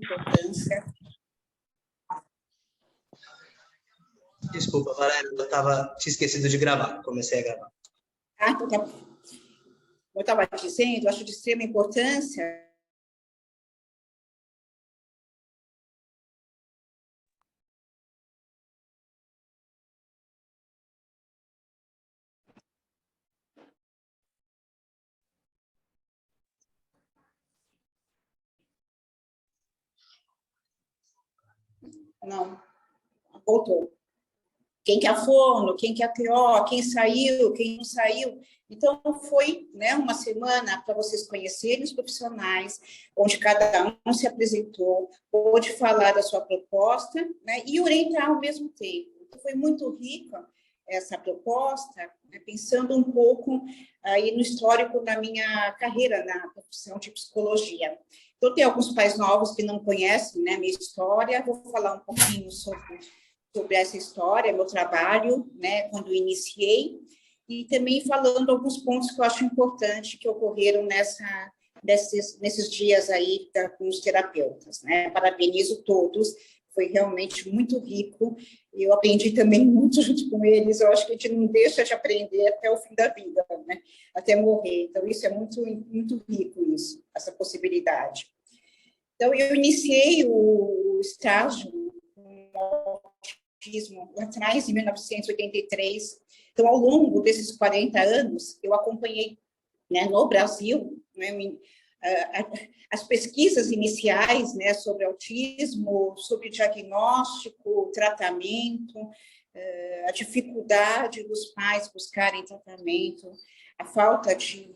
importância. Desculpa, Valéria, tinha esquecido de gravar, comecei a gravar. Então tá bom. Eu estava dizendo, acho de extrema importância Não, voltou. Quem que é a fono, quem que é a TO, quem saiu, quem não saiu. Então, foi, né, uma semana para vocês conhecerem os profissionais, onde cada um se apresentou, pôde falar da sua proposta, né, e orientar ao mesmo tempo. Então, foi muito rica essa proposta, né, pensando um pouco aí no histórico da minha carreira na profissão de psicologia. Então, tem alguns pais novos que não conhecem, né, minha história, vou falar um pouquinho sobre essa história, meu trabalho, né, quando iniciei, e também falando alguns pontos que eu acho importante que ocorreram nesses dias aí com os terapeutas, né? Parabenizo todos, foi realmente muito rico, e eu aprendi também muito junto com eles, eu acho que a gente não deixa de aprender até o fim da vida, né? Até morrer, então isso é muito, muito rico, essa possibilidade. Então, eu iniciei o estágio lá atrás, em 1983. Então, ao longo desses 40 anos, eu acompanhei, né, no Brasil, né, as pesquisas iniciais, né, sobre autismo, sobre diagnóstico, tratamento, a dificuldade dos pais buscarem tratamento, a falta de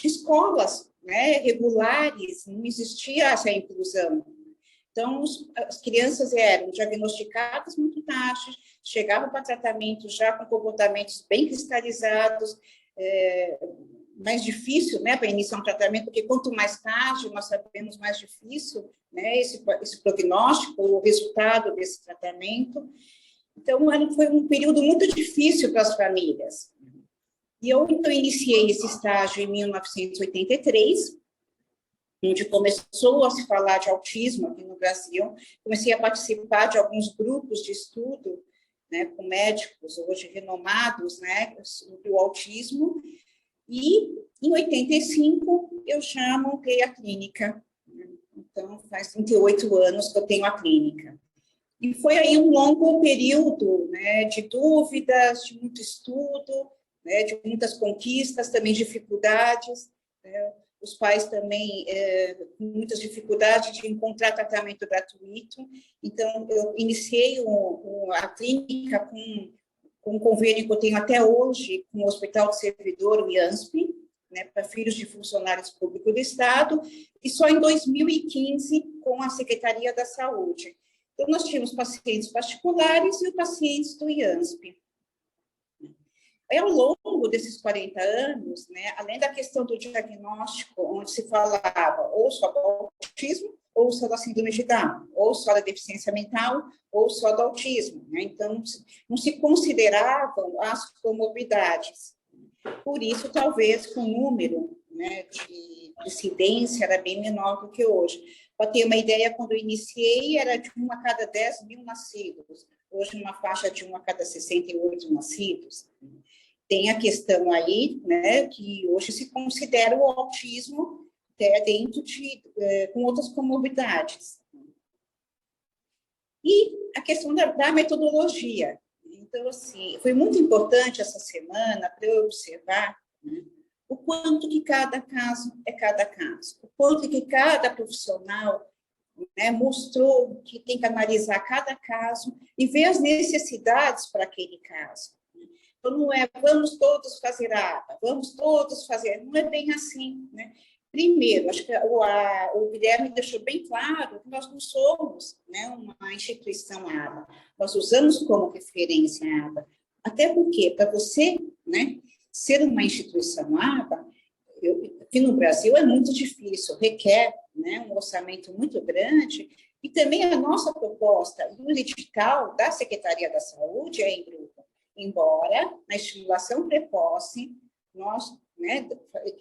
escolas, né, regulares, não existia essa inclusão. Então, as crianças eram diagnosticadas muito tarde, chegavam para tratamento já com comportamentos bem cristalizados, mais difícil, né, para iniciar um tratamento, porque quanto mais tarde, nós sabemos, mais difícil, né, esse prognóstico, o resultado desse tratamento. Então, foi um período muito difícil para as famílias. E eu, então, iniciei esse estágio em 1983, onde começou a se falar de autismo aqui no Brasil, comecei a participar de alguns grupos de estudo, né, com médicos hoje renomados, né, sobre o autismo, e em 85 eu já montei a clínica, então faz 38 anos que eu tenho a clínica. E foi aí um longo período, né, de dúvidas, de muito estudo, né, de muitas conquistas, também dificuldades, né, os pais também com muitas dificuldades de encontrar tratamento gratuito. Então, eu iniciei a clínica com um convênio que eu tenho até hoje com o Hospital do Servidor, o IANSP, né, para filhos de funcionários públicos do Estado, e só em 2015 com a Secretaria da Saúde. Então, nós tínhamos pacientes particulares e os pacientes do IANSP. Ao longo desses 40 anos, né, além da questão do diagnóstico, onde se falava ou só do autismo, ou só da síndrome de Down, ou só da deficiência mental, ou só do autismo, né? Então, não se consideravam as comorbidades. Por isso, talvez, com o número, né, de incidência era bem menor do que hoje. Para ter uma ideia, quando eu iniciei, era de 1 a cada 10 mil nascidos. Hoje, uma faixa de 1 a cada 68 nascidos. Tem a questão aí, né, que hoje se considera o autismo dentro com outras comorbidades. E a questão da metodologia. Então, assim, foi muito importante essa semana para eu observar, né, o quanto que cada caso é cada caso, o quanto que cada profissional, né, mostrou que tem que analisar cada caso e ver as necessidades para aquele caso. Então, não é vamos todos fazer aba, vamos todos fazer, não é bem assim, né? Primeiro, acho que o Guilherme deixou bem claro que nós não somos, né, uma instituição aba, nós usamos como referência a aba, até porque, para você, né, ser uma instituição aba, aqui no Brasil é muito difícil, requer, né, um orçamento muito grande, e também a nossa proposta, o edital da Secretaria da Saúde é em grupo, embora na estimulação precoce nós né,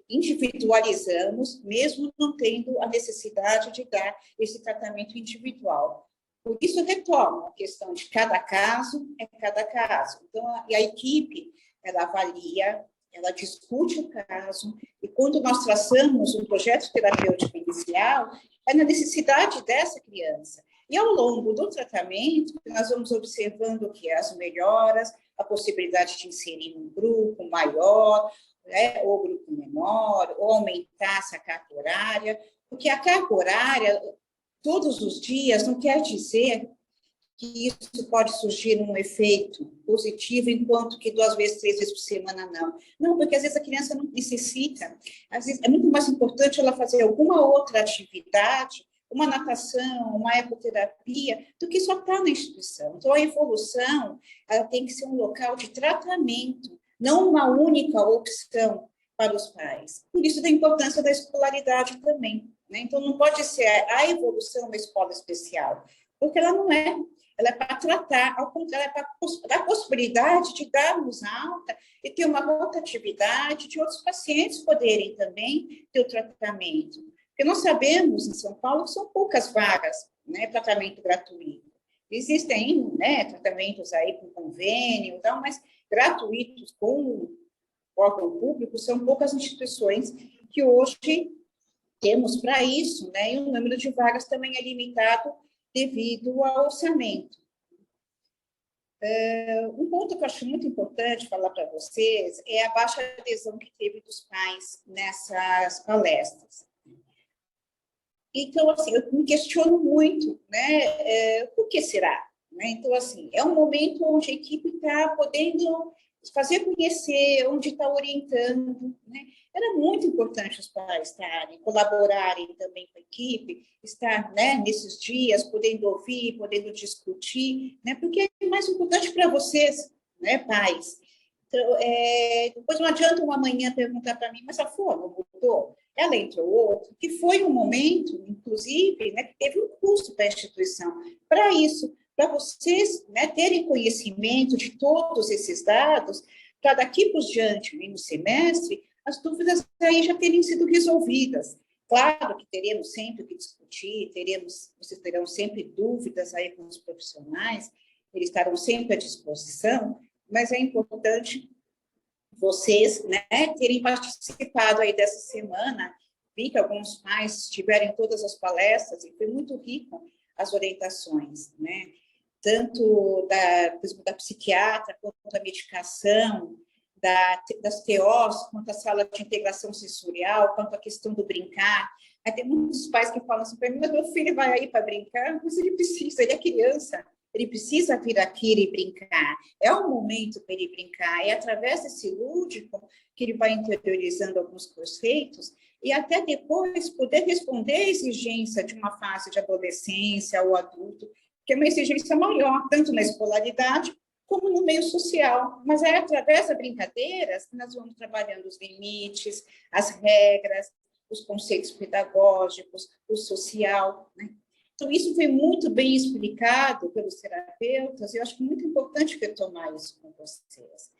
individualizamos, mesmo não tendo a necessidade de dar esse tratamento individual. Por isso, eu retomo a questão de cada caso é cada caso. Então, a equipe, ela avalia, ela discute o caso, e quando nós traçamos um projeto terapêutico inicial, é na necessidade dessa criança. E ao longo do tratamento, nós vamos observando o que é as melhoras, a possibilidade de inserir um grupo maior, né, ou grupo menor, ou aumentar essa carga horária, porque a carga horária, todos os dias, não quer dizer que isso pode surgir um efeito positivo, enquanto que 2 vezes, 3 vezes por semana, não. Não, porque às vezes a criança não necessita. Às vezes é muito mais importante ela fazer alguma outra atividade, uma natação, uma ecoterapia, do que só estar na instituição. Então, a evolução, ela tem que ser um local de tratamento, não uma única opção para os pais. Por isso, da importância da escolaridade também, né? Então, não pode ser a evolução da escola especial, porque ela não é. Ela é para tratar, ao contrário, é para dar a possibilidade de darmos alta e ter uma rotatividade de outros pacientes poderem também ter o tratamento. Porque nós sabemos, em São Paulo, que são poucas vagas, né, tratamento gratuito. Existem, né, tratamentos aí com convênio e tal, mas gratuitos com órgão público são poucas instituições que hoje temos para isso, né, e o número de vagas também é limitado devido ao orçamento. Um ponto que eu acho muito importante falar para vocês é a baixa adesão que teve dos pais nessas palestras. Então, assim, eu me questiono muito, né? Por que será? Né? Então, assim, é um momento onde a equipe está podendo fazer conhecer, onde está orientando, né? Era muito importante os pais estarem, colaborarem também com a equipe, estar, né, nesses dias, podendo ouvir, podendo discutir, né? Porque é mais importante para vocês, né, pais. Então, depois não adianta uma manhã perguntar para mim, mas a forma mudou? Ela entrou outro, que foi um momento, inclusive, né, que teve um custo para a instituição. Para isso, para vocês, né, terem conhecimento de todos esses dados, para daqui por diante, no semestre, as dúvidas aí já terem sido resolvidas. Claro que teremos sempre que discutir, vocês terão sempre dúvidas aí com os profissionais, eles estarão sempre à disposição, mas é importante vocês, né, terem participado aí dessa semana. Vi que alguns pais estiveram em todas as palestras e foi muito rico as orientações, né? Tanto da psiquiatra, quanto da medicação, das TOs, quanto a sala de integração sensorial, quanto a questão do brincar. Aí tem muitos pais que falam assim para mim, mas meu filho vai aí para brincar, mas ele precisa, ele é criança, ele precisa vir aqui e brincar. É o momento para ele brincar, é através desse lúdico que ele vai interiorizando alguns conceitos e até depois poder responder à exigência de uma fase de adolescência ou adulto, que é uma exigência maior, tanto na escolaridade como no meio social. Mas é através das brincadeiras que nós vamos trabalhando os limites, as regras, os conceitos pedagógicos, o social, né? Então, isso foi muito bem explicado pelos terapeutas, e eu acho muito importante retomar isso com vocês.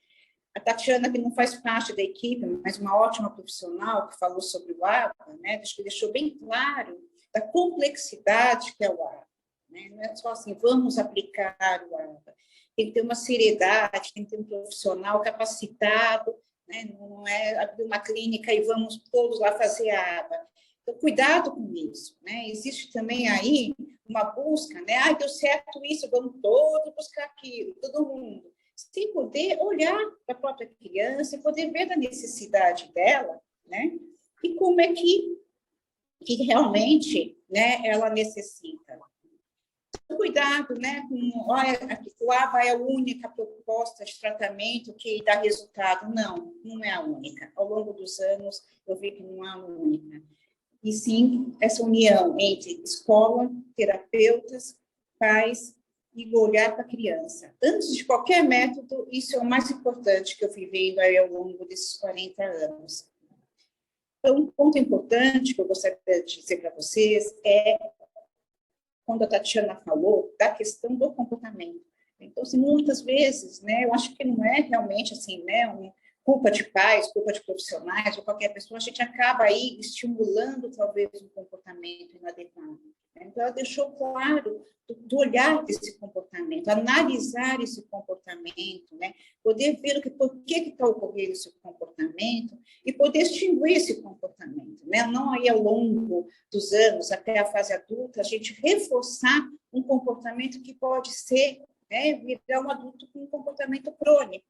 A Tatiana, que não faz parte da equipe, mas uma ótima profissional, que falou sobre o ABA, né, acho que deixou bem claro da complexidade que é o ABA. Né? Não é só assim, vamos aplicar o ABA. Tem que ter uma seriedade, tem que ter um profissional capacitado, né? Não é abrir uma clínica e vamos todos lá fazer a ABA. Então, cuidado com isso, né? Existe também aí uma busca, né? Ah, deu certo isso, vamos todos buscar aquilo, todo mundo. Sem poder olhar para a própria criança e poder ver a necessidade dela, né? E como é que realmente, né, ela necessita. Então, cuidado, né? Olha, o ABA é a única proposta de tratamento que dá resultado. Não, não é a única. Ao longo dos anos, eu vi que não é a única. E sim, essa união entre escola, terapeutas, pais e olhar para a criança. Antes de qualquer método, isso é o mais importante que eu fui vendo aí ao longo desses 40 anos. Então, um ponto importante que eu gostaria de dizer para vocês é quando a Tatiana falou da questão do comportamento. Então, assim, muitas vezes, né, eu acho que não é realmente assim, né, culpa de pais, culpa de profissionais ou qualquer pessoa, a gente acaba aí estimulando talvez um comportamento inadequado. Então, ela deixou claro do olhar desse comportamento, analisar esse comportamento, né? Poder ver por que está ocorrendo esse comportamento e poder extinguir esse comportamento, né? Não aí ao longo dos anos, até a fase adulta, a gente reforçar um comportamento que pode ser, né, virar um adulto com um comportamento crônico.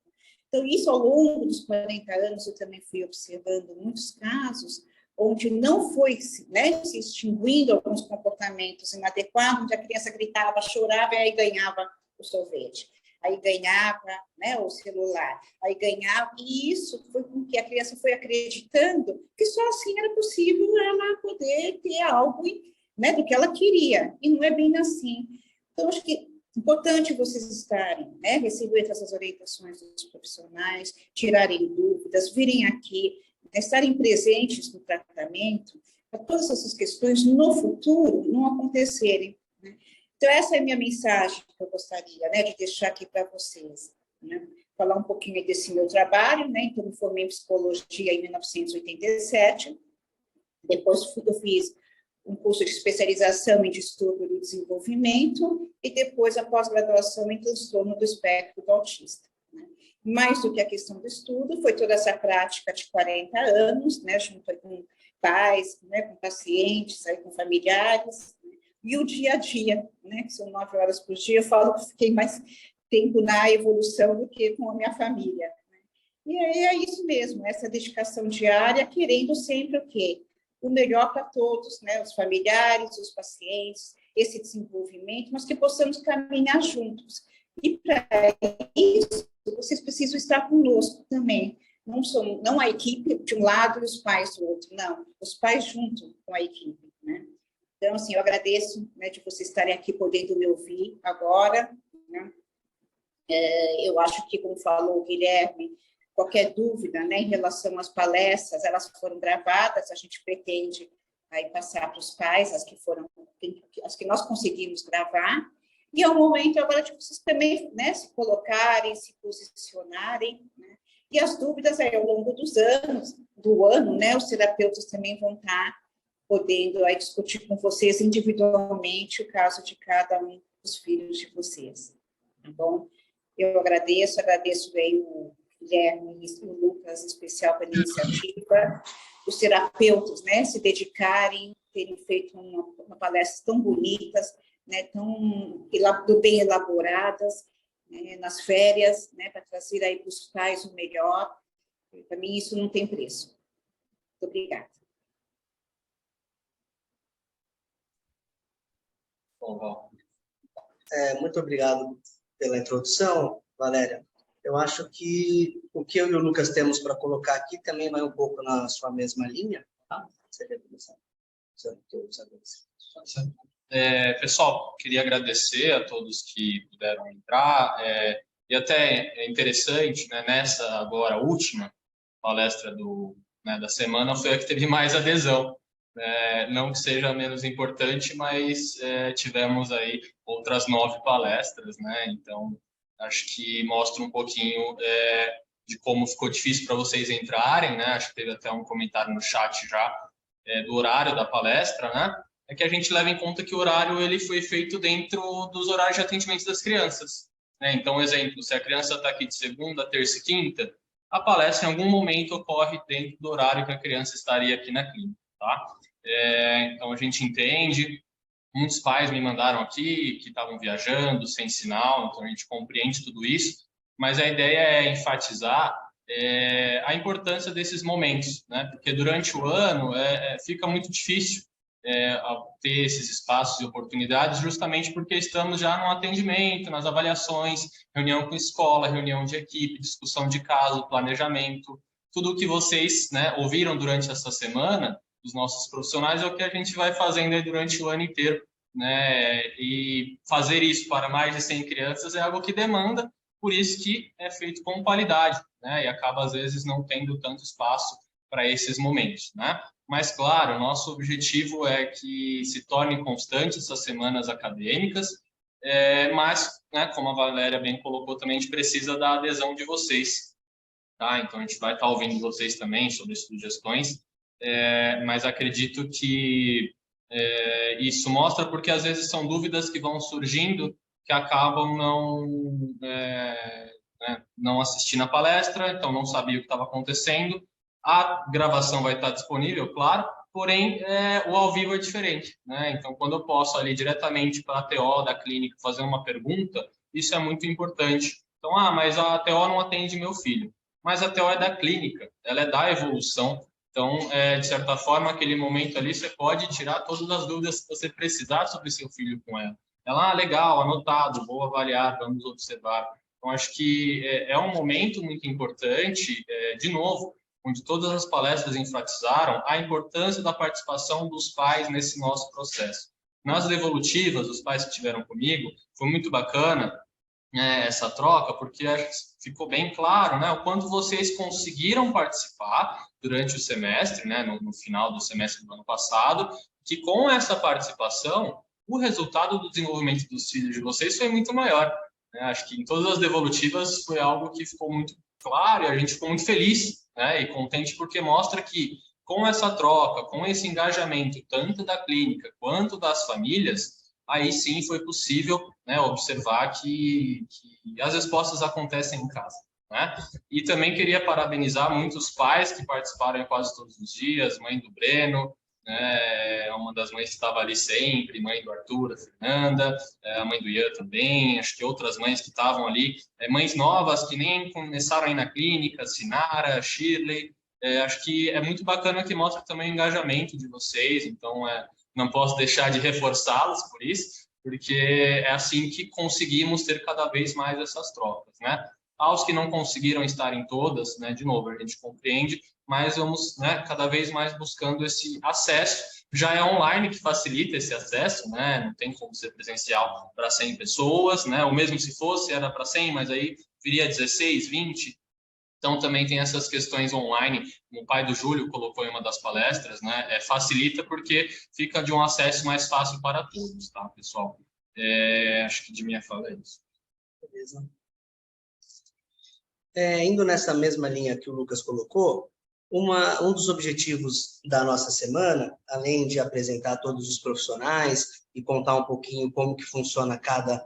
Então, isso ao longo dos 40 anos, eu também fui observando muitos casos onde não foi, né, se extinguindo alguns comportamentos inadequados, onde a criança gritava, chorava e aí ganhava o sorvete, aí ganhava, né, o celular, aí ganhava, e isso foi com que a criança foi acreditando que só assim era possível ela poder ter algo, né, do que ela queria, e não é bem assim. Então, acho que é importante vocês estarem, né, receberem essas orientações dos profissionais, tirarem dúvidas, virem aqui, estarem presentes no tratamento, para todas essas questões no futuro não acontecerem. Né? Então, essa é a minha mensagem que eu gostaria, né, de deixar aqui para vocês. Né? Falar um pouquinho desse meu trabalho, né? Então, me formei em psicologia em 1987, depois eu fiz um curso de especialização em distúrbio do desenvolvimento e depois a pós-graduação em transtorno do espectro do autista. Mais do que a questão do estudo, foi toda essa prática de 40 anos, né, junto com pais, né, com pacientes, aí, com familiares, né, e o dia a dia, né, que são 9 horas por dia, eu falo que fiquei mais tempo na evolução do que com a minha família. Né. E aí é isso mesmo, essa dedicação diária, querendo sempre o quê? O melhor para todos, né, os familiares, os pacientes, esse desenvolvimento, mas que possamos caminhar juntos. E para isso, vocês precisam estar conosco também. Não a equipe de um lado e os pais do outro, não. Os pais junto com a equipe, né? Então, assim, eu agradeço, né, de vocês estarem aqui podendo me ouvir agora, né? Eu acho que, como falou o Guilherme, qualquer dúvida, né, em relação às palestras, elas foram gravadas, a gente pretende aí passar para os pais, as que nós conseguimos gravar, e é o momento agora de vocês também, né, se colocarem, se posicionarem, né? E as dúvidas aí ao longo do ano, né, os terapeutas também vão estar podendo aí discutir com vocês individualmente o caso de cada um dos filhos de vocês. Tá bom? Eu agradeço aí o Guilherme e o Lucas, em especial pela iniciativa, os terapeutas, né, se dedicarem, terem feito uma palestra tão bonitas, né, tão bem elaboradas, né, nas férias, né, para trazer aí para os pais o melhor. Para mim, isso não tem preço. Muito obrigada. Bom. Muito obrigado pela introdução, Valéria. Eu acho que o que eu e o Lucas temos para colocar aqui também vai um pouco na sua mesma linha. Tá? Você quer começar? Pessoal, queria agradecer a todos que puderam entrar, e até é interessante, né, nessa agora última palestra da semana foi a que teve mais adesão, não que seja menos importante, mas tivemos aí outras 9 palestras, né, então acho que mostra um pouquinho de como ficou difícil para vocês entrarem, né, acho que teve até um comentário no chat já do horário da palestra, né, é que a gente leva em conta que o horário ele foi feito dentro dos horários de atendimento das crianças. Né? Então, exemplo, se a criança está aqui de segunda, terça e quinta, a palestra em algum momento ocorre dentro do horário que a criança estaria aqui na clínica. Tá? Então, a gente entende. Muitos pais me mandaram aqui que estavam viajando, sem sinal, então a gente compreende tudo isso. Mas a ideia é enfatizar a importância desses momentos, né? Porque durante o ano fica muito difícil ter esses espaços e oportunidades, justamente porque estamos já no atendimento, nas avaliações, reunião com escola, reunião de equipe, discussão de caso, planejamento, tudo o que vocês, né, ouviram durante essa semana, os nossos profissionais, é o que a gente vai fazendo aí durante o ano inteiro, né, e fazer isso para mais de 100 crianças é algo que demanda, por isso que é feito com qualidade, né, e acaba às vezes não tendo tanto espaço para esses momentos, né? Mas, claro, o nosso objetivo é que se torne constante essas semanas acadêmicas, mas, né, como a Valéria bem colocou, também a gente precisa da adesão de vocês. tá? Então, a gente vai estar ouvindo vocês também sobre sugestões, mas acredito que isso mostra porque, às vezes, são dúvidas que vão surgindo que acabam não assistindo a palestra, então não sabia o que estava acontecendo. A gravação vai estar disponível, claro, porém, o ao vivo é diferente, né? Então, quando eu posso ali diretamente para a TO da clínica fazer uma pergunta, isso é muito importante. Então, mas a TO não atende meu filho. Mas a TO é da clínica, ela é da evolução. Então, de certa forma, aquele momento ali, você pode tirar todas as dúvidas que você precisar sobre seu filho com ela. Ela, legal, anotado, vou avaliar, vamos observar. Então, acho que é um momento muito importante, de novo, onde todas as palestras enfatizaram a importância da participação dos pais nesse nosso processo. Nas devolutivas, os pais que estiveram comigo, foi muito bacana, essa troca, porque ficou bem claro, né, o quanto vocês conseguiram participar durante o semestre, né, no final do semestre do ano passado, que com essa participação, o resultado do desenvolvimento dos filhos de vocês foi muito maior. Né? Acho que em todas as devolutivas foi algo que ficou muito claro e a gente ficou muito feliz, né, e contente porque mostra que com essa troca, com esse engajamento, tanto da clínica quanto das famílias, aí sim foi possível, né, observar que as respostas acontecem em casa. Né? E também queria parabenizar muitos pais que participaram quase todos os dias, mãe do Breno, né, uma das mães que estava ali sempre, mãe do Arthur, a Fernanda, a mãe do Ian também, acho que outras mães que estavam ali, mães novas que nem começaram a ir na clínica, Sinara, Shirley, acho que é muito bacana que mostra também o engajamento de vocês, então não posso deixar de reforçá-los por isso, porque é assim que conseguimos ter cada vez mais essas trocas, né? Aos que não conseguiram estar em todas, né, de novo, a gente compreende, mas vamos, né, cada vez mais buscando esse acesso. Já é online que facilita esse acesso, né? Não tem como ser presencial para 100 pessoas, né? O mesmo se fosse, era para 100, mas aí viria 16, 20. Então, também tem essas questões online, como o pai do Júlio colocou em uma das palestras, né? Facilita porque fica de um acesso mais fácil para todos, tá, pessoal? Acho que de minha fala é isso. Beleza. Indo nessa mesma linha que o Lucas colocou, um dos objetivos da nossa semana, além de apresentar todos os profissionais e contar um pouquinho como que funciona cada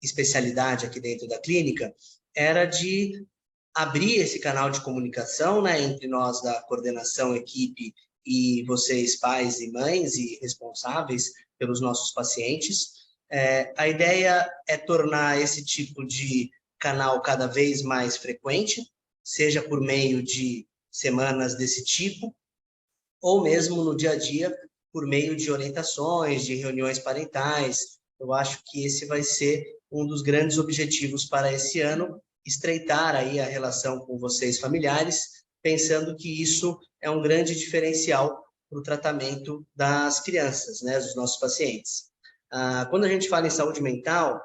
especialidade aqui dentro da clínica, era de abrir esse canal de comunicação, né, entre nós da coordenação, equipe e vocês, pais e mães e responsáveis pelos nossos pacientes. A ideia é tornar esse tipo de canal cada vez mais frequente, seja por meio de semanas desse tipo, ou mesmo no dia a dia, por meio de orientações, de reuniões parentais. Eu acho que esse vai ser um dos grandes objetivos para esse ano, estreitar aí a relação com vocês familiares, pensando que isso é um grande diferencial para o tratamento das crianças, né, dos nossos pacientes. Quando a gente fala em saúde mental,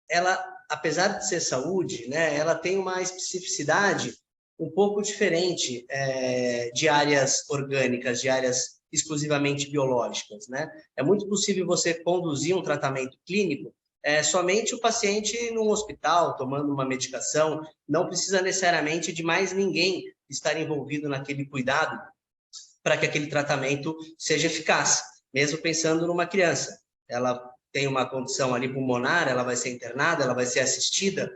ela, apesar de ser saúde, né, ela tem uma especificidade um pouco diferente de áreas orgânicas, de áreas exclusivamente biológicas, né? É muito possível você conduzir um tratamento clínico somente o paciente num hospital, tomando uma medicação, não precisa necessariamente de mais ninguém estar envolvido naquele cuidado para que aquele tratamento seja eficaz, mesmo pensando numa criança. Ela tem uma condição ali pulmonar, ela vai ser internada, ela vai ser assistida,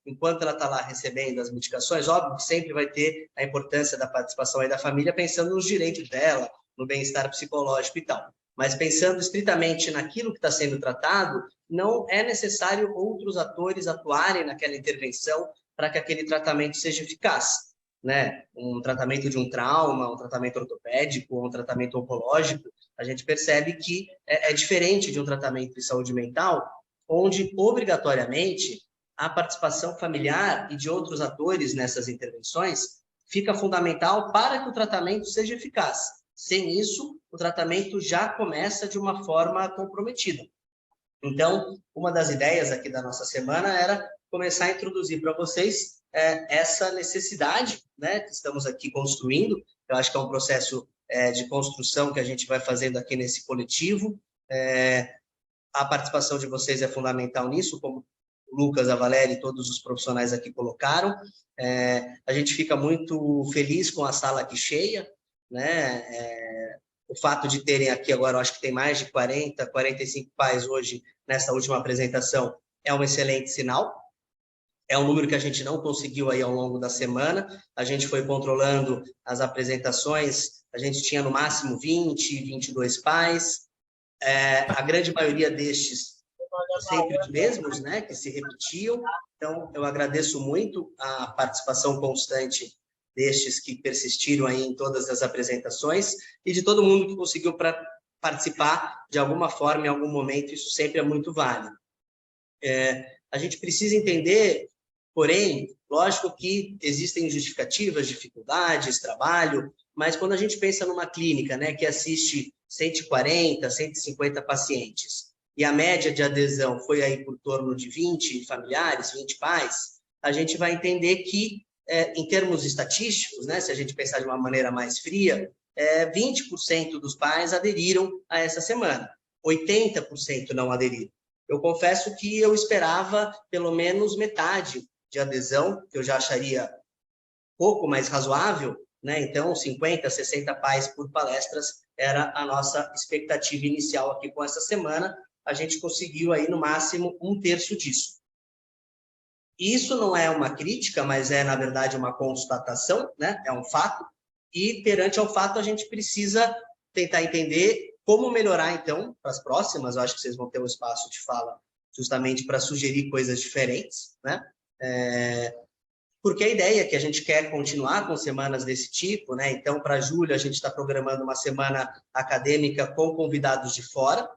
enquanto ela está lá recebendo as medicações, óbvio que sempre vai ter a importância da participação aí da família, pensando nos direitos dela, no bem-estar psicológico e tal. Mas pensando estritamente naquilo que está sendo tratado, não é necessário outros atores atuarem naquela intervenção para que aquele tratamento seja eficaz. Né? Um tratamento de um trauma, um tratamento ortopédico, um tratamento oncológico, a gente percebe que é diferente de um tratamento de saúde mental, onde, obrigatoriamente, a participação familiar e de outros atores nessas intervenções fica fundamental para que o tratamento seja eficaz. Sem isso, o tratamento já começa de uma forma comprometida. Então, uma das ideias aqui da nossa semana era começar a introduzir para vocês essa necessidade, né, que estamos aqui construindo. Eu acho que é um processo de construção que a gente vai fazendo aqui nesse coletivo. A participação de vocês é fundamental nisso, como o Lucas, a Valéria e todos os profissionais aqui colocaram. A gente fica muito feliz com a sala aqui cheia, né? O fato de terem aqui agora, eu acho que tem mais de 40, 45 pais hoje nessa última apresentação, é um excelente sinal. É um número que a gente não conseguiu aí ao longo da semana. A gente foi controlando as apresentações, a gente tinha no máximo 20, 22 pais. A grande maioria destes sempre os mesmos, né, que se repetiam. Então, eu agradeço muito a participação constante destes que persistiram aí em todas as apresentações e de todo mundo que conseguiu participar de alguma forma, em algum momento. Isso sempre é muito válido. A gente precisa entender, porém, lógico que existem justificativas, dificuldades, trabalho, mas quando a gente pensa numa clínica, né, que assiste 140, 150 pacientes, e a média de adesão foi aí por torno de 20 familiares, 20 pais, a gente vai entender que, em termos estatísticos, né, se a gente pensar de uma maneira mais fria, 20% dos pais aderiram a essa semana, 80% não aderiram. Eu confesso que eu esperava pelo menos metade de adesão, que eu já acharia pouco mais razoável, né? Então, 50, 60 pais por palestras era a nossa expectativa inicial aqui com essa semana. A gente conseguiu aí, no máximo, 1/3 disso. Isso não é uma crítica, mas é, na verdade, uma constatação, né? É um fato. E, perante ao fato, a gente precisa tentar entender como melhorar, então, para as próximas. Eu acho que vocês vão ter um espaço de fala justamente para sugerir coisas diferentes, né? Porque a ideia é que a gente quer continuar com semanas desse tipo, né? Então, para julho, a gente está programando uma semana acadêmica com convidados de fora,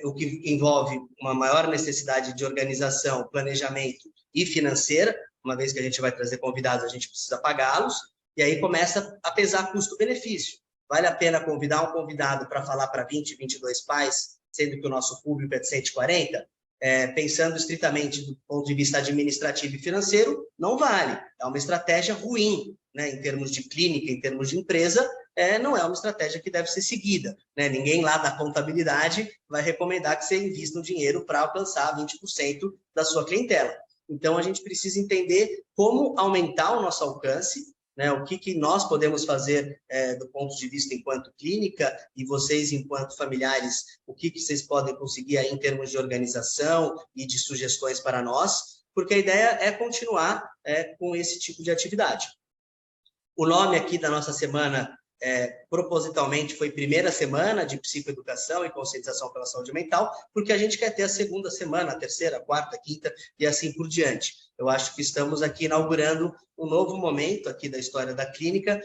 o que envolve uma maior necessidade de organização, planejamento e financeira. Uma vez que a gente vai trazer convidados, a gente precisa pagá-los, e aí começa a pesar custo-benefício. Vale a pena convidar um convidado para falar para 20, 22 pais, sendo que o nosso público é de 140? Pensando estritamente do ponto de vista administrativo e financeiro, não vale. É uma estratégia ruim, né? Em termos de clínica, em termos de empresa, não é uma estratégia que deve ser seguida, né? Ninguém lá da contabilidade vai recomendar que você invista o dinheiro para alcançar 20% da sua clientela. Então, a gente precisa entender como aumentar o nosso alcance, né? O que nós podemos fazer do ponto de vista enquanto clínica, e vocês enquanto familiares, o que vocês podem conseguir aí em termos de organização e de sugestões para nós, porque a ideia é continuar com esse tipo de atividade. O nome aqui da nossa semana, propositalmente, foi Primeira Semana de Psicoeducação e Conscientização pela Saúde Mental, porque a gente quer ter a segunda semana, a terceira, a quarta, a quinta e assim por diante. Eu acho que estamos aqui inaugurando um novo momento aqui da história da clínica,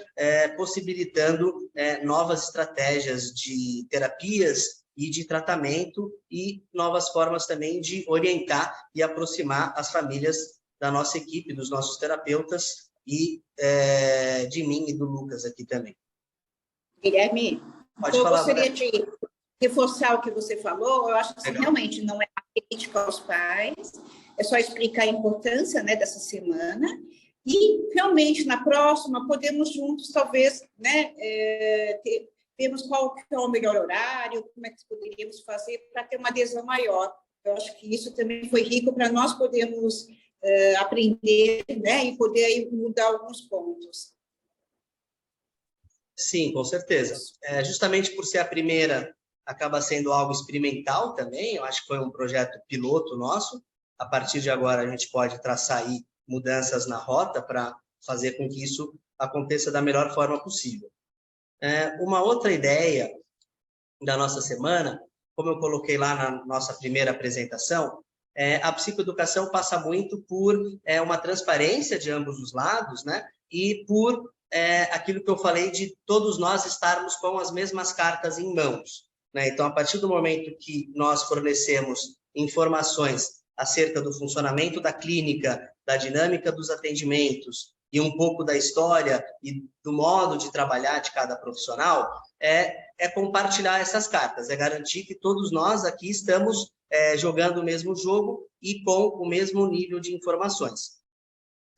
possibilitando novas estratégias de terapias e de tratamento e novas formas também de orientar e aproximar as famílias da nossa equipe, dos nossos terapeutas e de mim e do Lucas aqui também. Guilherme, eu gostaria de reforçar o que você falou. Eu acho que assim, realmente não é uma crítica aos pais, é só explicar a importância, né, dessa semana, e realmente na próxima podemos juntos, talvez, né, vermos qual que é o melhor horário, como é que poderíamos fazer para ter uma adesão maior. Eu acho que isso também foi rico para nós podermos aprender, né, e poder aí mudar alguns pontos. Sim, com certeza. Justamente por ser a primeira, acaba sendo algo experimental também. Eu acho que foi um projeto piloto nosso. A partir de agora, a gente pode traçar aí mudanças na rota para fazer com que isso aconteça da melhor forma possível. Uma outra ideia da nossa semana, como eu coloquei lá na nossa primeira apresentação, a psicoeducação passa muito por uma transparência de ambos os lados, né? E por aquilo que eu falei de todos nós estarmos com as mesmas cartas em mãos, né? Então, a partir do momento que nós fornecemos informações acerca do funcionamento da clínica, da dinâmica dos atendimentos e um pouco da história e do modo de trabalhar de cada profissional, é compartilhar essas cartas, é garantir que todos nós aqui estamos jogando o mesmo jogo e com o mesmo nível de informações.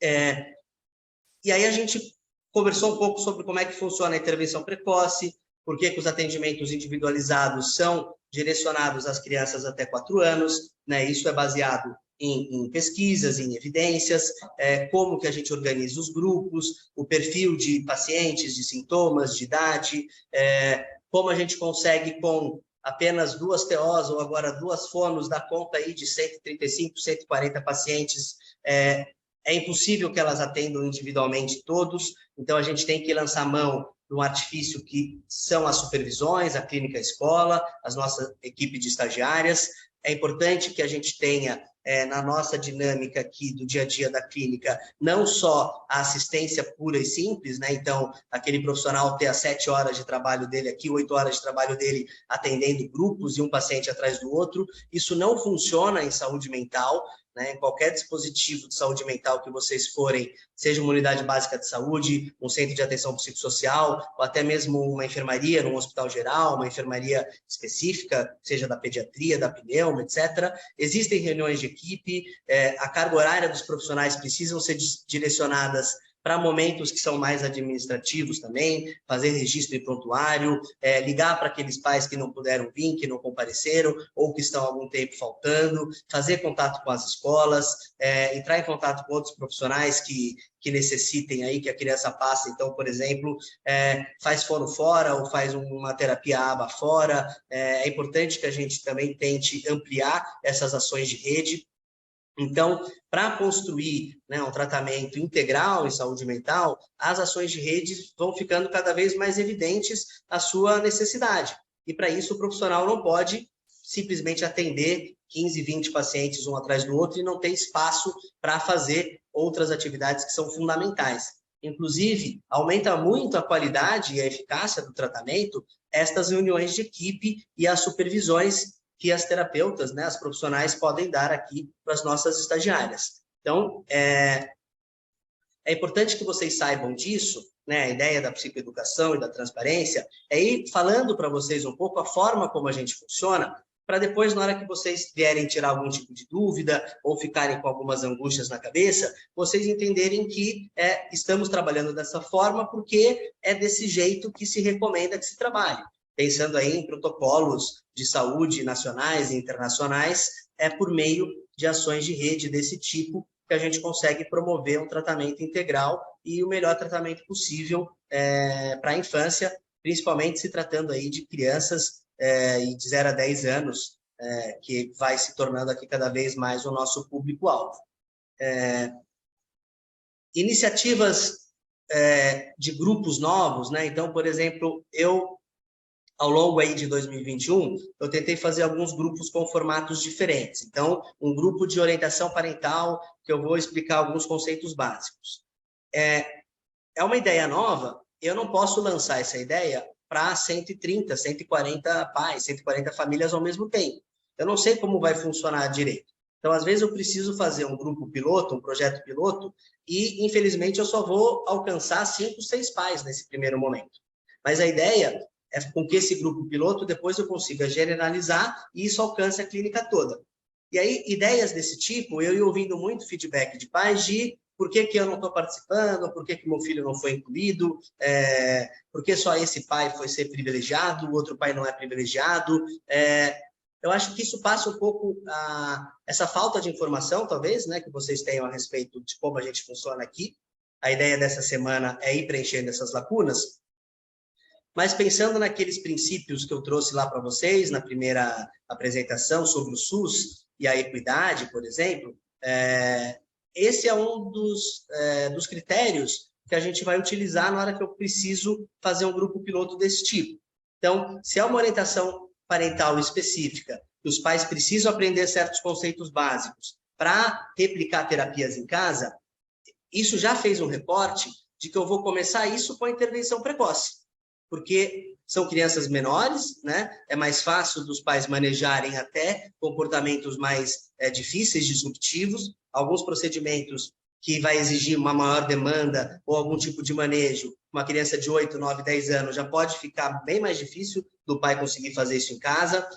E aí a gente conversou um pouco sobre como é que funciona a intervenção precoce, por que os atendimentos individualizados são direcionados às crianças até 4 anos, né? Isso é baseado em pesquisas, em evidências, como que a gente organiza os grupos, o perfil de pacientes, de sintomas, de idade, como a gente consegue com apenas 2 TOs ou agora 2 fonos dar conta aí de 135, 140 pacientes. É impossível que elas atendam individualmente todos, então a gente tem que lançar mão de um artifício que são as supervisões, a clínica escola, as nossas equipes de estagiárias. É importante que a gente tenha, na nossa dinâmica aqui do dia a dia da clínica, não só a assistência pura e simples, né? Então, aquele profissional ter as 7 horas de trabalho dele aqui, 8 horas de trabalho dele atendendo grupos e um paciente atrás do outro. Isso não funciona em saúde mental, né? Em qualquer dispositivo de saúde mental que vocês forem, seja uma unidade básica de saúde, um centro de atenção psicossocial, ou até mesmo uma enfermaria num hospital geral, uma enfermaria específica, seja da pediatria, da pneuma, etc. Existem reuniões de equipe, a carga horária dos profissionais precisam ser direcionadas para momentos que são mais administrativos também, fazer registro e prontuário, ligar para aqueles pais que não puderam vir, que não compareceram, ou que estão há algum tempo faltando, fazer contato com as escolas, entrar em contato com outros profissionais que necessitem aí que a criança passe. Então, por exemplo, faz fono fora ou faz uma terapia aba fora. É importante que a gente também tente ampliar essas ações de rede. Então, para construir, né, um tratamento integral em saúde mental, as ações de rede vão ficando cada vez mais evidentes a sua necessidade. E, para isso, o profissional não pode simplesmente atender 15, 20 pacientes um atrás do outro e não ter espaço para fazer outras atividades que são fundamentais. Inclusive, aumenta muito a qualidade e a eficácia do tratamento estas reuniões de equipe e as supervisões que as terapeutas, né, as profissionais podem dar aqui para as nossas estagiárias. Então, é importante que vocês saibam disso, né? A ideia da psicoeducação e da transparência é ir falando para vocês um pouco a forma como a gente funciona, para depois, na hora que vocês vierem tirar algum tipo de dúvida ou ficarem com algumas angústias na cabeça, vocês entenderem que estamos trabalhando dessa forma porque é desse jeito que se recomenda que se trabalhe. Pensando aí em protocolos de saúde nacionais e internacionais, por meio de ações de rede desse tipo que a gente consegue promover um tratamento integral e o melhor tratamento possível para a infância, principalmente se tratando aí de crianças de 0 a 10 anos, que vai se tornando aqui cada vez mais o nosso público-alvo. Iniciativas de grupos novos, né? Então, por exemplo, ao longo aí de 2021, eu tentei fazer alguns grupos com formatos diferentes. Então, um grupo de orientação parental, que eu vou explicar alguns conceitos básicos. É uma ideia nova, eu não posso lançar essa ideia para 130, 140 pais, 140 famílias ao mesmo tempo. Eu não sei como vai funcionar direito. Então, às vezes, eu preciso fazer um grupo piloto, um projeto piloto, e, infelizmente, eu só vou alcançar 5, 6 pais nesse primeiro momento. Mas a ideia é com que esse grupo piloto depois eu consiga generalizar e isso alcance a clínica toda. E aí, ideias desse tipo, eu ia ouvindo muito feedback de pais de por que eu não estou participando, por que meu filho não foi incluído, por que só esse pai foi ser privilegiado, o outro pai não é privilegiado. Eu acho que isso passa um pouco essa falta de informação, talvez, né, que vocês tenham a respeito de como a gente funciona aqui. A ideia dessa semana é ir preenchendo essas lacunas. Mas pensando naqueles princípios que eu trouxe lá para vocês, na primeira apresentação sobre o SUS e a equidade, por exemplo, esse é um dos critérios que a gente vai utilizar na hora que eu preciso fazer um grupo piloto desse tipo. Então, se é uma orientação parental específica, que os pais precisam aprender certos conceitos básicos para replicar terapias em casa, isso já fez um recorte de que eu vou começar isso com a intervenção precoce. Porque são crianças menores, né? É mais fácil dos pais manejarem até comportamentos mais difíceis, disruptivos, alguns procedimentos que vai exigir uma maior demanda ou algum tipo de manejo. Uma criança de 8, 9, 10 anos já pode ficar bem mais difícil do pai conseguir fazer isso em casa.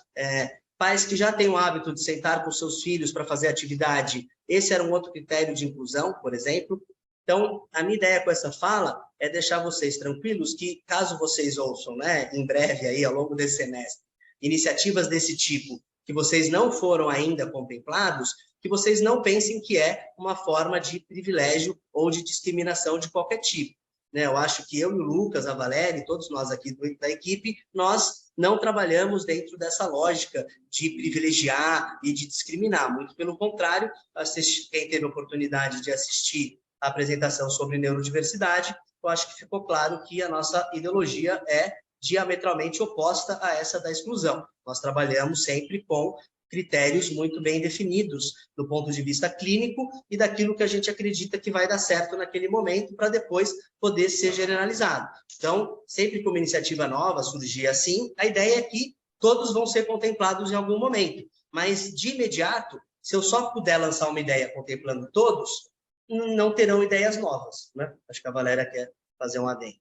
Pais que já têm o hábito de sentar com seus filhos para fazer atividade, esse era um outro critério de inclusão, por exemplo. Então, a minha ideia com essa fala é deixar vocês tranquilos que, caso vocês ouçam, né, em breve, aí, ao longo desse semestre, iniciativas desse tipo que vocês não foram ainda contemplados, que vocês não pensem que é uma forma de privilégio ou de discriminação de qualquer tipo. Né? Eu acho que eu e o Lucas, a Valéria, e todos nós aqui da equipe, nós não trabalhamos dentro dessa lógica de privilegiar e de discriminar. Muito pelo contrário, quem teve a oportunidade de assistir a apresentação sobre neurodiversidade, eu acho que ficou claro que a nossa ideologia é diametralmente oposta a essa da exclusão. Nós trabalhamos sempre com critérios muito bem definidos do ponto de vista clínico e daquilo que a gente acredita que vai dar certo naquele momento para depois poder ser generalizado. Então, sempre que uma iniciativa nova surgir assim, a ideia é que todos vão ser contemplados em algum momento, mas de imediato, se eu só puder lançar uma ideia contemplando todos, não terão ideias novas, né? Acho que a Valéria quer fazer um adendo.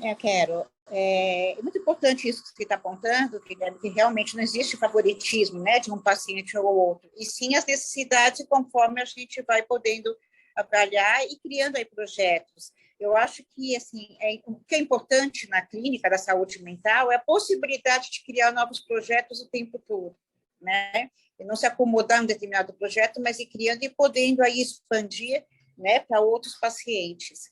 Eu quero. É muito importante isso que você está apontando, que realmente não existe favoritismo, né, de um paciente ou outro, e sim as necessidades conforme a gente vai podendo avaliar e criando aí projetos. Eu acho que assim, o que é importante na clínica da saúde mental é a possibilidade de criar novos projetos o tempo todo, né? E não se acomodar em um determinado projeto, mas ir criando e podendo aí expandir, né, para outros pacientes.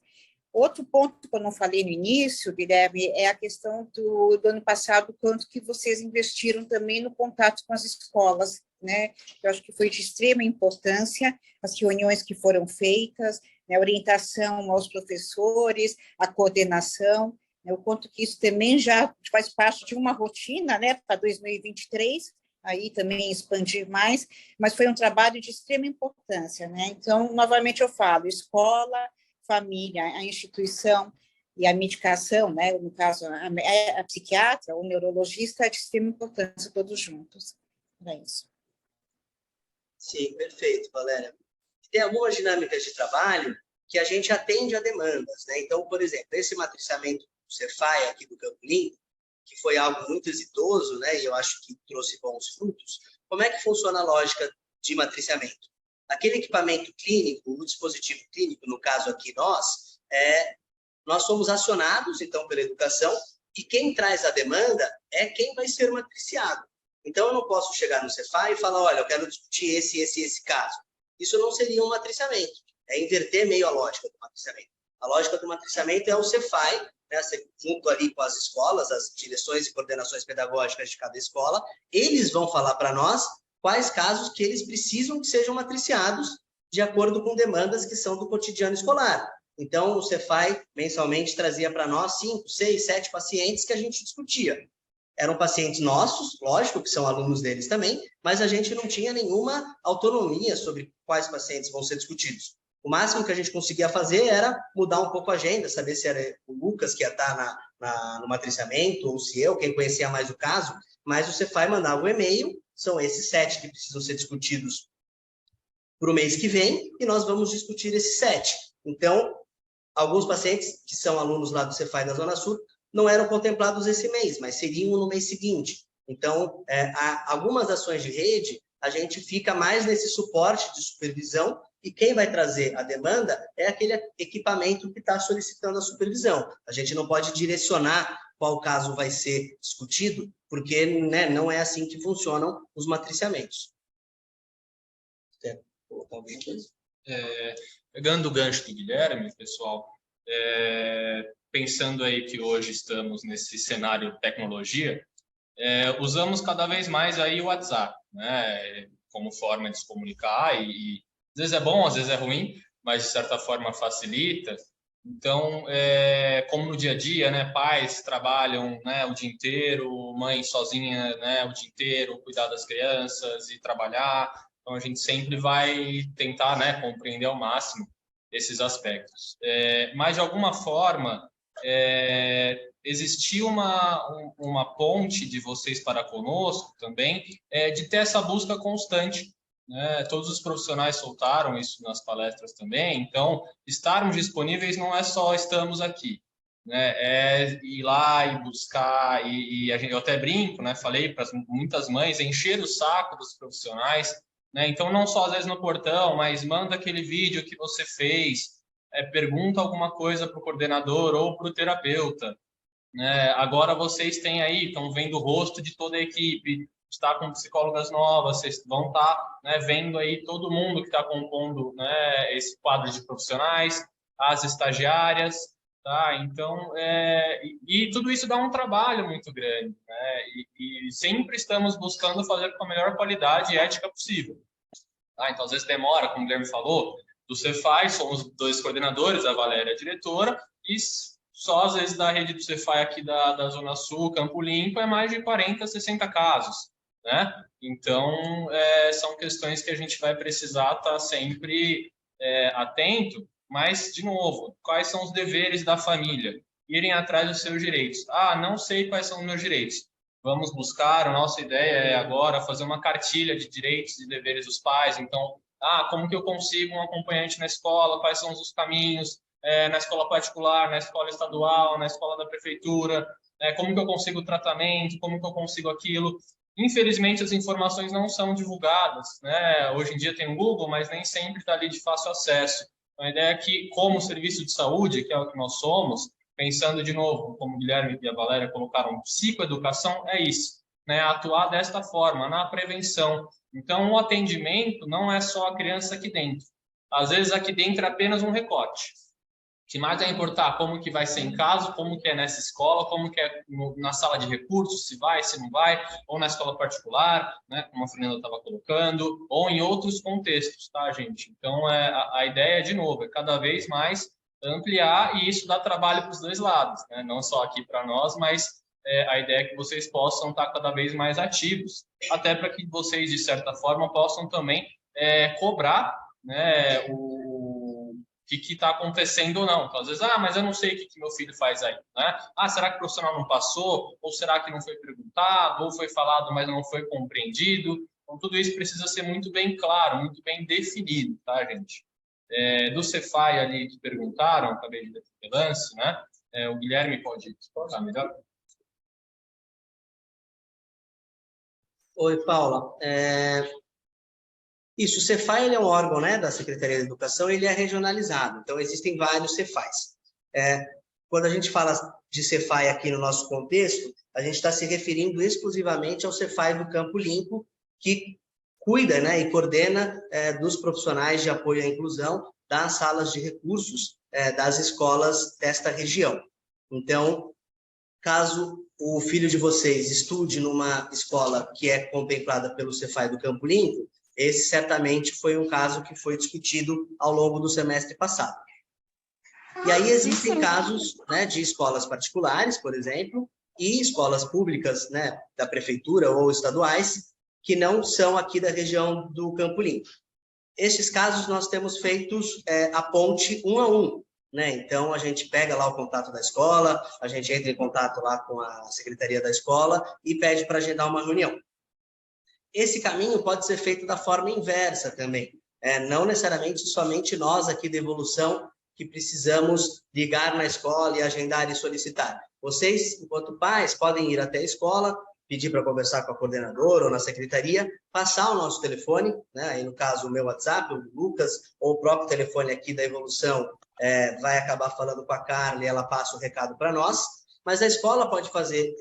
Outro ponto que eu não falei no início, Guilherme, é a questão do ano passado, quanto que vocês investiram também no contato com as escolas, né? Eu acho que foi de extrema importância as reuniões que foram feitas, né, a orientação aos professores, a coordenação, né, o quanto que isso também já faz parte de uma rotina, né, para 2023, aí também expandir mais, mas foi um trabalho de extrema importância, né? Então, novamente eu falo, escola, família, a instituição e a medicação, né? No caso, a psiquiatra, o neurologista, é de extrema importância, todos juntos. É isso. Sim, perfeito, Valéria. Tem algumas dinâmicas de trabalho que a gente atende a demandas, né? Então, por exemplo, esse matriciamento do Cefai aqui do Campo Limpo, que foi algo muito exitoso, né? E eu acho que trouxe bons frutos. Como é que funciona a lógica de matriciamento? Aquele equipamento clínico, o dispositivo clínico, no caso aqui nós somos acionados, então, pela educação, e quem traz a demanda é quem vai ser matriciado. Então, eu não posso chegar no Cefai e falar, olha, eu quero discutir esse caso. Isso não seria um matriciamento, é inverter meio a lógica do matriciamento. A lógica do matriciamento é o Cefai, né, junto ali com as escolas, as direções e coordenações pedagógicas de cada escola, eles vão falar para nós quais casos que eles precisam que sejam matriciados de acordo com demandas que são do cotidiano escolar. Então, o Cefai mensalmente trazia para nós 5, 6, 7 pacientes que a gente discutia. Eram pacientes nossos, lógico que são alunos deles também, mas a gente não tinha nenhuma autonomia sobre quais pacientes vão ser discutidos. O máximo que a gente conseguia fazer era mudar um pouco a agenda, saber se era o Lucas que ia estar no matriciamento, ou se eu, quem conhecia mais o caso, mas o Cefai mandava o e-mail, são esses 7 que precisam ser discutidos para o mês que vem, e nós vamos discutir esses 7. Então, alguns pacientes que são alunos lá do Cefai da Zona Sul não eram contemplados esse mês, mas seriam no mês seguinte. Então, algumas ações de rede, a gente fica mais nesse suporte de supervisão, e quem vai trazer a demanda é aquele equipamento que está solicitando a supervisão. A gente não pode direcionar qual caso vai ser discutido, porque, né, não é assim que funcionam os matriciamentos. Quer colocar alguma coisa? Pegando o gancho do Guilherme, pessoal, pensando aí que hoje estamos nesse cenário de tecnologia, usamos cada vez mais aí o WhatsApp, né, como forma de se comunicar, e às vezes é bom, às vezes é ruim, mas de certa forma facilita. Então, como no dia a dia, né, pais trabalham, né, o dia inteiro, mãe sozinha, né, o dia inteiro, cuidar das crianças e trabalhar. Então, a gente sempre vai tentar, né, compreender ao máximo esses aspectos. Mas, de alguma forma, existiu uma ponte de vocês para conosco também, de ter essa busca constante. Todos os profissionais soltaram isso nas palestras também, então estarmos disponíveis não é só estamos aqui, né? É ir lá e buscar, eu até brinco, né? Falei para muitas mães, encher o saco dos profissionais, né? Então não só às vezes no portão, mas manda aquele vídeo que você fez, pergunta alguma coisa para o coordenador ou para o terapeuta, né? Agora vocês têm aí, estão vendo o rosto de toda a equipe, está com psicólogas novas, vocês vão estar, né, vendo aí todo mundo que está compondo, né, esse quadro de profissionais, as estagiárias, tá? Então, e tudo isso dá um trabalho muito grande, né? E sempre estamos buscando fazer com a melhor qualidade e ética possível. Tá? Então, às vezes demora, como o Guilherme falou, do Cefai, somos 2 coordenadores, a Valéria, a diretora, e só às vezes da rede do Cefai aqui da Zona Sul, Campo Limpo, é mais de 40, 60 casos, né? Então, são questões que a gente vai precisar estar sempre atento, mas, de novo, quais são os deveres da família? Irem atrás dos seus direitos. Ah, não sei quais são os meus direitos. Vamos buscar, a nossa ideia é agora fazer uma cartilha de direitos e deveres dos pais. Então, como que eu consigo um acompanhante na escola? Quais são os caminhos? Na escola particular, na escola estadual, na escola da prefeitura? Como que eu consigo o tratamento? Como que eu consigo aquilo? Infelizmente, as informações não são divulgadas, né? Hoje em dia tem o Google, mas nem sempre está ali de fácil acesso. Então, a ideia é que, como serviço de saúde, que é o que nós somos, pensando de novo, como o Guilherme e a Valéria colocaram, psicoeducação é isso, né? Atuar desta forma, na prevenção. Então, o atendimento não é só a criança aqui dentro. Às vezes, aqui dentro é apenas um recorte. O que mais vai importar como que vai ser em casa, como que é nessa escola, como que é na sala de recursos, se vai, se não vai, ou na escola particular, né, como a Fernanda estava colocando, ou em outros contextos, tá, gente? Então, a ideia, de novo, é cada vez mais ampliar, e isso dá trabalho para os dois lados, né? Não só aqui para nós, mas a ideia é que vocês possam estar cada vez mais ativos, até para que vocês, de certa forma, possam também cobrar, né, o que está acontecendo ou não. Então, às vezes, mas eu não sei o que meu filho faz aí, né? Será que o profissional não passou? Ou será que não foi perguntado? Ou foi falado, mas não foi compreendido? Então, tudo isso precisa ser muito bem claro, muito bem definido, tá, gente? Do Cefai ali que perguntaram, acabei de ter lance, né? O Guilherme pode explicar melhor? Oi, Paula. Isso, o Cefai ele é um órgão, né, da Secretaria de Educação, ele é regionalizado, então existem vários Cefais. Quando a gente fala de Cefai aqui no nosso contexto, a gente está se referindo exclusivamente ao Cefai do Campo Limpo, que cuida, né, e coordena dos profissionais de apoio à inclusão das salas de recursos das escolas desta região. Então, caso o filho de vocês estude numa escola que é contemplada pelo Cefai do Campo Limpo, esse certamente foi um caso que foi discutido ao longo do semestre passado. E aí existem casos, né, de escolas particulares, por exemplo, e escolas públicas, né, da prefeitura ou estaduais, que não são aqui da região do Campo Limpo. Estes casos nós temos feito a ponte 1 a 1, né? Então, a gente pega lá o contato da escola, a gente entra em contato lá com a secretaria da escola e pede para agendar uma reunião. Esse caminho pode ser feito da forma inversa também. Não necessariamente somente nós aqui da Evolução que precisamos ligar na escola e agendar e solicitar. Vocês, enquanto pais, podem ir até a escola, pedir para conversar com a coordenadora ou na secretaria, passar o nosso telefone, né? Aí, no caso, o meu WhatsApp, o Lucas, ou o próprio telefone aqui da Evolução, vai acabar falando com a Carla e ela passa o recado para nós, mas a escola pode fazer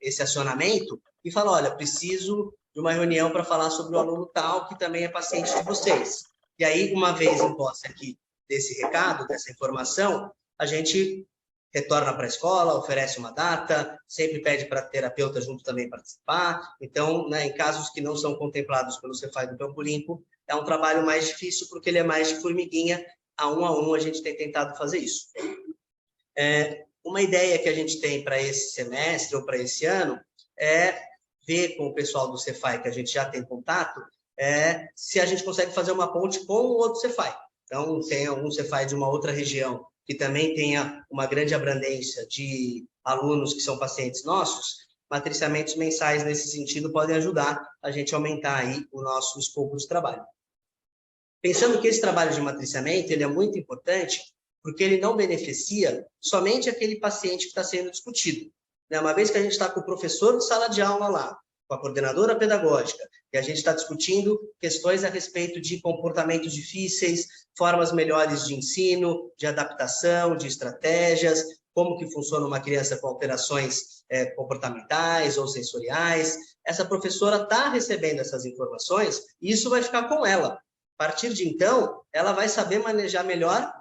esse acionamento e falar, olha, preciso de uma reunião para falar sobre o aluno tal, que também é paciente de vocês. E aí, uma vez em posse aqui desse recado, dessa informação, a gente retorna para a escola, oferece uma data, sempre pede para a terapeuta junto também participar. Então, né, em casos que não são contemplados pelo Cefai do Campo Limpo, é um trabalho mais difícil, porque ele é mais de formiguinha, a um a gente tem tentado fazer isso. Uma ideia que a gente tem para esse semestre ou para esse ano é ver com o pessoal do Cefai, que a gente já tem contato, se a gente consegue fazer uma ponte com o outro Cefai. Então, tem algum Cefai de uma outra região que também tenha uma grande abrangência de alunos que são pacientes nossos, matriciamentos mensais nesse sentido podem ajudar a gente a aumentar aí o nosso escopo de trabalho. Pensando que esse trabalho de matriciamento ele é muito importante, porque ele não beneficia somente aquele paciente que está sendo discutido. Uma vez que a gente está com o professor de sala de aula lá, com a coordenadora pedagógica, e a gente está discutindo questões a respeito de comportamentos difíceis, formas melhores de ensino, de adaptação, de estratégias, como que funciona uma criança com alterações comportamentais ou sensoriais, essa professora está recebendo essas informações e isso vai ficar com ela. A partir de então, ela vai saber manejar melhor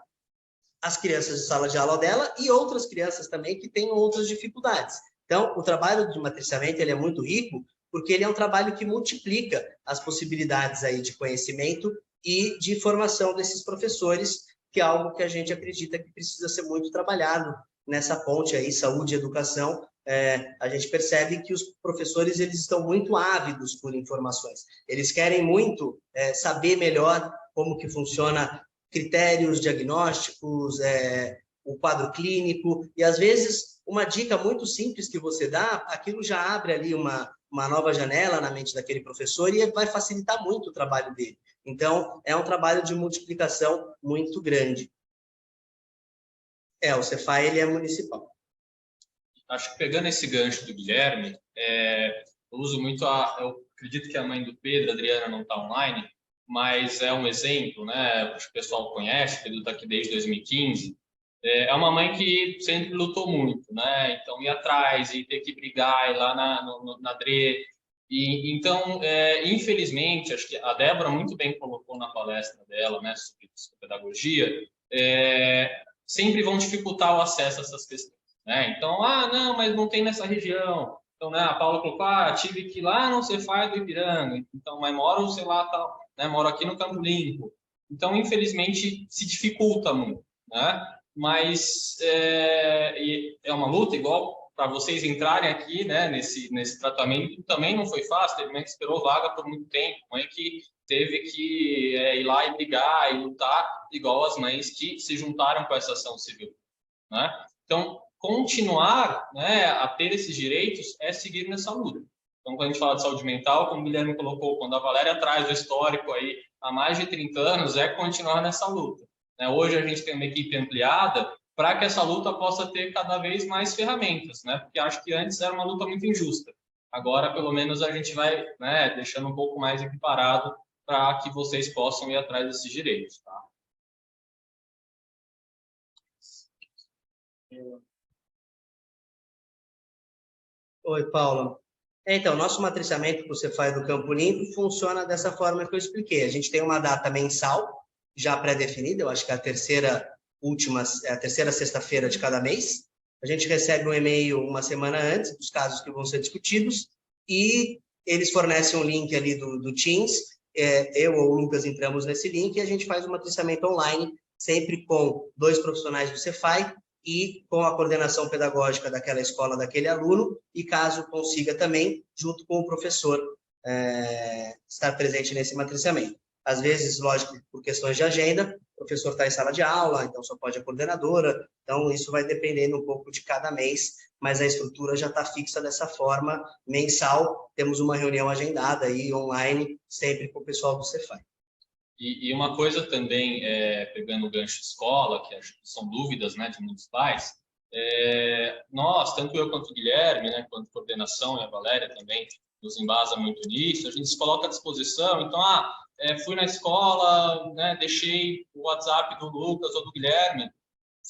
as crianças de sala de aula dela e outras crianças também que têm outras dificuldades. Então, o trabalho de matriciamento ele é muito rico, porque ele é um trabalho que multiplica as possibilidades aí de conhecimento e de formação desses professores, que é algo que a gente acredita que precisa ser muito trabalhado nessa ponte aí, saúde e educação. A gente percebe que os professores eles estão muito ávidos por informações. Eles querem muito saber melhor como que funciona critérios diagnósticos, o quadro clínico, e às vezes uma dica muito simples que você dá, aquilo já abre ali uma nova janela na mente daquele professor e vai facilitar muito o trabalho dele. Então, é um trabalho de multiplicação muito grande. O Cefai, ele é municipal. Acho que pegando esse gancho do Guilherme, eu uso muito eu acredito que a mãe do Pedro, a Adriana, não está online, mas é um exemplo, né? Acho que o pessoal conhece, o Pedro está aqui desde 2015. É uma mãe que sempre lutou muito, né? Então, ir atrás e ter que brigar, ir lá na DRE. E, então, infelizmente, acho que a Débora muito bem colocou na palestra dela, né, sobre psicopedagogia, sempre vão dificultar o acesso a essas questões, né? Então, não, mas não tem nessa região. Então, né, a Paula colocou, tive que ir lá no Cefai do Ipiranga. Então, mas moro, sei lá, tal, né, moro aqui no Campo Limpo. Então, infelizmente, se dificulta muito, né? Mas é uma luta igual para vocês entrarem aqui, né, nesse tratamento. Também não foi fácil, teve mãe que esperou vaga por muito tempo, mãe que teve que ir lá e brigar e lutar, igual as mães que se juntaram com essa ação civil, né? Então, continuar, né, a ter esses direitos é seguir nessa luta. Então, quando a gente fala de saúde mental, como o Guilherme colocou, quando a Valéria traz o histórico aí há mais de 30 anos, é continuar nessa luta. Hoje a gente tem uma equipe ampliada para que essa luta possa ter cada vez mais ferramentas, né? Porque acho que antes era uma luta muito injusta. Agora, pelo menos, a gente vai, né, deixando um pouco mais equiparado para que vocês possam ir atrás desses direitos, tá? Oi, Paula. Então, nosso matriciamento que você faz do Campo Limpo funciona dessa forma que eu expliquei. A gente tem uma data mensal já pré-definida, eu acho que é a terceira sexta-feira de cada mês. A gente recebe um e-mail uma semana antes dos casos que vão ser discutidos e eles fornecem um link ali do Teams. Eu ou o Lucas entramos nesse link e a gente faz um matriciamento online, sempre com 2 profissionais do Cefai e com a coordenação pedagógica daquela escola, daquele aluno, e caso consiga também, junto com o professor, estar presente nesse matriciamento. Às vezes, lógico, por questões de agenda, o professor está em sala de aula, então só pode a coordenadora, então isso vai dependendo um pouco de cada mês, mas a estrutura já está fixa dessa forma, mensal, temos uma reunião agendada aí, online, sempre com o pessoal do Cefai. E uma coisa também, pegando o gancho escola, que acho que são dúvidas, né, de muitos pais, nós, tanto eu quanto o Guilherme, né, quanto a coordenação e a Valéria também, nos embasa muito nisso, a gente se coloca à disposição. Então, fui na escola, né, deixei o WhatsApp do Lucas ou do Guilherme,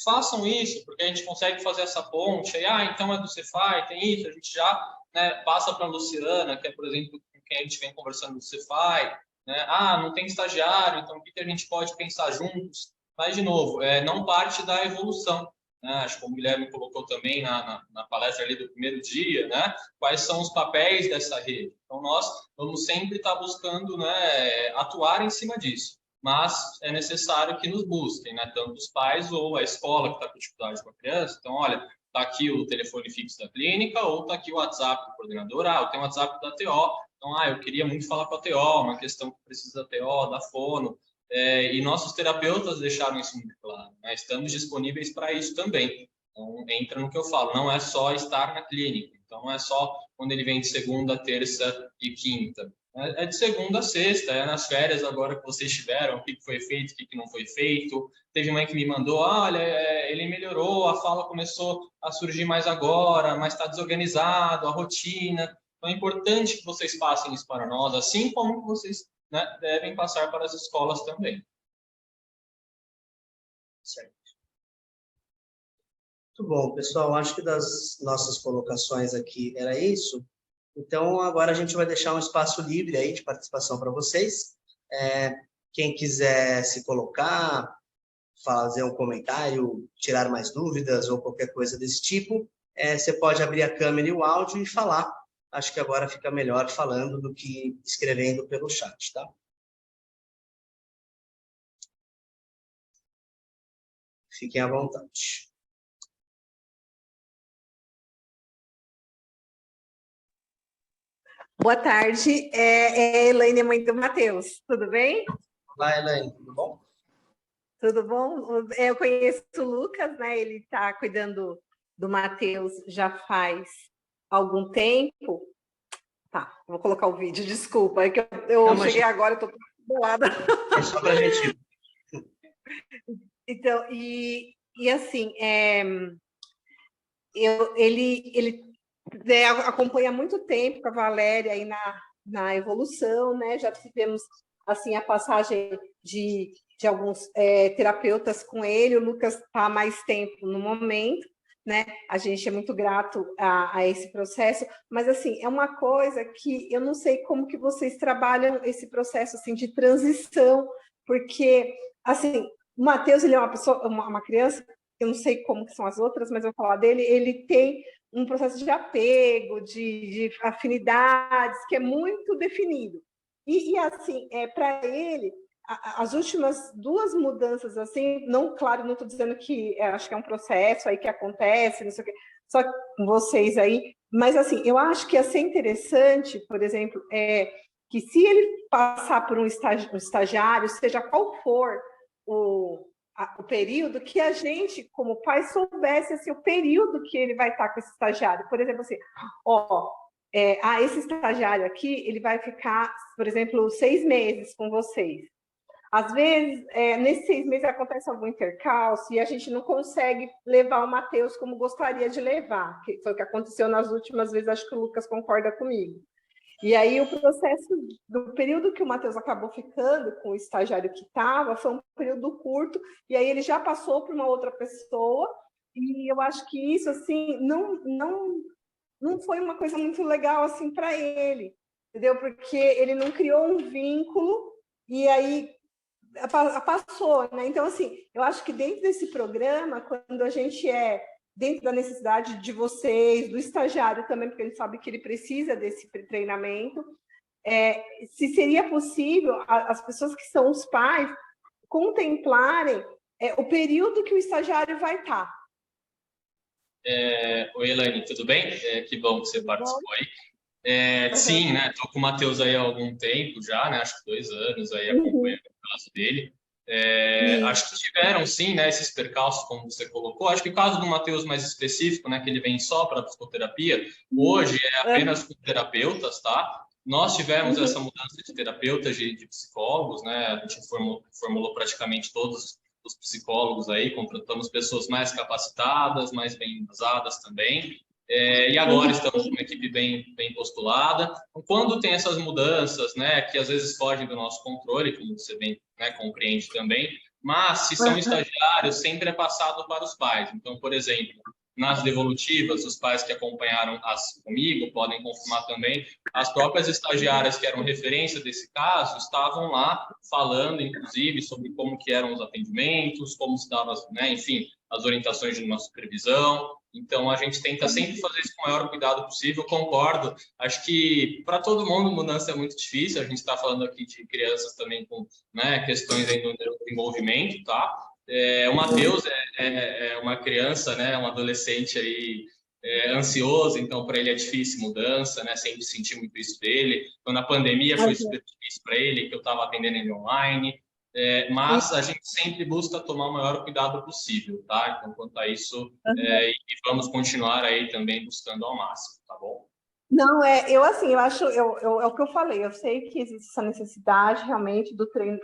façam isso, porque a gente consegue fazer essa ponte. Aí, então é do Cefai, tem isso, a gente já, né, passa para a Luciana, que é, por exemplo, com quem a gente vem conversando do Cefai, né? Não tem estagiário, então o que a gente pode pensar juntos? Mas, de novo, não parte da evolução, né? Acho que como o Guilherme colocou também na palestra ali do primeiro dia, né? Quais são os papéis dessa rede. Então, nós vamos sempre estar buscando, né, atuar em cima disso. Mas é necessário que nos busquem, né? Tanto os pais ou a escola que está com dificuldade com a criança. Então, olha, está aqui o telefone fixo da clínica ou está aqui o WhatsApp do coordenador. Eu tenho o WhatsApp da TO. Então, eu queria muito falar com a TO, uma questão que precisa da TO, da fono. E nossos terapeutas deixaram isso muito claro, né? Estamos disponíveis para isso também. Então, entra no que eu falo, não é só estar na clínica. Então, não é só quando ele vem de segunda, terça e quinta. É de segunda a sexta, nas férias agora que vocês tiveram, o que foi feito, o que não foi feito. Teve mãe que me mandou, olha, ele melhorou, a fala começou a surgir mais agora, mas está desorganizado, a rotina. Então, é importante que vocês passem isso para nós, assim como vocês, né, devem passar para as escolas também. Certo. Muito bom, pessoal. Acho que das nossas colocações aqui era isso. Então, agora a gente vai deixar um espaço livre aí de participação para vocês. Quem quiser se colocar, fazer um comentário, tirar mais dúvidas ou qualquer coisa desse tipo, você pode abrir a câmera e o áudio e falar. Acho que agora fica melhor falando do que escrevendo pelo chat, tá? Fiquem à vontade. Boa tarde, é Elaine, mãe do Matheus, tudo bem? Olá, Elaine, tudo bom? Tudo bom? Eu conheço o Lucas, né? Ele está cuidando do Matheus já faz algum tempo. Tá, vou colocar o vídeo, desculpa, é que eu cheguei agora, estou bolada. É só para a gente... Então, e assim, ele acompanha há muito tempo com a Valéria aí na evolução, né? Já tivemos assim a passagem de alguns terapeutas com ele. O Lucas está há mais tempo no momento, né? A gente é muito grato a esse processo, mas assim é uma coisa que eu não sei como que vocês trabalham esse processo assim de transição, porque assim o Matheus, ele é uma pessoa, uma criança, eu não sei como que são as outras, mas eu vou falar dele, ele tem um processo de apego, de afinidades, que é muito definido. E assim, para ele, as últimas 2 mudanças, assim, não, claro, não estou dizendo que acho que é um processo aí que acontece, não sei o quê, só com vocês aí, mas assim, eu acho que ia ser interessante, por exemplo, que se ele passar por um estagiário, seja qual for o período, que a gente, como pai, soubesse assim, o período que ele vai estar com esse estagiário. Por exemplo, assim, esse estagiário aqui, ele vai ficar, por exemplo, 6 meses com vocês. Às vezes, nesses 6 meses acontece algum intercalço e a gente não consegue levar o Matheus como gostaria de levar, que foi o que aconteceu nas últimas vezes, acho que o Lucas concorda comigo. E aí o processo do período que o Matheus acabou ficando com o estagiário que estava foi um período curto, e aí ele já passou para uma outra pessoa, e eu acho que isso assim não foi uma coisa muito legal assim para ele, entendeu? Porque ele não criou um vínculo e aí passou, né? Então assim, eu acho que dentro desse programa, quando a gente dentro da necessidade de vocês, do estagiário também, porque ele sabe que ele precisa desse treinamento, se seria possível as pessoas que são os pais contemplarem o período que o estagiário vai estar. Oi, Elaine, tudo bem? Que bom que você participou aí. Sim, né? Estou com o Matheus aí há algum tempo já, né? Acho que 2 anos aí acompanhando o caso dele. Acho que tiveram, sim, né, esses percalços, como você colocou. Acho que o caso do Matheus mais específico, né, que ele vem só para a psicoterapia, hoje é apenas com terapeutas, tá? Nós tivemos essa mudança de terapeutas, de psicólogos, né? A gente formulou praticamente todos os psicólogos aí, contratamos pessoas mais capacitadas, mais bem embasadas também. E agora estamos com uma equipe bem postulada. Quando tem essas mudanças, né, que às vezes fogem do nosso controle, como você bem, né, compreende também, mas se são estagiários, sempre é passado para os pais. Então, por exemplo, nas devolutivas, os pais que acompanharam comigo podem confirmar também, as próprias estagiárias que eram referência desse caso estavam lá falando, inclusive, sobre como que eram os atendimentos, como se dava, né, enfim, as orientações de uma supervisão. Então, a gente tenta sempre fazer isso com o maior cuidado possível, concordo. Acho que, para todo mundo, mudança é muito difícil. A gente está falando aqui de crianças também com, né, questões aí no desenvolvimento, tá? O Matheus é uma criança, né, um adolescente aí ansioso, então para ele é difícil mudança, né? Sempre senti muito isso dele. Então, na pandemia foi super difícil para ele, que eu estava atendendo ele online. Mas a gente sempre busca tomar o maior cuidado possível, tá? Então, quanto a isso, e vamos continuar aí também buscando ao máximo, tá bom? Não, eu acho, é o que eu falei, eu sei que existe essa necessidade realmente do treino,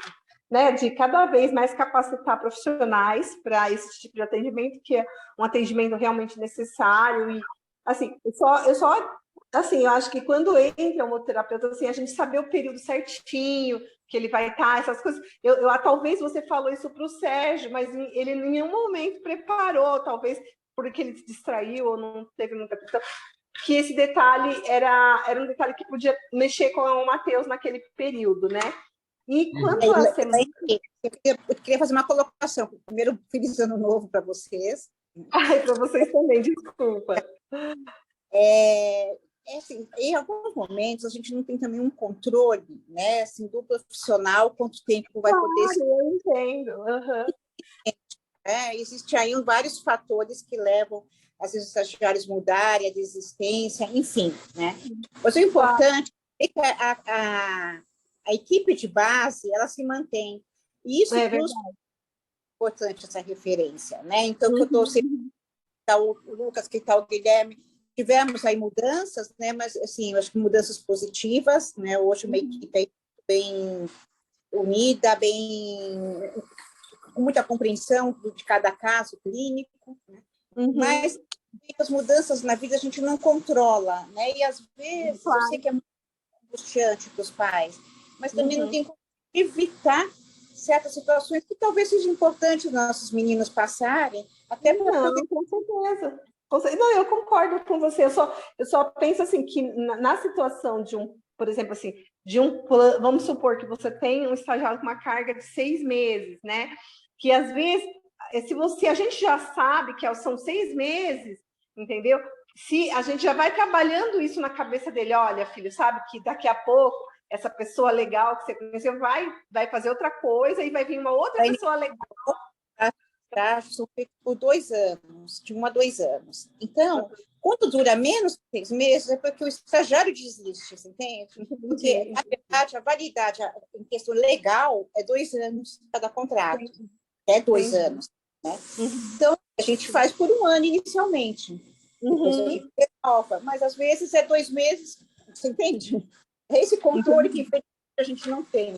né, de cada vez mais capacitar profissionais para esse tipo de atendimento, que é um atendimento realmente necessário, e assim, assim, eu acho que quando entra um terapeuta, assim, a gente saber o período certinho que ele vai estar, essas coisas. Talvez você falou isso para o Sérgio, mas ele em nenhum momento preparou, talvez porque ele se distraiu ou não teve muita atenção. que esse detalhe era um detalhe que podia mexer com o Matheus naquele período, né? E quanto à semana... Eu queria fazer uma colocação. Primeiro, feliz ano novo para vocês. Ai, para vocês também, desculpa. Assim, em alguns momentos, a gente não tem também um controle, né, assim, do profissional, quanto tempo vai poder... Eu entendo. Uhum. Existem aí vários fatores que levam, às vezes, os estagiários mudarem, a desistência, enfim, né? Mas o importante é que a equipe de base, ela se mantém. E isso é importante, essa referência, né? Então, que eu estou sempre... Tá o Lucas, que está o Guilherme, tivemos aí mudanças, né? Mas, assim, eu acho que mudanças positivas, né? Hoje uma equipe bem unida, com muita compreensão de cada caso clínico, né? Mas as mudanças na vida a gente não controla, né? E às vezes eu sei que é muito angustiante para os pais, mas também não tem como evitar certas situações que talvez seja importante os nossos meninos passarem, até para poder... Com certeza. Não, eu concordo com você. Eu só penso assim que na situação de por exemplo, assim, vamos supor que você tem um estagiário com uma carga de 6 meses, né? Que às vezes, se a gente já sabe que são 6 meses, entendeu? Se a gente já vai trabalhando isso na cabeça dele, olha, filho, sabe que daqui a pouco essa pessoa legal que você conheceu vai fazer outra coisa e vai vir uma outra pessoa legal. São feitos por 2 anos, de 1 a 2 anos. Então, quando dura menos de 6 meses, é porque o estagiário desiste, você entende? Porque, na verdade, a validade em questão legal é 2 anos cada contrato. É 2 anos. Né? Então, a gente faz por 1 ano inicialmente. Depois a gente renova, mas às vezes é 2 meses, você entende? É esse controle que a gente não tem.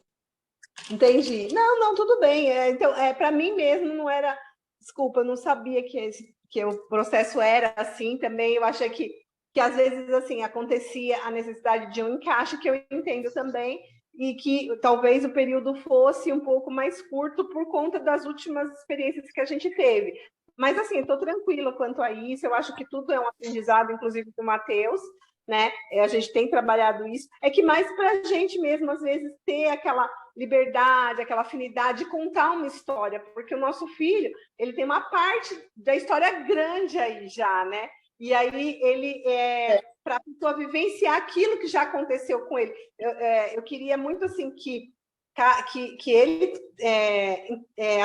Entendi. Não, tudo bem. Então, para mim mesmo não era... Desculpa, eu não sabia que o processo era assim também. Eu achei que às vezes assim acontecia a necessidade de um encaixe, que eu entendo também, e que talvez o período fosse um pouco mais curto por conta das últimas experiências que a gente teve. Mas, assim, estou tranquila quanto a isso. Eu acho que tudo é um aprendizado, inclusive do Matheus, né? A gente tem trabalhado isso. É que mais para a gente mesmo, às vezes, ter aquela liberdade, aquela afinidade de contar uma história, porque o nosso filho, ele tem uma parte da história grande aí já, né? E aí ele para a pessoa vivenciar aquilo que já aconteceu com ele. Eu queria muito assim que ele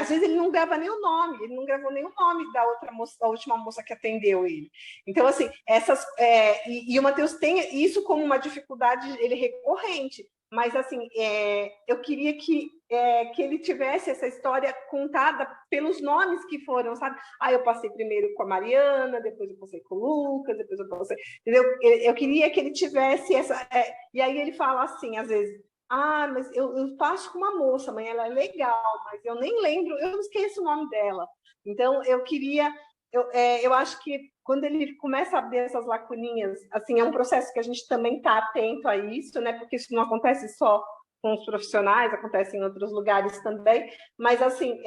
às vezes ele não grava nem o nome, ele não gravou nem o nome da outra moça, da última moça que atendeu ele. Então, assim, e o Matheus tem isso como uma dificuldade ele recorrente, mas assim, eu queria que ele tivesse essa história contada pelos nomes que foram, sabe? Eu passei primeiro com a Mariana, depois eu passei com o Lucas, depois eu passei... Entendeu? Eu queria que ele tivesse essa... E aí ele fala assim, às vezes, mas eu passo com uma moça, mãe, ela é legal, mas eu nem lembro, eu esqueço o nome dela. Então, eu queria... Eu acho que quando ele começa a abrir essas lacuninhas, assim, é um processo que a gente também está atento a isso, né? Porque isso não acontece só com os profissionais, acontece em outros lugares também, mas, assim,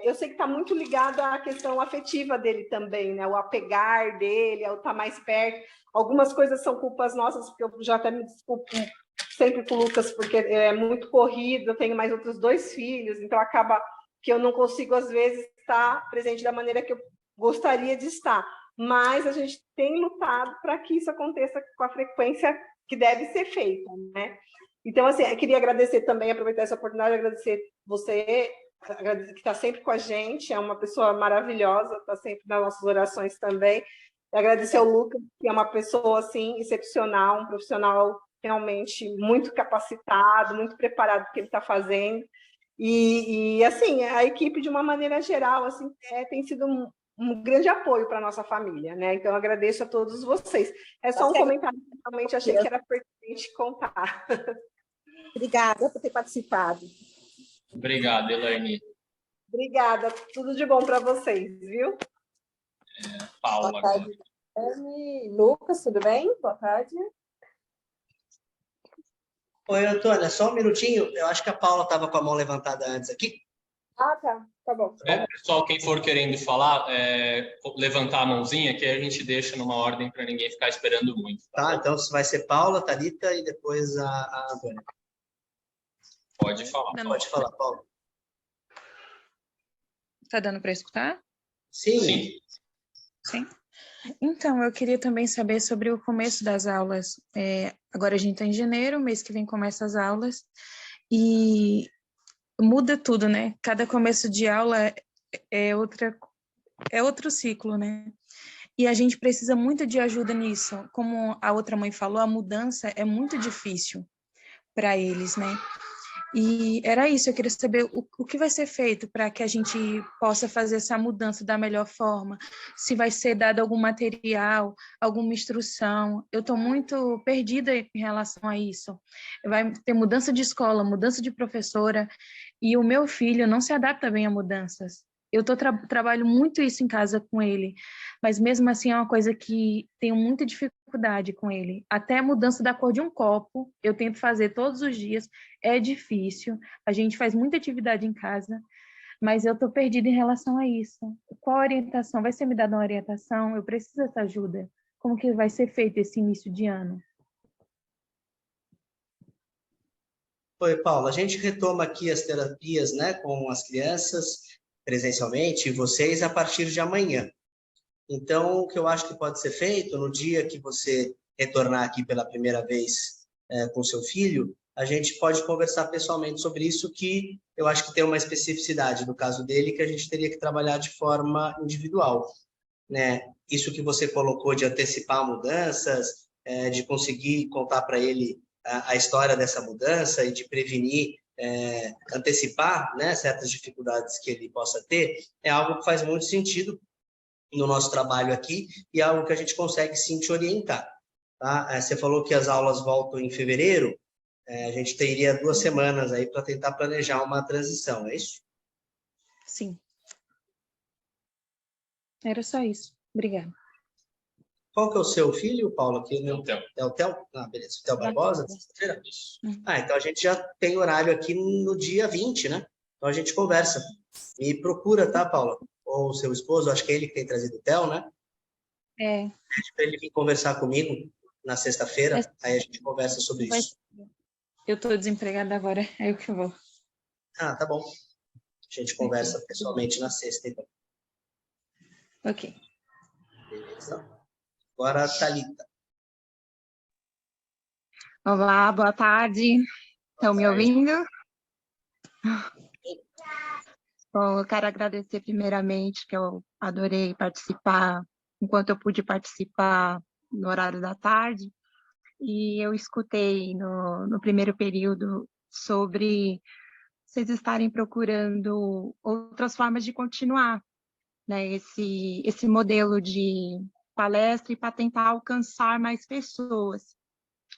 eu sei que está muito ligado à questão afetiva dele também, né? O apegar dele, o estar mais perto. Algumas coisas são culpas nossas, porque eu já até me desculpo sempre com o Lucas, porque é muito corrido, eu tenho mais outros 2 filhos, então acaba que eu não consigo, às vezes, estar presente da maneira que eu gostaria de estar. Mas a gente tem lutado para que isso aconteça com a frequência que deve ser feita, né? Então, assim, eu queria agradecer também, aproveitar essa oportunidade, agradecer você, que está sempre com a gente, é uma pessoa maravilhosa, está sempre nas nossas orações também. Agradecer ao Lucas, que é uma pessoa, assim, excepcional, um profissional realmente muito capacitado, muito preparado para o que ele está fazendo. E, assim, a equipe, de uma maneira geral, assim, tem sido um grande apoio para a nossa família, né? Então, eu agradeço a todos vocês. É só um comentário que realmente achei que era pertinente contar. Obrigada por ter participado. Obrigado, Elaine. Obrigada. Tudo de bom para vocês, viu? Paula. Boa tarde, Lucas, tudo bem? Boa tarde. Oi, Antônia, só um minutinho. Eu acho que a Paula estava com a mão levantada antes aqui. Ah, tá bom. Pessoal, quem for querendo falar, levantar a mãozinha, que aí a gente deixa numa ordem para ninguém ficar esperando muito. Tá, então vai ser Paula, Thalita e depois a Antônia. Pode falar. Pode falar, Paula. Tá dando para escutar? Sim. Sim. Sim. Então, eu queria também saber sobre o começo das aulas. Agora a gente está em janeiro, mês que vem começa as aulas, e muda tudo, né? Cada começo de aula é outro ciclo, né? E a gente precisa muito de ajuda nisso. Como a outra mãe falou, a mudança é muito difícil para eles, né? E era isso, eu queria saber o que vai ser feito para que a gente possa fazer essa mudança da melhor forma, se vai ser dado algum material, alguma instrução. Eu estou muito perdida em relação a isso. Vai ter mudança de escola, mudança de professora, e o meu filho não se adapta bem a mudanças. Eu trabalho muito isso em casa com ele, mas mesmo assim é uma coisa que tenho muita dificuldade com ele. Até a mudança da cor de um copo, eu tento fazer todos os dias, é difícil. A gente faz muita atividade em casa, mas eu estou perdida em relação a isso. Qual a orientação? Vai ser me dada uma orientação? Eu preciso dessa ajuda. Como que vai ser feito esse início de ano? Oi, Paula, a gente retoma aqui as terapias, né, com as crianças presencialmente e vocês a partir de amanhã. Então, o que eu acho que pode ser feito no dia que você retornar aqui pela primeira vez com seu filho, a gente pode conversar pessoalmente sobre isso, que eu acho que tem uma especificidade no caso dele que a gente teria que trabalhar de forma individual, né? Isso que você colocou de antecipar mudanças, de conseguir contar para ele a história dessa mudança e de prevenir, antecipar, né, certas dificuldades que ele possa ter, é algo que faz muito sentido no nosso trabalho aqui e é algo que a gente consegue sim te orientar. Tá? Você falou que as aulas voltam em fevereiro, a gente teria 2 semanas aí para tentar planejar uma transição, é isso? Sim. Era só isso. Obrigada. Qual que é o seu filho, Paulo? Aqui, né? É o Theo. É o Theo? Ah, beleza. O Theo Barbosa? Sexta-feira? Isso. Então a gente já tem horário aqui no dia 20, né? Então a gente conversa. Me procura, tá, Paula? Ou o seu esposo, acho que é ele que tem trazido o Theo, né? Pede para ele vir conversar comigo na sexta-feira, aí a gente conversa sobre isso. Eu estou desempregada agora, é o que eu vou. Ah, tá bom. A gente conversa pessoalmente na sexta, então. Ok. Beleza? Agora a Thalita. Olá, boa tarde. Estão me ouvindo? Bom, eu quero agradecer primeiramente, que eu adorei participar, enquanto eu pude participar no horário da tarde, e eu escutei no primeiro período sobre vocês estarem procurando outras formas de continuar, né, esse modelo de palestra e para tentar alcançar mais pessoas.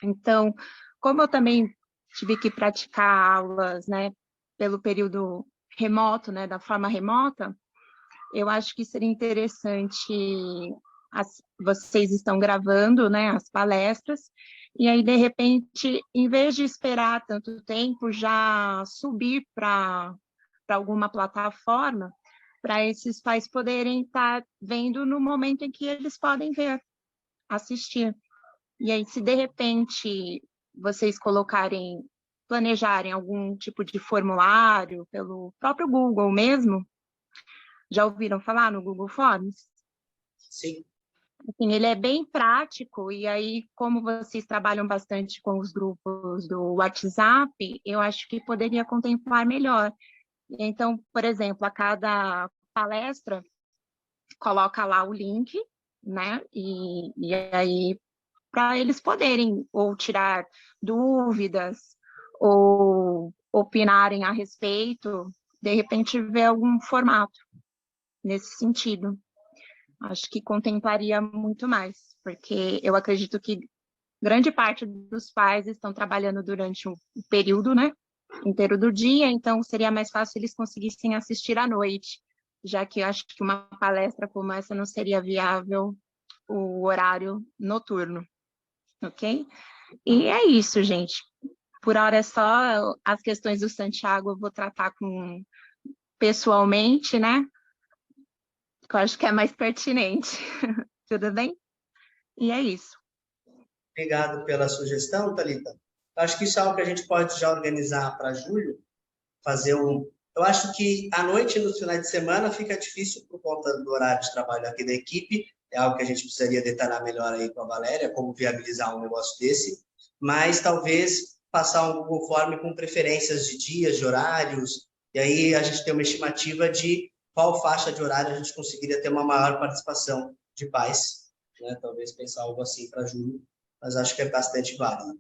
Então, como eu também tive que praticar aulas, né, pelo período remoto, né, da forma remota, eu acho que seria interessante, vocês estão gravando, né, as palestras, e aí, de repente, em vez de esperar tanto tempo, já subir para alguma plataforma, para esses pais poderem estar vendo no momento em que eles podem ver, assistir. E aí, se de repente vocês planejarem algum tipo de formulário pelo próprio Google mesmo, já ouviram falar no Google Forms? Sim. Assim, ele é bem prático, e aí, como vocês trabalham bastante com os grupos do WhatsApp, eu acho que poderia contemplar melhor. Então, por exemplo, a cada palestra, coloca lá o link, né? E aí, para eles poderem ou tirar dúvidas ou opinarem a respeito, de repente ver algum formato nesse sentido. Acho que contemplaria muito mais, porque eu acredito que grande parte dos pais estão trabalhando durante o período, né, inteiro do dia, então seria mais fácil eles conseguissem assistir à noite, já que eu acho que uma palestra como essa não seria viável o horário noturno. Ok? E é isso, gente. Por hora é só as questões do Santiago, eu vou tratar pessoalmente, né? Que eu acho que é mais pertinente. Tudo bem? E é isso. Obrigado pela sugestão, Thalita. Acho que isso é algo que a gente pode já organizar para julho, fazer um... Eu acho que à noite e nos finais de semana fica difícil por conta do horário de trabalho aqui da equipe, é algo que a gente precisaria detalhar melhor aí com a Valéria, como viabilizar um negócio desse, mas talvez passar um Google Form com preferências de dias, de horários, e aí a gente tem uma estimativa de qual faixa de horário a gente conseguiria ter uma maior participação de pais, né? Talvez pensar algo assim para julho, mas acho que é bastante válido.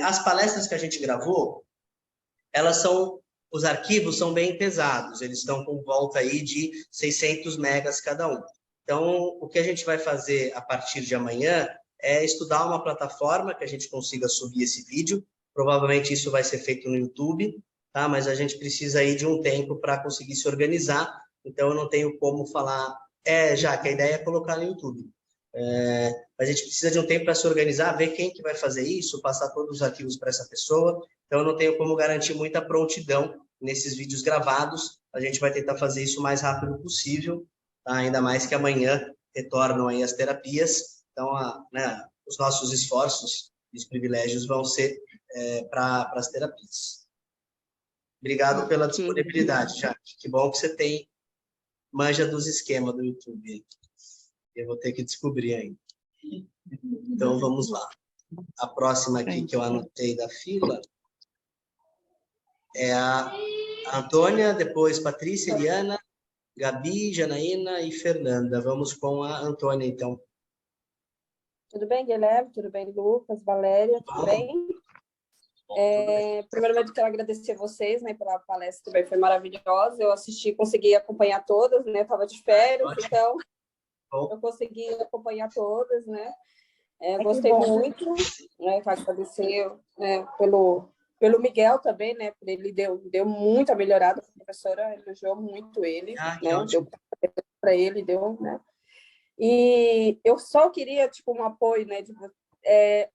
As palestras que a gente gravou, os arquivos são bem pesados, eles estão com volta aí de 600 megas cada um. Então, o que a gente vai fazer a partir de amanhã é estudar uma plataforma que a gente consiga subir esse vídeo. Provavelmente isso vai ser feito no YouTube, tá? Mas a gente precisa aí de um tempo para conseguir se organizar. Então, eu não tenho como falar, já que a ideia é colocar no YouTube. A gente precisa de um tempo para se organizar, ver quem que vai fazer isso, passar todos os arquivos para essa pessoa. Então, eu não tenho como garantir muita prontidão nesses vídeos gravados. A gente vai tentar fazer isso o mais rápido possível, tá? Ainda mais que amanhã retornam aí as terapias. Então, os nossos esforços e os privilégios vão ser para as terapias. Obrigado pela disponibilidade, Jade. Que bom que você manja dos esquemas do YouTube. Eu vou ter que descobrir ainda. Então, vamos lá. A próxima aqui que eu anotei da fila é a Antônia, depois Patrícia, Eliana, Gabi, Janaína e Fernanda. Vamos com a Antônia, então. Tudo bem, Guilherme? Tudo bem, Lucas, Valéria? Tudo bem? Primeiramente, quero agradecer vocês, né, pela palestra, também foi maravilhosa. Eu assisti, consegui acompanhar todas, né? Estava de férias, então eu consegui acompanhar todas, né? Gostei muito, né? Quero agradecer, né, pelo Miguel também, né? Ele deu muita melhorada, a professora elogiou muito ele, né? Deu para ele, né? E eu só queria, tipo, um apoio, né?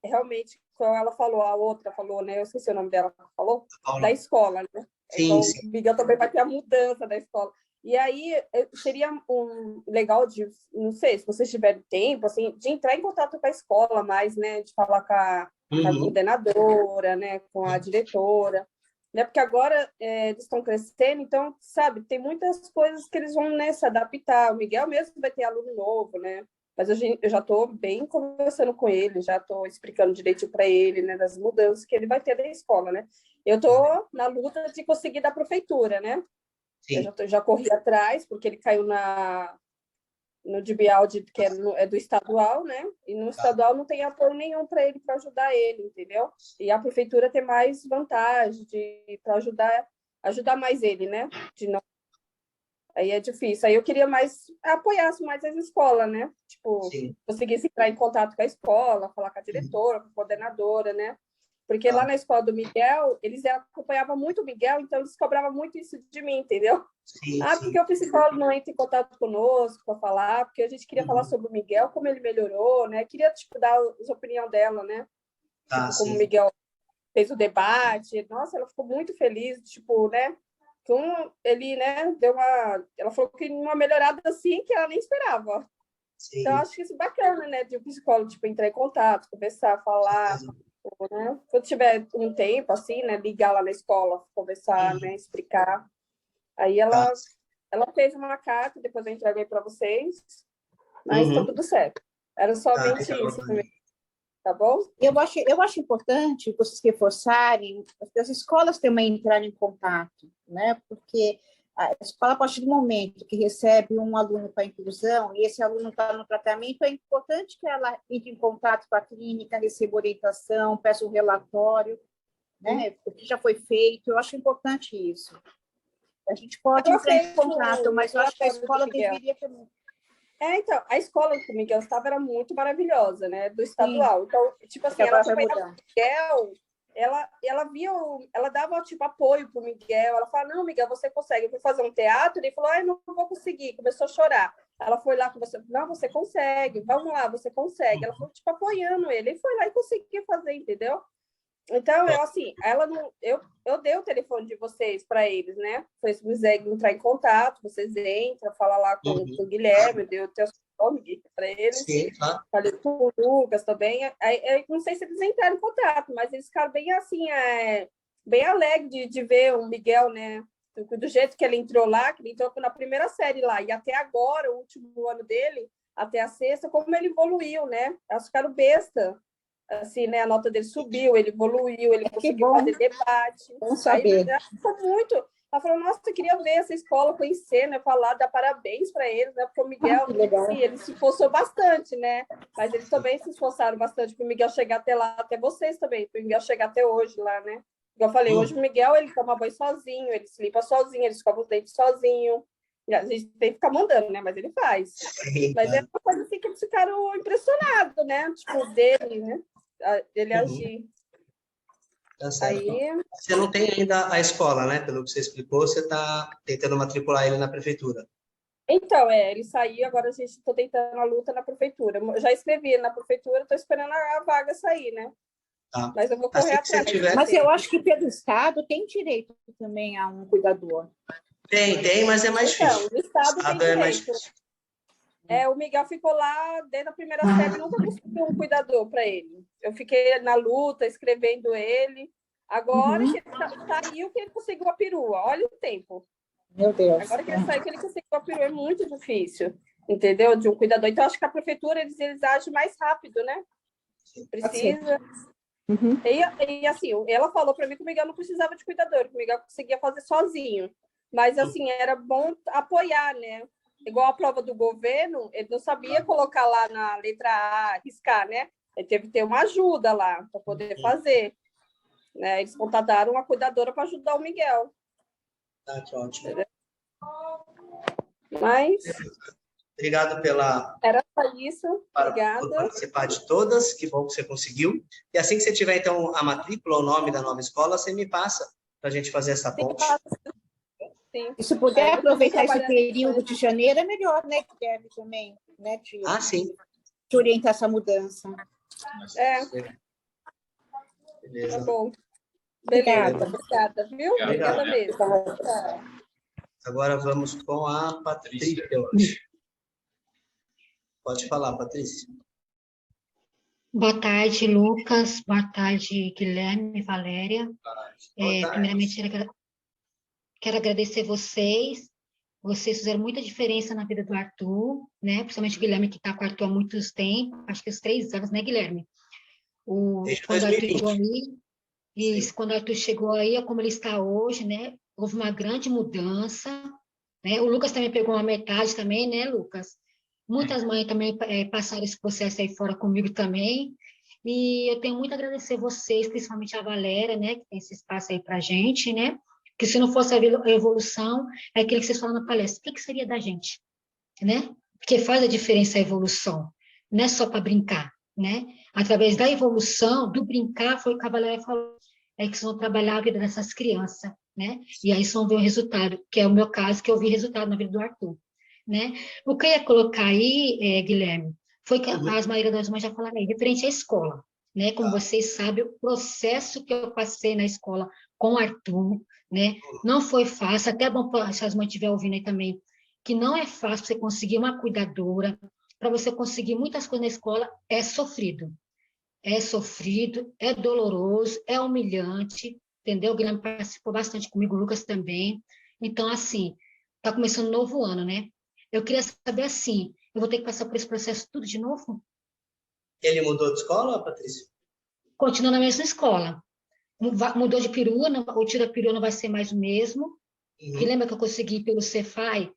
Realmente, como ela falou, a outra falou, né? Eu esqueci o nome dela, falou? Da escola, né? Sim, então, sim. o Miguel também vai ter a mudança da escola. E aí, seria legal de, não sei, se vocês tiverem tempo, assim, de entrar em contato com a escola mais, né? De falar com a coordenadora, né? Com a diretora, né? Porque agora eles estão crescendo, então, sabe, tem muitas coisas que eles vão, né, se adaptar. O Miguel mesmo vai ter aluno novo, né? Mas eu já estou bem conversando com ele, já estou explicando direitinho para ele, né, das mudanças que ele vai ter da escola, né? Eu estou na luta de conseguir da prefeitura, né? Sim. Eu já corri atrás, porque ele caiu no DBALD, que é do estadual, né? E no estadual não tem apoio nenhum para ele, para ajudar ele, entendeu? E a prefeitura tem mais vantagem para ajudar mais ele, né? Aí é difícil. Aí eu queria apoiasse mais as escolas, né? Tipo, conseguisse entrar em contato com a escola, falar com a diretora, com a coordenadora, né? Porque lá na escola do Miguel, eles acompanhavam muito o Miguel, então eles cobravam muito isso de mim, entendeu? Porque o psicólogo não entra em contato conosco para falar, porque a gente queria falar sobre o Miguel, como ele melhorou, né? Queria, tipo, dar a opinião dela, né? Como o Miguel fez o debate. Nossa, ela ficou muito feliz, tipo, né? Então, ele, né, ela falou que uma melhorada assim que ela nem esperava. Sim. Então, acho que isso é bacana, né? De um psicólogo, tipo, entrar em contato, conversar, falar, né? Quando tiver um tempo, assim, né? Ligar lá na escola, conversar, né? Explicar. Aí ela fez uma carta, depois eu entreguei para vocês, mas tá tudo certo. Era somente isso mesmo. Tá bom? Eu acho importante vocês reforçarem, as escolas também entrarem em contato, né? Porque a escola, a partir do momento que recebe um aluno para inclusão e esse aluno está no tratamento, é importante que ela entre em contato com a clínica, receba orientação, peça um relatório, né? O que já foi feito, eu acho importante isso. A gente pode entrar em contato, mas eu acho que a escola deveria também. Então, a escola que o Miguel estava era muito maravilhosa, né? Do estadual. Sim. Então, tipo assim, ela acompanhava o Miguel, ela dava, tipo, apoio pro Miguel. Ela falava, não, Miguel, você consegue. Eu fui fazer um teatro, ele falou, não vou conseguir. Começou a chorar. Ela foi lá, conversou, não, você consegue, vamos lá, você consegue. Ela foi, tipo, apoiando ele. Ele foi lá e conseguiu fazer, entendeu? Então, eu dei o telefone telefone de vocês para eles, né? Vocês conseguem entrar em contato, vocês entram, fala lá com o Guilherme, deu o teu nome para eles. Sim, claro. Falei com o Lucas também. Aí, não sei se eles entraram em contato, mas eles ficaram bem assim, bem alegres de ver o Miguel, né? Do jeito que ele entrou lá, que ele entrou na primeira série lá, e até agora, o último ano dele, até a sexta, como ele evoluiu, né? Elas ficaram besta. Assim, né? A nota dele subiu, ele evoluiu, ele conseguiu fazer debate. Bom saber. Aí, ela ficou muito... Ela falou, nossa, eu queria ver essa escola, conhecer, né? Falar, dar parabéns para eles, né? Porque o Miguel, sim, ele se esforçou bastante, né? Mas eles também se esforçaram bastante para o Miguel chegar até lá, até vocês também, para o Miguel chegar até hoje lá, né? Igual eu falei, hoje o Miguel, ele toma banho sozinho, ele se limpa sozinho, ele escova os dentes sozinho. E a gente tem que ficar mandando, né? Mas ele faz. Mas é uma coisa assim que eles ficaram impressionados, né? Tipo, dele, né? Dele agir. Tá certo. Aí... Você não tem ainda a escola, né? Pelo que você explicou, você está tentando matricular ele na prefeitura. Então, ele saiu, agora a gente está tentando a luta na prefeitura. Eu já escrevi na prefeitura, estou esperando a vaga sair, né? Tá. Mas eu vou correr Assim atrás. Mas eu acho que pelo Estado tem direito também a um cuidador. Tem, mas é mais difícil. Então, o Estado tem é mais direito. difícil. O Miguel ficou lá desde a primeira série, nunca conseguiu um cuidador para ele. Eu fiquei na luta, escrevendo ele. Agora que ele saiu, que ele conseguiu a perua. Olha o tempo. Meu Deus. Agora que ele saiu, que ele conseguiu a perua. É muito difícil, entendeu? De um cuidador. Então, acho que a prefeitura, eles agem mais rápido, né? Precisa. E assim, ela falou para mim que o Miguel não precisava de cuidador, que o Miguel conseguia fazer sozinho. Mas, assim, era bom apoiar, né? Igual a prova do governo, ele não sabia colocar lá na letra A, riscar, né? Ele teve que ter uma ajuda lá para poder fazer. Né? Eles contrataram uma cuidadora para ajudar o Miguel. Tá, que ótimo. Mas... Obrigado pela... Era só isso. Obrigada. Por participar de todas. Que bom que você conseguiu. E assim que você tiver, então, a matrícula, o nome da nova escola, você me passa para a gente fazer essa ponte. Sim. E se puder aproveitar esse período de janeiro, é melhor, né? Que deve também, né? Sim. De orientar essa mudança. Beleza. Tá bom. Beleza, obrigada, viu? Obrigada mesmo. Agora vamos com a Patrícia, eu acho. Pode falar, Patrícia. Boa tarde, Lucas. Boa tarde, Guilherme, Valéria. Boa tarde. Primeiramente, quero agradecer vocês. Vocês fizeram muita diferença na vida do Arthur, né? Principalmente o Guilherme, que está com o Arthur há muitos tempos, acho que uns 3 anos, né, Guilherme? Quando o Arthur chegou aí, quando o Arthur chegou aí, como ele está hoje, né? Houve uma grande mudança, né? O Lucas também pegou uma metade também, né, Lucas? Muitas mães também passaram esse processo aí fora comigo também. E eu tenho muito a agradecer vocês, principalmente a Valéria, né, que tem esse espaço aí para a gente, né? Que se não fosse a evolução, é aquilo que vocês falam na palestra, o que seria da gente, né? Porque faz a diferença a evolução, não é só para brincar, né? Através da evolução, do brincar, foi o que a Valéria falou, que vocês vão trabalhar a vida dessas crianças, né? E aí vocês vão ver o resultado, que é o meu caso, que eu vi resultado na vida do Arthur, né? O que eu ia colocar aí, Guilherme, foi que as maioria das mães já falaram aí, referente à escola, né? Como vocês sabem, o processo que eu passei na escola com o Arthur, né? Não foi fácil, até bom se as mães estiverem ouvindo aí também, que não é fácil você conseguir uma cuidadora, para você conseguir muitas coisas na escola, é sofrido, é doloroso, é humilhante, entendeu? O Guilherme participou bastante comigo, o Lucas também. Então, assim, está começando um novo ano, né? Eu queria saber, assim, eu vou ter que passar por esse processo tudo de novo? Ele mudou de escola, Patrícia? Continua na mesma escola. Mudou de perua, o tiro da perua não vai ser mais o mesmo. Porque lembra que eu consegui pelo Cefai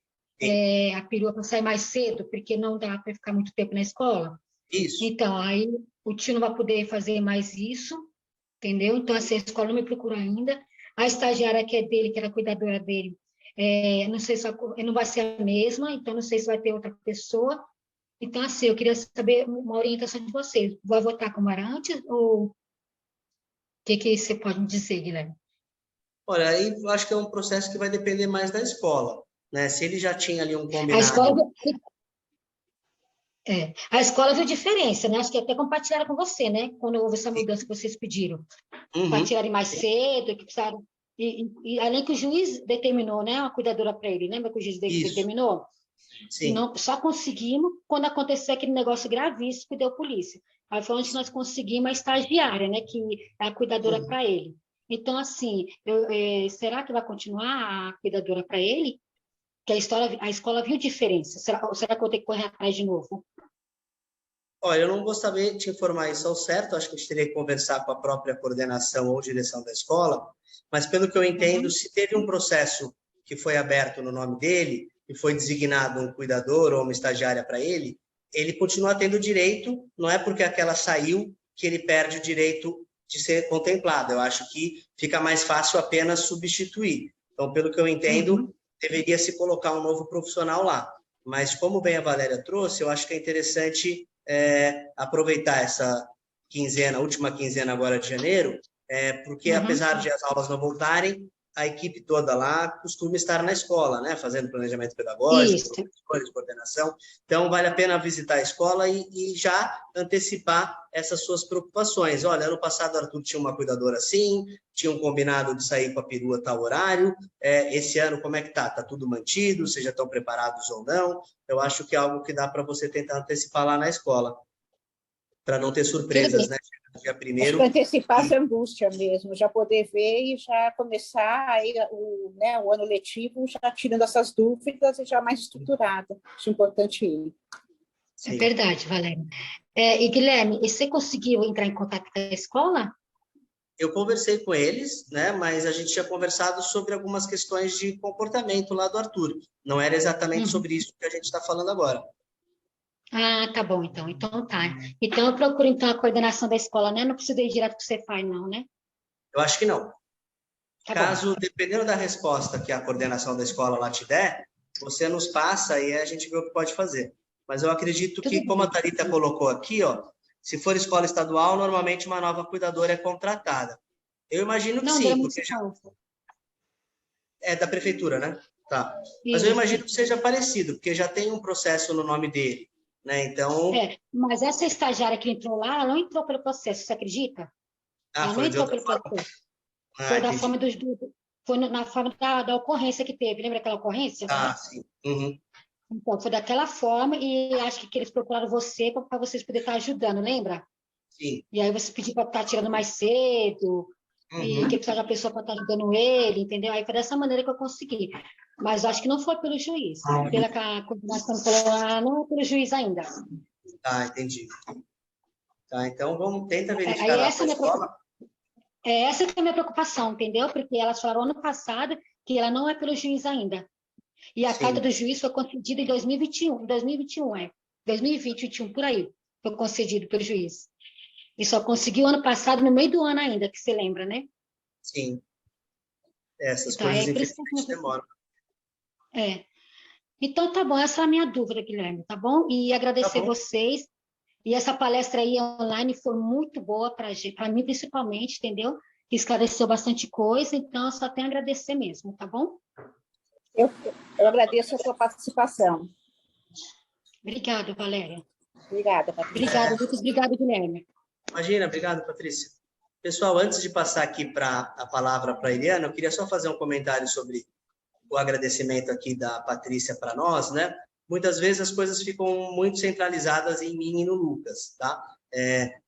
a perua para sair mais cedo, porque não dá para ficar muito tempo na escola? Isso. Então, aí o tio não vai poder fazer mais isso, entendeu? Então, assim, a escola não me procurou ainda. A estagiária que é dele, que era a cuidadora dele, não sei se não vai ser a mesma, então não sei se vai ter outra pessoa. Então, assim, eu queria saber uma orientação de vocês. Vai votar como era antes ou o que você pode me dizer, Guilherme? Olha, aí eu acho que é um processo que vai depender mais da escola, né? Se ele já tinha ali um combinado... A escola viu diferença, né? Acho que até compartilharam com você, né? Quando houve essa mudança que vocês pediram. Para tirarem mais cedo, que precisaram... além que o juiz determinou, né, uma cuidadora para ele, lembra que o juiz determinou? Sim. Não, só conseguimos quando aconteceu aquele negócio gravíssimo que deu polícia. Aí foi onde nós conseguimos a estagiária, né, que é a cuidadora para ele. Então, assim, será que vai continuar a cuidadora para ele? Que a escola viu diferença. Será que eu vou ter que correr atrás de novo? Olha, eu não vou saber te informar isso ao certo, acho que a gente teria que conversar com a própria coordenação ou direção da escola, mas pelo que eu entendo, se teve um processo que foi aberto no nome dele e foi designado um cuidador ou uma estagiária para ele, ele continua tendo direito, não é porque aquela saiu que ele perde o direito de ser contemplado. Eu acho que fica mais fácil apenas substituir. Então, pelo que eu entendo, deveria se colocar um novo profissional lá. Mas, como bem a Valéria trouxe, eu acho que é interessante aproveitar essa quinzena, última quinzena agora de janeiro, porque apesar de as aulas não voltarem, a equipe toda lá costuma estar na escola, né, fazendo planejamento pedagógico, professores, coordenação. Então, vale a pena visitar a escola e já antecipar essas suas preocupações. Olha, ano passado o Arthur tinha uma cuidadora assim, tinha um combinado de sair com a perua a tal horário, esse ano como é que tá? Está tudo mantido? Vocês já estão preparados ou não? Eu acho que é algo que dá para você tentar antecipar lá na escola, para não ter surpresas, né? Dia primeiro. Acho que antecipar essa angústia mesmo, já poder ver e já começar aí o ano letivo, já tirando essas dúvidas e já mais estruturado. Acho importante ir. É verdade, Valéria. E Guilherme, você conseguiu entrar em contato com a escola? Eu conversei com eles, né? Mas a gente tinha conversado sobre algumas questões de comportamento lá do Arthur. Não era exatamente sobre isso que a gente está falando agora. Ah, tá bom, então. Então tá. Então eu procuro então a coordenação da escola, né? Não precisa ir direto para o Cefai, não, né? Eu acho que não. Tá Caso, bom. dependendo da resposta que a coordenação da escola lá te der, você nos passa e a gente vê o que pode fazer. Mas eu acredito que, como a Thalita colocou aqui, ó, se for escola estadual, normalmente uma nova cuidadora é contratada. Eu imagino que não, sim, porque já... É da prefeitura, né? Tá. Mas eu imagino que seja parecido, porque já tem um processo no nome dele, né? Então... mas essa estagiária que entrou lá, ela não entrou pelo processo, você acredita? Ela não entrou pelo processo. Foi da forma foi na forma da ocorrência que teve. Lembra aquela ocorrência? Ah, sim. Então, foi daquela forma e acho que eles procuraram você para vocês poderem estar ajudando, lembra? Sim. E aí você pediu para estar tirando mais cedo, e que precisava de uma pessoa para estar ajudando ele, entendeu? Aí foi dessa maneira que eu consegui. Mas acho que não foi pelo juiz. Pela que a coordenação falou, não é pelo juiz ainda. Tá, entendi. Tá, então tenta verificar lá com a escola. Essa que é a minha preocupação, entendeu? Porque elas falaram ano passado que ela não é pelo juiz ainda. E a carta do juiz foi concedida em 2021, 2021, por aí, foi concedido pelo juiz. E só conseguiu ano passado, no meio do ano ainda, que você lembra, né? Sim. Essas coisas, infelizmente, demoram. Então, tá bom, essa é a minha dúvida, Guilherme, tá bom? E agradecer vocês. E essa palestra aí online foi muito boa para mim, principalmente, entendeu? Esclareceu bastante coisa, então eu só tenho a agradecer mesmo, tá bom? Eu agradeço a sua participação. Obrigada, Valéria. Obrigada, Patrícia. Obrigada, Lucas. Obrigada, Guilherme. Imagina, obrigado, Patrícia. Pessoal, antes de passar aqui a palavra para a Eliana, eu queria só fazer um comentário sobre o agradecimento aqui da Patrícia para nós, né? Muitas vezes as coisas ficam muito centralizadas em mim e no Lucas, tá?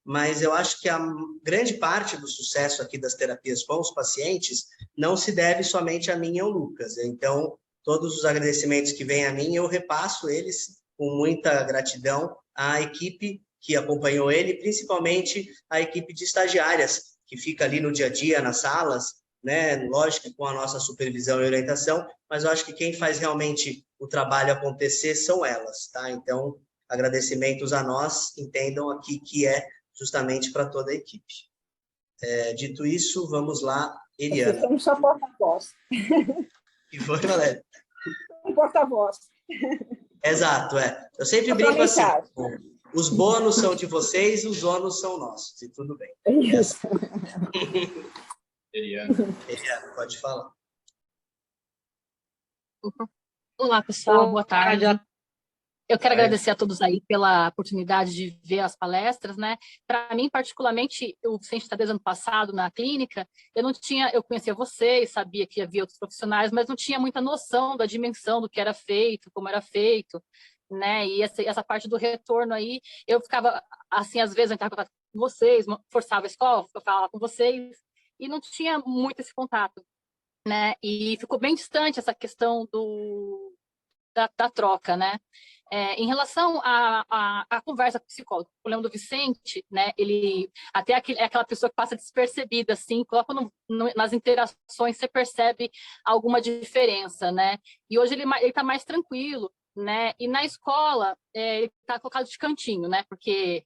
Mas eu acho que a grande parte do sucesso aqui das terapias com os pacientes não se deve somente a mim e ao Lucas. Então, todos os agradecimentos que vêm a mim, eu repasso eles com muita gratidão à equipe que acompanhou ele, principalmente a equipe de estagiárias, que fica ali no dia a dia, nas salas, né? Lógico, com a nossa supervisão e orientação, mas eu acho que quem faz realmente o trabalho acontecer são elas, tá? Então, agradecimentos a nós, entendam aqui que é justamente para toda a equipe. Dito isso, vamos lá, Eliana. Você só porta-voz. E foi, Valéria? Um porta-voz. Exato, Eu sempre brinco assim, os bônus são de vocês, os ônus são nossos, e tudo bem. Isso. Eliana, pode falar. Olá, pessoal, boa tarde. Eu quero agradecer a todos aí pela oportunidade de ver as palestras, né? Para mim, particularmente, o Vicente está desde ano passado na clínica, eu conhecia vocês, sabia que havia outros profissionais, mas não tinha muita noção da dimensão do que era feito, como era feito, né? E essa parte do retorno aí, eu ficava, assim, às vezes eu entrava em contato com vocês, forçava a escola, eu falava com vocês, e não tinha muito esse contato, né? E ficou bem distante essa questão da troca, né? Em relação à conversa com o psicólogo, o problema do Vicente, né? Ele até é aquela pessoa que passa despercebida, assim, coloca nas interações, você percebe alguma diferença, né? E hoje ele está mais tranquilo, né? E na escola ele está colocado de cantinho, né? Porque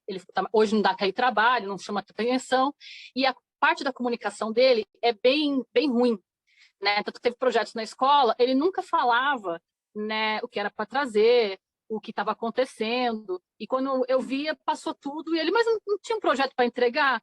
hoje não dá aquele trabalho, não chama atenção, e a parte da comunicação dele é bem ruim, né? Tanto teve projetos na escola, ele nunca falava, né, o que era para trazer, o que estava acontecendo, e quando eu via, passou tudo, e ele, mas não tinha um projeto para entregar?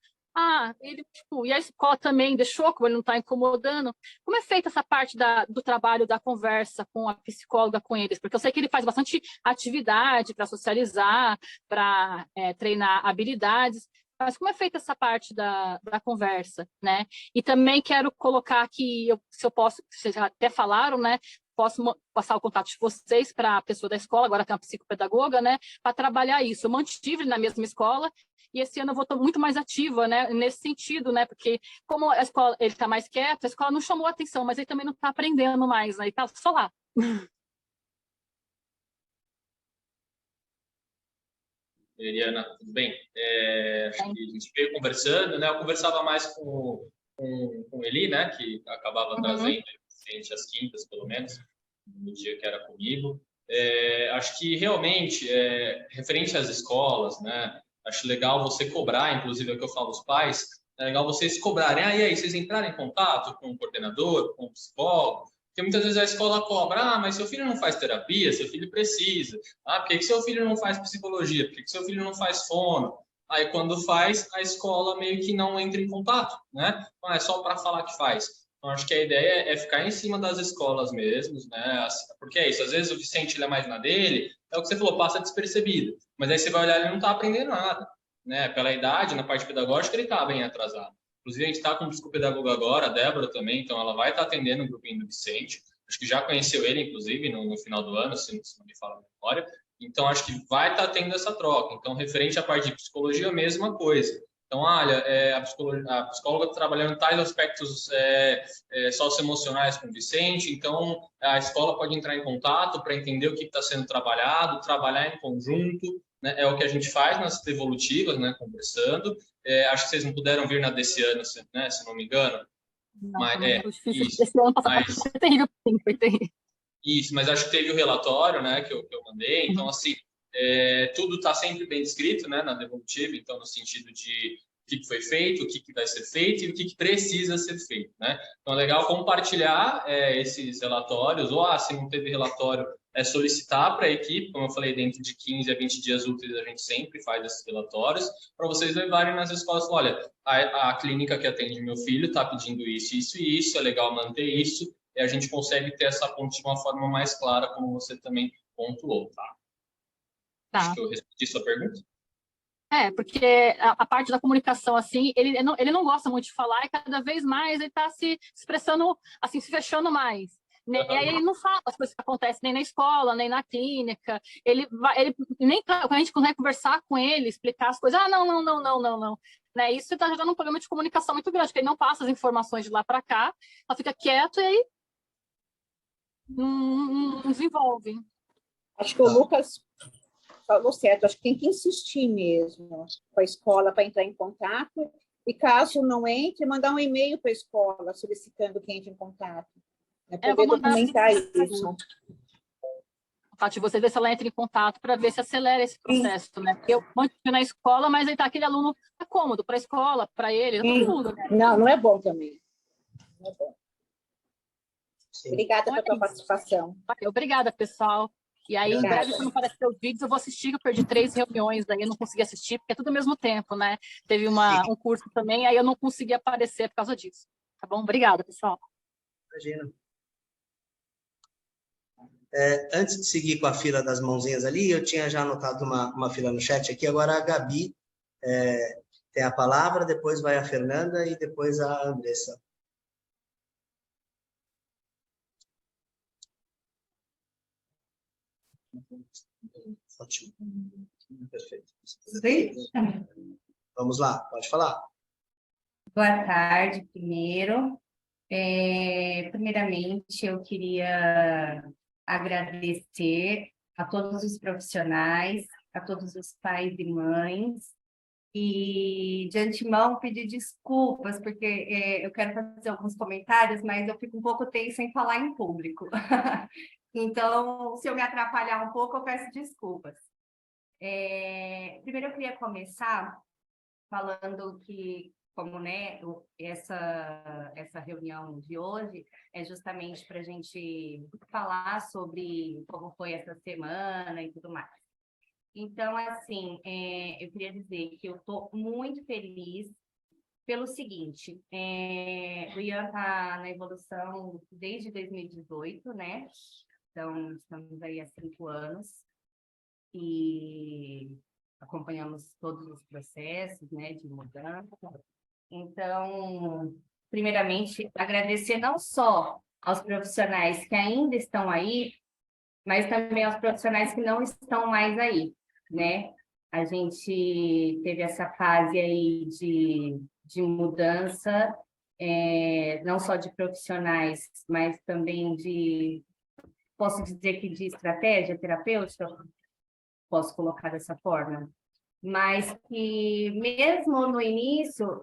Ele, tipo, e a escola também deixou, como ele não está incomodando. Como é feita essa parte do trabalho, da conversa com a psicóloga, com eles? Porque eu sei que ele faz bastante atividade para socializar, para treinar habilidades, mas como é feita essa parte da conversa, né? E também quero colocar aqui, se eu posso, vocês já até falaram, né? Posso passar o contato de vocês para a pessoa da escola, agora tem uma psicopedagoga, né? Para trabalhar isso. Eu mantive na mesma escola e esse ano eu vou estar muito mais ativa, né? Nesse sentido, né? Porque como a escola, ele está mais quieto, a escola não chamou a atenção, mas ele também não está aprendendo mais, né? Ele está só lá. Eliana, tudo bem? Acho que a gente veio conversando, né? Eu conversava mais com o Eli, né? Que acabava trazendo às quintas, pelo menos, no dia que era comigo. Acho que realmente, referente às escolas, né? Acho legal você cobrar, inclusive é o que eu falo aos pais, é legal vocês cobrarem. E aí, vocês entrarem em contato com o coordenador, com o psicólogo, porque muitas vezes a escola cobra, mas seu filho não faz terapia, seu filho precisa. Por que seu filho não faz psicologia? Por que seu filho não faz fono? Aí, quando faz, a escola meio que não entra em contato, né? Então, é só para falar que faz. Então, acho que a ideia é ficar em cima das escolas mesmo, né? Porque é isso, às vezes o Vicente ele é mais na dele, é o que você falou, passa despercebido. Mas aí você vai olhar, ele não está aprendendo nada, né? Pela idade, na parte pedagógica, ele está bem atrasado. Inclusive, a gente está com um psicopedagoga agora, a Débora também, então ela vai estar atendendo o grupinho do Vicente. Acho que já conheceu ele, inclusive, no final do ano, se não me fala a memória. Então, acho que vai estar tendo essa troca. Então, referente à parte de psicologia, a mesma coisa. Então, olha, a psicóloga está trabalhando tais aspectos socioemocionais com o Vicente, então a escola pode entrar em contato para entender o que está sendo trabalhado, trabalhar em conjunto, né? É o que a gente faz nas evolutivas, né, conversando. Acho que vocês não puderam vir na desse ano, né, se não me engano. Não, mas, isso. Esse ano passado foi terrível, sim, foi terrível. Isso, mas acho que teve o relatório, né, que eu mandei. Então, assim, tudo está sempre bem descrito, né, na devolutiva. Então, no sentido de o que foi feito, o que vai ser feito e o que precisa ser feito, né? Então, é legal compartilhar esses relatórios. Ou, se não teve relatório, solicitar para a equipe. Como eu falei, dentro de 15 a 20 dias úteis, a gente sempre faz esses relatórios para vocês levarem nas escolas. Olha, a clínica que atende meu filho está pedindo isso, isso e isso. É legal manter isso. E a gente consegue ter essa ponte de uma forma mais clara, como você também pontuou, tá? Acho que eu respondi sua pergunta. Porque a parte da comunicação, assim, ele não gosta muito de falar e cada vez mais ele está se expressando, assim, se fechando mais. Né? E aí ele não fala as coisas que acontecem nem na escola, nem na clínica. Ele nem quando a gente consegue conversar com ele, explicar as coisas, não. Né? Isso está gerando um problema de comunicação muito grande, porque ele não passa as informações de lá para cá, ela fica quieto e aí não desenvolve. Acho que o Lucas falou certo, acho que tem que insistir mesmo com a escola para entrar em contato, e caso não entre, mandar um e-mail para a escola solicitando que entre em contato. Poder documentar isso. De você ver se ela entra em contato para ver se acelera esse processo, né? Porque eu mantive na escola, mas aí tá aquele aluno é cômodo para a escola, para ele, todo mundo. Né? Não é bom também. Não é bom. Obrigada pela tua participação. Obrigada, pessoal. E aí, em breve, quando aparecer os vídeos, eu vou assistir, que eu perdi 3 reuniões, daí eu não consegui assistir, porque é tudo ao mesmo tempo, né? Teve um curso também, aí eu não consegui aparecer por causa disso. Tá bom? Obrigada, pessoal. Imagina. Antes de seguir com a fila das mãozinhas ali, eu tinha já anotado uma fila no chat aqui, agora a Gabi tem a palavra, depois vai a Fernanda e depois a Andressa. Ótimo. Perfeito. Vamos lá, pode falar. Boa tarde, primeiro. Primeiramente, eu queria agradecer a todos os profissionais, a todos os pais e mães, e de antemão pedir desculpas, porque eu quero fazer alguns comentários, mas eu fico um pouco tensa em falar em público. Então, se eu me atrapalhar um pouco, eu peço desculpas. Primeiro, eu queria começar falando que, como, né, essa reunião de hoje é justamente para a gente falar sobre como foi essa semana e tudo mais. Então, assim, eu queria dizer que eu estou muito feliz pelo seguinte, o Ian está na evolução desde 2018, né? Então, estamos aí há 5 anos e acompanhamos todos os processos, né, de mudança. Então, primeiramente, agradecer não só aos profissionais que ainda estão aí, mas também aos profissionais que não estão mais aí, né? A gente teve essa fase aí de mudança, não só de profissionais, mas também posso dizer que de estratégia terapêutica, posso colocar dessa forma, mas que mesmo no início,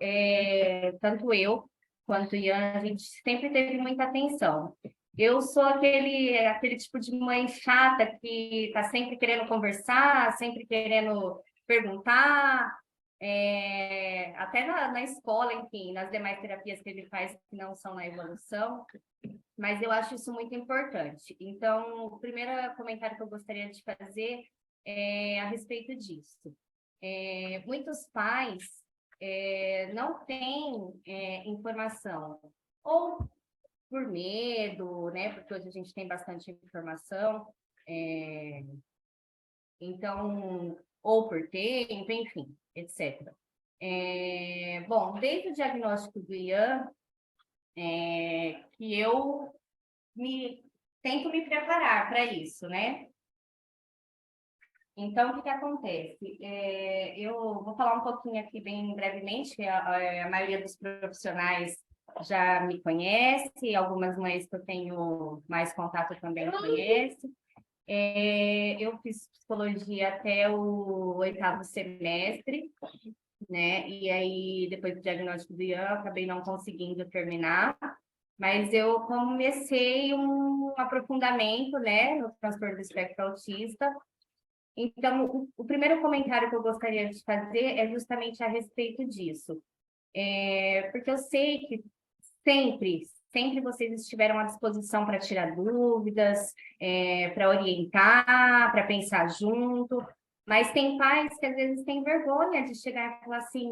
tanto eu quanto o Ian, a gente sempre teve muita atenção. Eu sou aquele tipo de mãe chata que está sempre querendo conversar, sempre querendo perguntar, até na escola, enfim, nas demais terapias que ele faz que não são na evolução, mas eu acho isso muito importante. Então, o primeiro comentário que eu gostaria de fazer é a respeito disso. Muitos pais não têm informação, ou por medo, né? Porque hoje a gente tem bastante informação, então, ou por tempo, enfim, etc. Bom, desde o diagnóstico do Ian, que eu tento me preparar para isso, né? Então, o que acontece? Eu vou falar um pouquinho aqui bem brevemente, que a maioria dos profissionais já me conhece, algumas mães que eu tenho mais contato também conhecem. Eu fiz psicologia até o 8º semestre, né? E aí, depois do diagnóstico do Ian, eu acabei não conseguindo terminar, mas eu comecei um aprofundamento, né, no transtorno do espectro autista. Então, o primeiro comentário que eu gostaria de fazer é justamente a respeito disso. Porque eu sei que sempre vocês estiveram à disposição para tirar dúvidas, para orientar, para pensar junto, mas tem pais que às vezes têm vergonha de chegar e falar assim,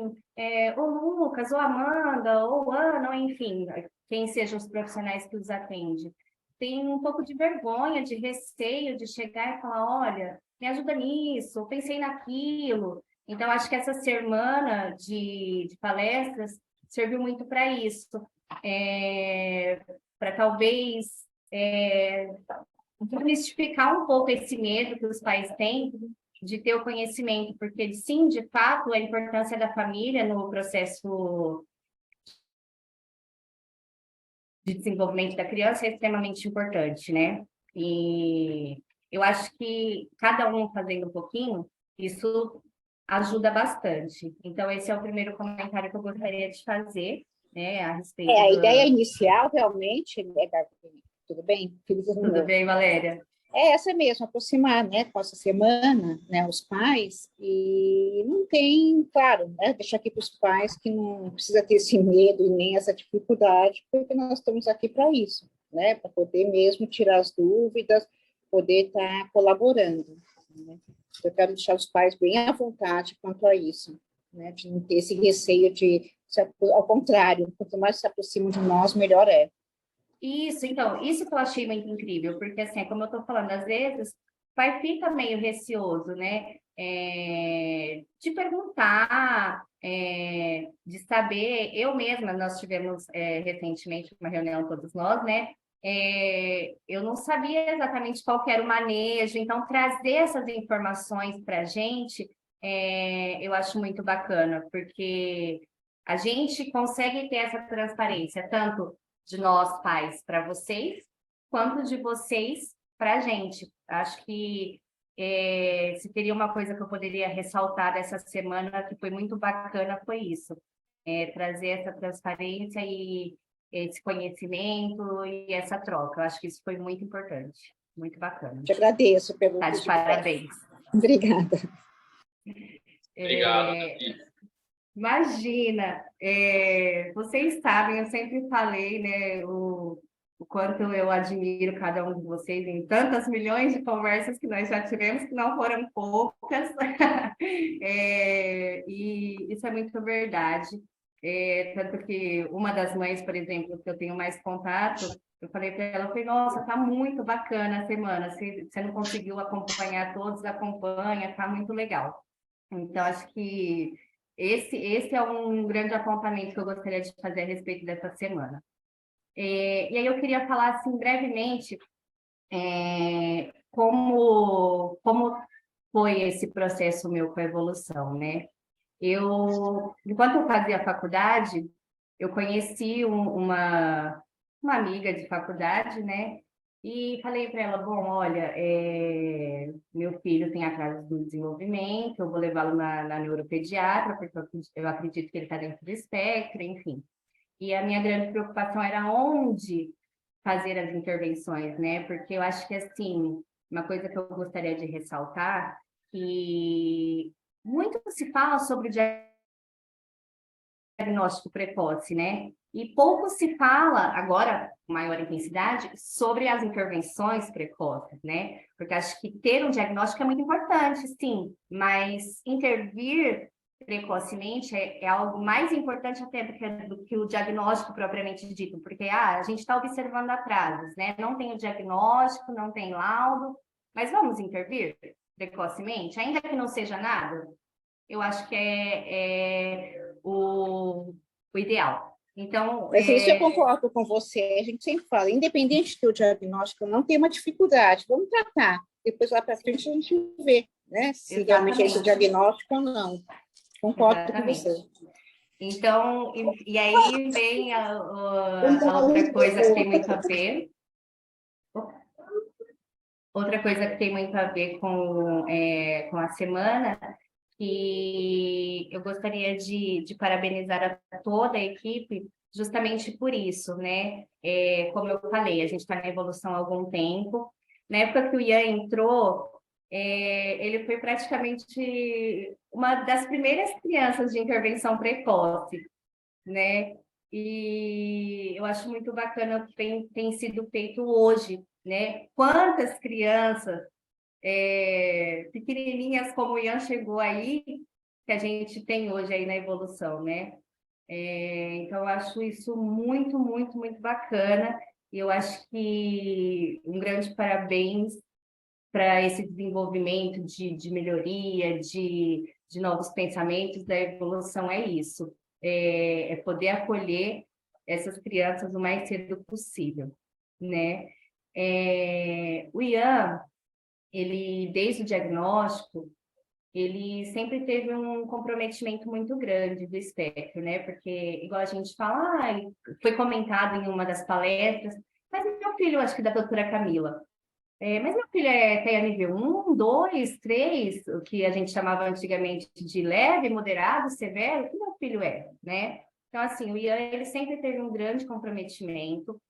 ô Lucas, ou Amanda, ou Ana, ou enfim, quem sejam os profissionais que os atendem. Tem um pouco de vergonha, de receio de chegar e falar, olha, me ajuda nisso, pensei naquilo. Então, acho que essa semana de palestras serviu muito para isso, para talvez desmistificar um pouco esse medo que os pais têm de ter o conhecimento, porque sim, de fato, a importância da família no processo de desenvolvimento da criança é extremamente importante, né? E eu acho que cada um fazendo um pouquinho, isso ajuda bastante. Então, esse é o primeiro comentário que eu gostaria de fazer, né, a respeito a ideia inicial, realmente, tudo bem? Tudo bem, Valéria? É essa mesmo, aproximar, né, com essa semana, né, os pais, e não tem, claro, né, deixar aqui para os pais que não precisa ter esse medo e nem essa dificuldade, porque nós estamos aqui para isso, né, para poder mesmo tirar as dúvidas, poder estar colaborando, né? Eu quero deixar os pais bem à vontade quanto a isso, né, de não ter esse receio de, ao contrário, quanto mais se aproximam de nós, melhor é. Isso, então, isso que eu achei muito incrível, porque, assim, como eu estou falando, às vezes, o pai fica meio receoso, né? De perguntar, de saber. Eu mesma, nós tivemos recentemente uma reunião, todos nós, né? Eu não sabia exatamente qual que era o manejo, então, trazer essas informações para a gente, eu acho muito bacana, porque a gente consegue ter essa transparência, tanto de nós pais para vocês, quanto de vocês para a gente. Acho que se teria uma coisa que eu poderia ressaltar dessa semana que foi muito bacana, foi isso. Trazer essa transparência e esse conhecimento e essa troca. Eu acho que isso foi muito importante, muito bacana. Te agradeço pelo Tá de parabéns. Obrigada. Obrigado, Davi. Imagina, vocês sabem, eu sempre falei, né, o quanto eu admiro cada um de vocês em tantas milhões de conversas que nós já tivemos, que não foram poucas, e isso é muito verdade. Tanto que uma das mães, por exemplo, que eu tenho mais contato, eu falei para ela, eu falei, nossa, tá muito bacana a semana, você não conseguiu acompanhar todos, acompanha, tá muito legal. Então, acho que esse é um grande apontamento que eu gostaria de fazer a respeito dessa semana. E aí eu queria falar, assim, brevemente, como foi esse processo meu com a evolução, né? Enquanto eu fazia faculdade, eu conheci uma amiga de faculdade, né? E falei para ela, bom, olha, meu filho tem atraso do desenvolvimento, eu vou levá-lo na neuropediatra, porque eu acredito que ele está dentro do espectro, enfim. E a minha grande preocupação era onde fazer as intervenções, né? Porque eu acho que, assim, uma coisa que eu gostaria de ressaltar, que muito se fala sobre diagnóstico precoce, né? E pouco se fala, agora, com maior intensidade, sobre as intervenções precoces, né? Porque acho que ter um diagnóstico é muito importante, sim, mas intervir precocemente é algo mais importante até do que o diagnóstico propriamente dito, porque a gente está observando atrasos, né? Não tem o diagnóstico, não tem laudo, mas vamos intervir precocemente, ainda que não seja nada, eu acho que é o ideal. Então, Mas isso eu concordo com você, a gente sempre fala, independente do diagnóstico, não tem uma dificuldade, vamos tratar, depois lá para frente a gente vê, né, se realmente é esse diagnóstico ou não. Concordo com você. Então, e aí vem a outra coisa que tem muito a ver. Outra coisa que tem muito a ver com a semana, que eu gostaria de parabenizar a toda a equipe justamente por isso, né? Como eu falei, a gente está na evolução há algum tempo. Na época que o Ian entrou, ele foi praticamente uma das primeiras crianças de intervenção precoce, né? E eu acho muito bacana o que tem sido feito hoje, né? Quantas crianças pequenininhas como o Ian chegou aí, que a gente tem hoje aí na evolução, né? Então, eu acho isso muito, muito, muito bacana. E eu acho que um grande parabéns para esse desenvolvimento de melhoria, de novos pensamentos da evolução, é isso. É poder acolher essas crianças o mais cedo possível, né? O Ian, ele, desde o diagnóstico, ele sempre teve um comprometimento muito grande do espectro, né? Porque, igual a gente fala, foi comentado em uma das palestras, mas meu filho, acho que da doutora Camila, mas meu filho tem a nível 1, 2, 3, o que a gente chamava antigamente de leve, moderado, severo, o que meu filho é, né? Então, assim, o Ian, ele sempre teve um grande comprometimento,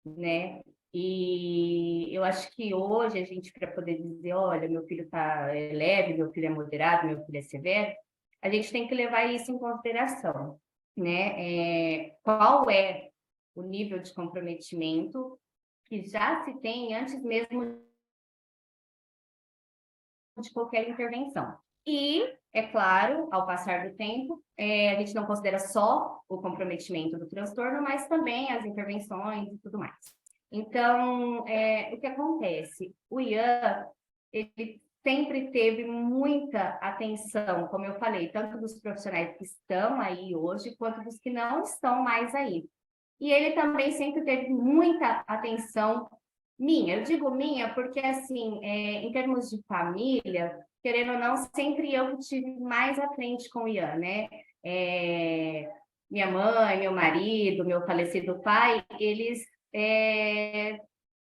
né? E eu acho que hoje a gente, para poder dizer, olha, meu filho está leve, meu filho é moderado, meu filho é severo, a gente tem que levar isso em consideração, né? Qual é o nível de comprometimento que já se tem antes mesmo de qualquer intervenção. E, é claro, ao passar do tempo, a gente não considera só o comprometimento do transtorno, mas também as intervenções e tudo mais. Então, o que acontece? O Ian, ele sempre teve muita atenção, como eu falei, tanto dos profissionais que estão aí hoje, quanto dos que não estão mais aí. E ele também sempre teve muita atenção minha. Eu digo minha porque, assim, em termos de família, querendo ou não, sempre eu tive mais à frente com o Ian, né? Minha mãe, meu marido, meu falecido pai, eles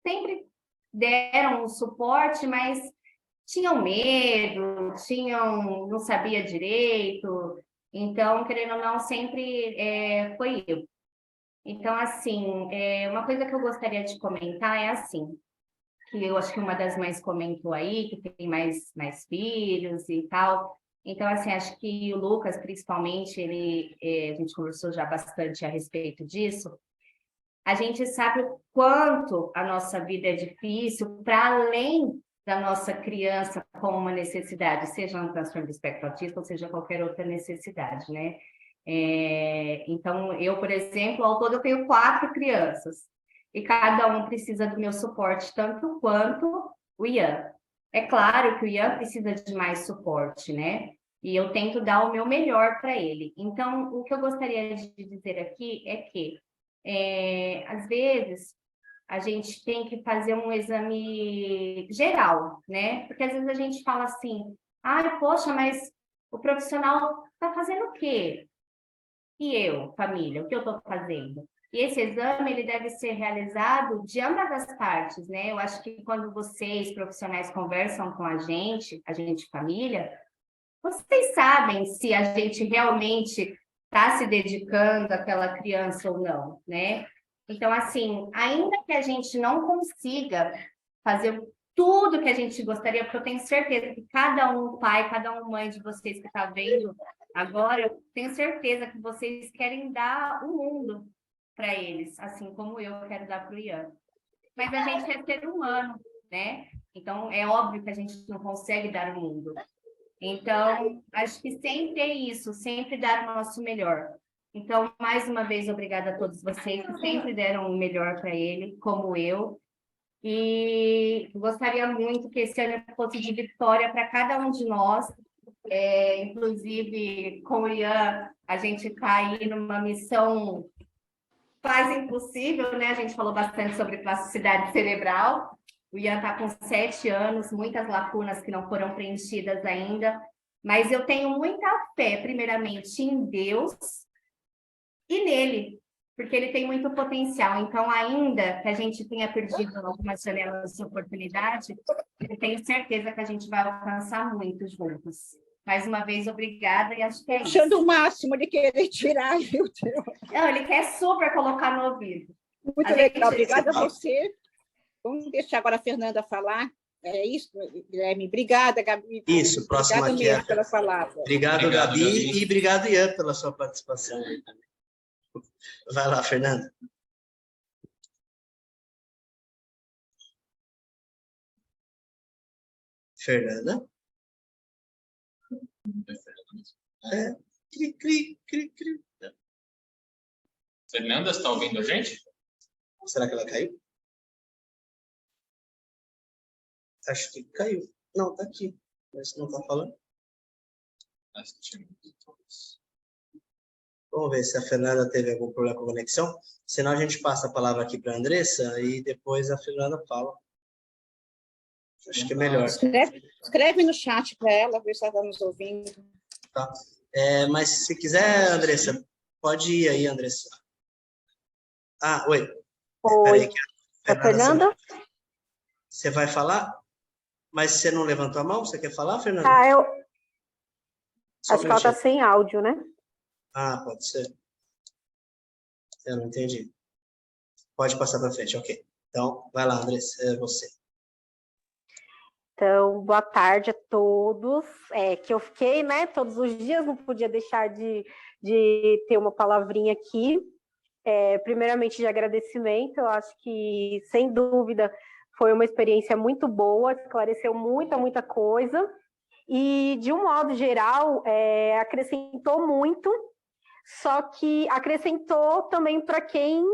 sempre deram um suporte, mas tinham medo, não sabia direito. Então, querendo ou não, sempre foi eu. Então, assim, uma coisa que eu gostaria de comentar é assim, que eu acho que uma das mães comentou aí, que tem mais filhos e tal. Então, assim, acho que o Lucas, principalmente, a gente conversou já bastante a respeito disso. A gente sabe o quanto a nossa vida é difícil, para além da nossa criança com uma necessidade, seja um transtorno do espectro autista ou seja qualquer outra necessidade, né? Então, eu, por exemplo, ao todo eu tenho 4 crianças, e cada um precisa do meu suporte, tanto quanto o Ian. É claro que o Ian precisa de mais suporte, né? E eu tento dar o meu melhor para ele. Então, o que eu gostaria de dizer aqui é que, às vezes, a gente tem que fazer um exame geral, né? Porque às vezes a gente fala assim, poxa, mas o profissional está fazendo o quê? E eu, família, o que eu estou fazendo? E esse exame, ele deve ser realizado de ambas as partes, né? Eu acho que quando vocês, profissionais, conversam com a gente, família, vocês sabem se a gente realmente está se dedicando àquela criança ou não, né? Então, assim, ainda que a gente não consiga fazer tudo que a gente gostaria, porque eu tenho certeza que cada um pai, cada um mãe de vocês que está vendo agora, eu tenho certeza que vocês querem dar o mundo para eles, assim como eu quero dar para o Ian. Mas a gente é ser humano, né? Então, é óbvio que a gente não consegue dar o mundo. Então, acho que sempre é isso, sempre dar o nosso melhor. Então, mais uma vez, obrigada a todos vocês que sempre deram o melhor para ele, como eu. E gostaria muito que esse ano fosse de vitória para cada um de nós. Inclusive, com o Ian, a gente está aí numa missão quase impossível, né? A gente falou bastante sobre plasticidade cerebral. O Ian está com 7 anos, muitas lacunas que não foram preenchidas ainda, mas eu tenho muita fé, primeiramente, em Deus e nele, porque ele tem muito potencial. Então, ainda que a gente tenha perdido algumas janelas de oportunidade, eu tenho certeza que a gente vai alcançar muito juntos. Mais uma vez, obrigada, e acho que é isso. Achando o máximo de querer tirar, viu? Não, ele quer super colocar no ouvido. Muito legal, obrigada a você. Vamos deixar agora a Fernanda falar. É isso, Guilherme. Obrigada, Gabi. Isso, próxima obrigado aqui. Mesmo pela palavra. Obrigado, Gabi, e obrigado, Ian, pela sua participação. Vai lá, Fernanda. Fernanda? Cri, cri, cri, cri. Fernanda, está ouvindo a gente? Será que ela caiu? Acho que caiu. Não, está aqui. Mas não está falando. Vamos ver se a Fernanda teve algum problema com a conexão. Senão a gente passa a palavra aqui para a Andressa e depois a Fernanda fala. Acho que é melhor. Escreve no chat para ela, ver se ela está nos ouvindo. Tá. Mas se quiser, Andressa, pode ir aí, Andressa. Oi. Oi. A Fernanda? Você vai falar? Mas você não levantou a mão? Você quer falar, Fernanda? Acho que ela está sem áudio, né? Pode ser. Eu não entendi. Pode passar para frente, ok. Então, vai lá, Andressa, é você. Então, boa tarde a todos. Que eu fiquei, né, todos os dias, não podia deixar de ter uma palavrinha aqui. Primeiramente, de agradecimento. Eu acho que, sem dúvida, foi uma experiência muito boa, esclareceu muita coisa. e, de um modo geral, acrescentou muito, só que acrescentou também para quem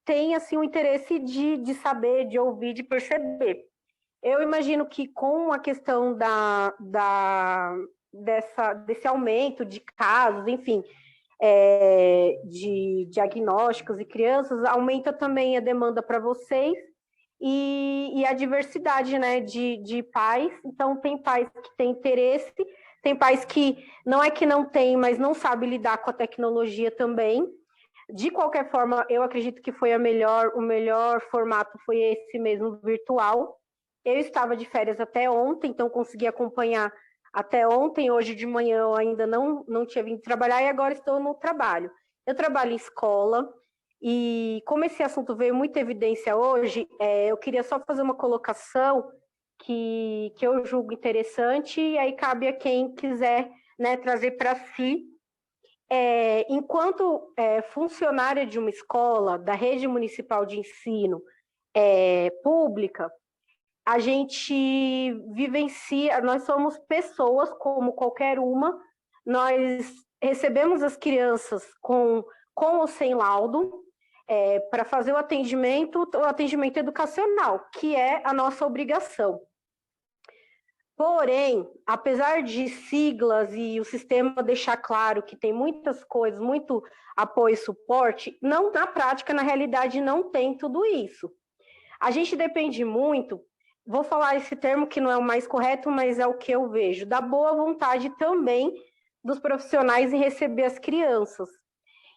tem assim, o interesse de saber, de ouvir, de perceber. Eu imagino que com a questão desse aumento de casos, enfim, de diagnósticos e crianças, aumenta também a demanda para vocês e a diversidade, né, de pais. Então, tem pais que têm interesse, tem pais que não é que não tem, mas não sabe lidar com a tecnologia também. De qualquer forma, eu acredito que foi o melhor formato foi esse mesmo, virtual. Eu estava de férias até ontem, então consegui acompanhar até ontem. Hoje de manhã eu ainda não tinha vindo trabalhar e agora estou no trabalho. Eu trabalho em escola e como esse assunto veio muita evidência hoje, eu queria só fazer uma colocação que eu julgo interessante e aí cabe a quem quiser, né, trazer para si. Enquanto funcionária de uma escola, da rede municipal de ensino pública, a gente vivencia, nós somos pessoas como qualquer uma, nós recebemos as crianças com ou sem laudo, para fazer o atendimento educacional, que é a nossa obrigação. Porém, apesar de siglas e o sistema deixar claro que tem muitas coisas, muito apoio e suporte, não, na prática, na realidade, não tem tudo isso. A gente depende muito, vou falar esse termo que não é o mais correto, mas é o que eu vejo, da boa vontade também dos profissionais em receber as crianças.